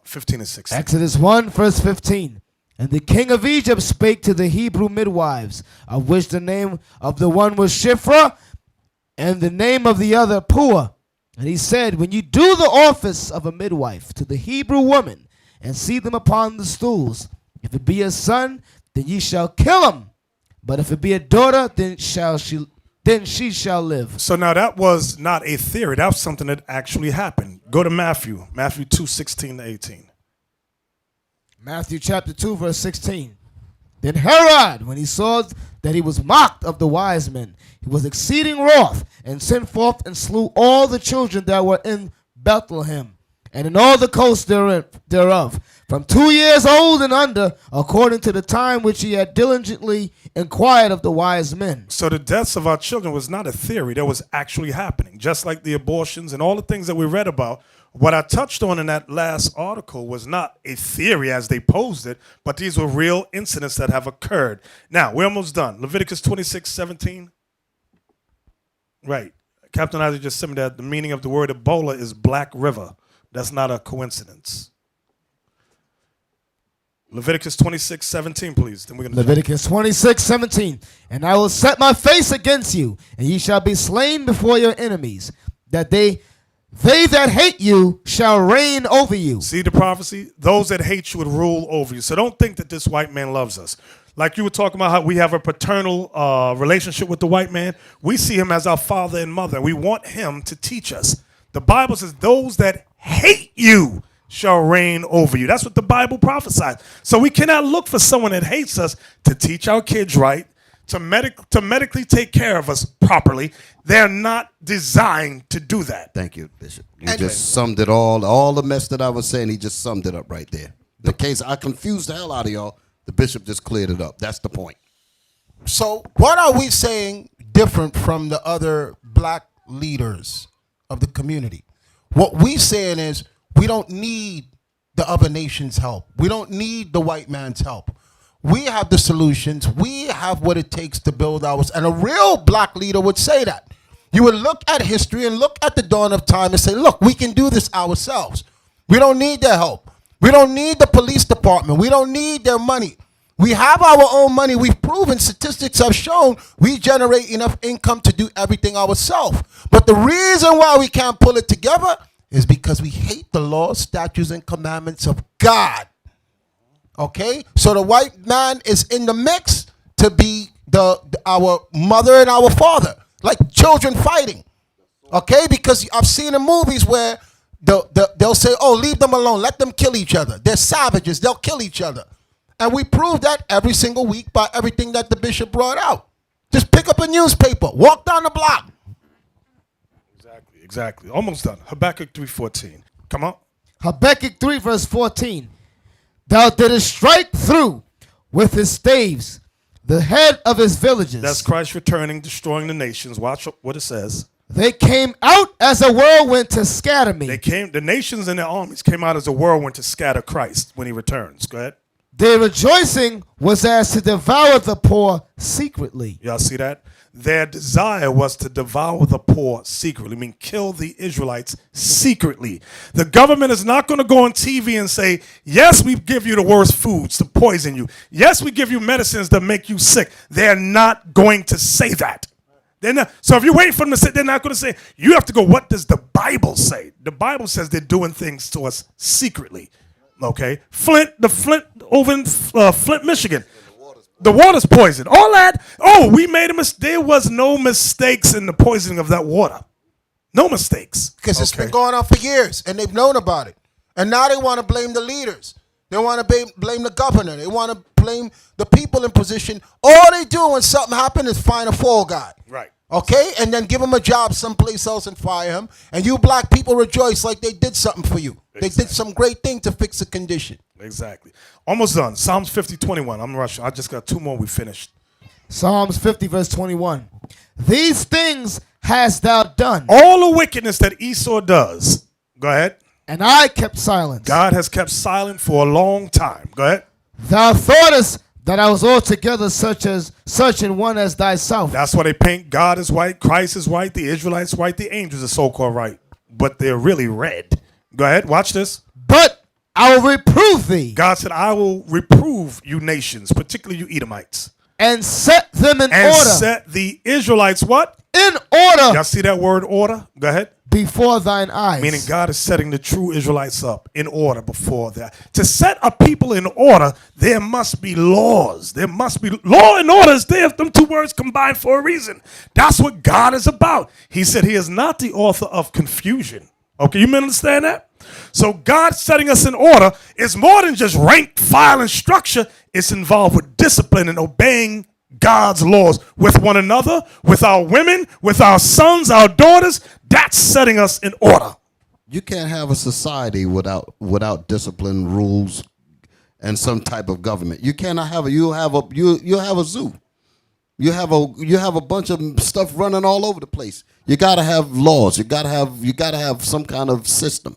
15 and 16. Exodus 1, verse 15. And the king of Egypt spake to the Hebrew midwives, of which the name of the one was Shiphrah, and the name of the other Puah. And he said, when you do the office of a midwife to the Hebrew woman, and see them upon the stools, if it be a son, then ye shall kill him. But if it be a daughter, then she shall live. So now that was not a theory. That was something that actually happened. Go to Matthew 2, 16 to 18. Matthew chapter 2, verse 16. Then Herod, when he saw that he was mocked of the wise men, he was exceeding wroth, and sent forth and slew all the children that were in Bethlehem, and in all the coasts thereof, from 2 years old and under, according to the time which he had diligently inquired of the wise men. So the deaths of our children was not a theory. That was actually happening, just like the abortions and all the things that we read about. What I touched on in that last article was not a theory as they posed it, but these were real incidents that have occurred. Now, we're almost done. Leviticus 26, 17. Right. Captain Isaac just said that the meaning of the word Ebola is Black River. That's not a coincidence. Leviticus 26, 17, please. Then we're gonna Leviticus 26, 17. And I will set my face against you, and ye shall be slain before your enemies, that they that hate you shall reign over you. See the prophecy? Those that hate you would rule over you. So don't think that this white man loves us. Like you were talking about how we have a paternal relationship with the white man. We see him as our father and mother. We want him to teach us. The Bible says those that hate you shall reign over you. That's what the Bible prophesies. So we cannot look for someone that hates us to teach our kids right, to medically take care of us properly. They're not designed to do that. Thank you, Bishop. You just summed it all the mess that I was saying, he just summed it up right there. The case, I confused the hell out of y'all. The bishop just cleared it up. That's the point. So what are we saying different from the other black leaders of the community? What we saying is we don't need the other nation's help. We don't need the white man's help. We have the solutions. We have what it takes to build ours. And a real black leader would say that. You would look at history and look at the dawn of time and say, look, we can do this ourselves. We don't need their help. We don't need the police department. We don't need their money. We have our own money. We've proven, statistics have shown we generate enough income to do everything ourselves. But the reason why we can't pull it together is because we hate the laws, statutes, and commandments of God. Okay? So the white man is in the mix to be our mother and our father, like children fighting. Okay? Because I've seen in movies where they'll say, oh, leave them alone. Let them kill each other. They're savages. They'll kill each other. And we prove that every single week by everything that the bishop brought out. Just pick up a newspaper. Walk down the block. Exactly. Almost done. Habakkuk 3:14. Come on. Habakkuk 3, verse 14. Thou didst strike through with his staves the head of his villages. That's Christ returning, destroying the nations. Watch what it says. They came out as a whirlwind to scatter me. The nations and their armies came out as a whirlwind to scatter Christ when he returns. Go ahead. Their rejoicing was as to devour the poor secretly. Y'all see that? Their desire was to devour the poor secretly. I mean, kill the Israelites secretly. The government is not going to go on TV and say, yes, we give you the worst foods to poison you. Yes, we give you medicines that make you sick. They're not going to say that. They're not. So if you wait for them to say, they're not going to say, you have to go, what does the Bible say? The Bible says they're doing things to us secretly. Okay, Flint over in Flint, Michigan. The water's poisoned. All that. Oh, we made a mistake. There was no mistakes in the poisoning of that water. No mistakes. Because it's been going on for years, and they've known about it. And now they want to blame the leaders. They want to blame the governor. They want to blame the people in position. All they do when something happens is find a fall guy. Right. Okay? And then give him a job someplace else and fire him. And you black people rejoice like they did something for you. Exactly. They did some great thing to fix the condition. Exactly. Almost done. Psalms 50:21. I'm rushing. I just got two more. We finished. Psalms 50, verse 21. These things hast thou done. All the wickedness that Esau does. Go ahead. And I kept silence. God has kept silent for a long time. Go ahead. Thou thoughtest that I was altogether such an one as thyself. That's why they paint God as white, Christ is white, the Israelites white, the angels are so-called right. but they're really red. Go ahead, watch this. But I will reprove thee. God said, I will reprove you nations, particularly you Edomites. And set them in and order. Set the Israelites what? In order. Y'all see that word order? Go ahead. Before thine eyes. Meaning God is setting the true Israelites up in order before that. To set a people in order, there must be laws. There must be law and order is there. Them two words combined for a reason. That's what God is about. He said he is not the author of confusion. Okay, you understand that? So God setting us in order is more than just rank, file, and structure. It's involved with discipline and obeying God's laws with one another, with our women, with our sons, our daughters. That's setting us in order. You can't have a society without discipline, rules, and some type of government. You cannot have you'll have a zoo. You have a bunch of stuff running all over the place. You gotta have laws. You gotta have some kind of system.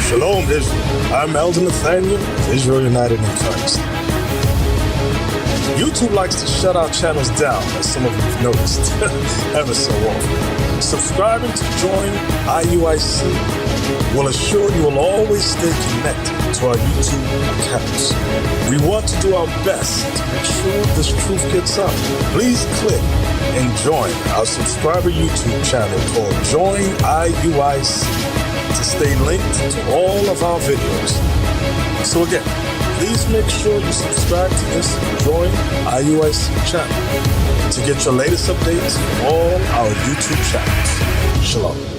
Shalom, Israel. I'm Elder Nathaniel of Israel United in Christ. YouTube likes to shut our channels down, as some of you have noticed, ever so often. Subscribing to join IUIC will assure you will always stay connected to our YouTube accounts. We want to do our best to make sure this truth gets out. Please click and join our subscriber YouTube channel called Join IUIC to stay linked to all of our videos. So again, please make sure you subscribe to this Join IUIC channel to get your latest updates from all our YouTube channels. Shalom.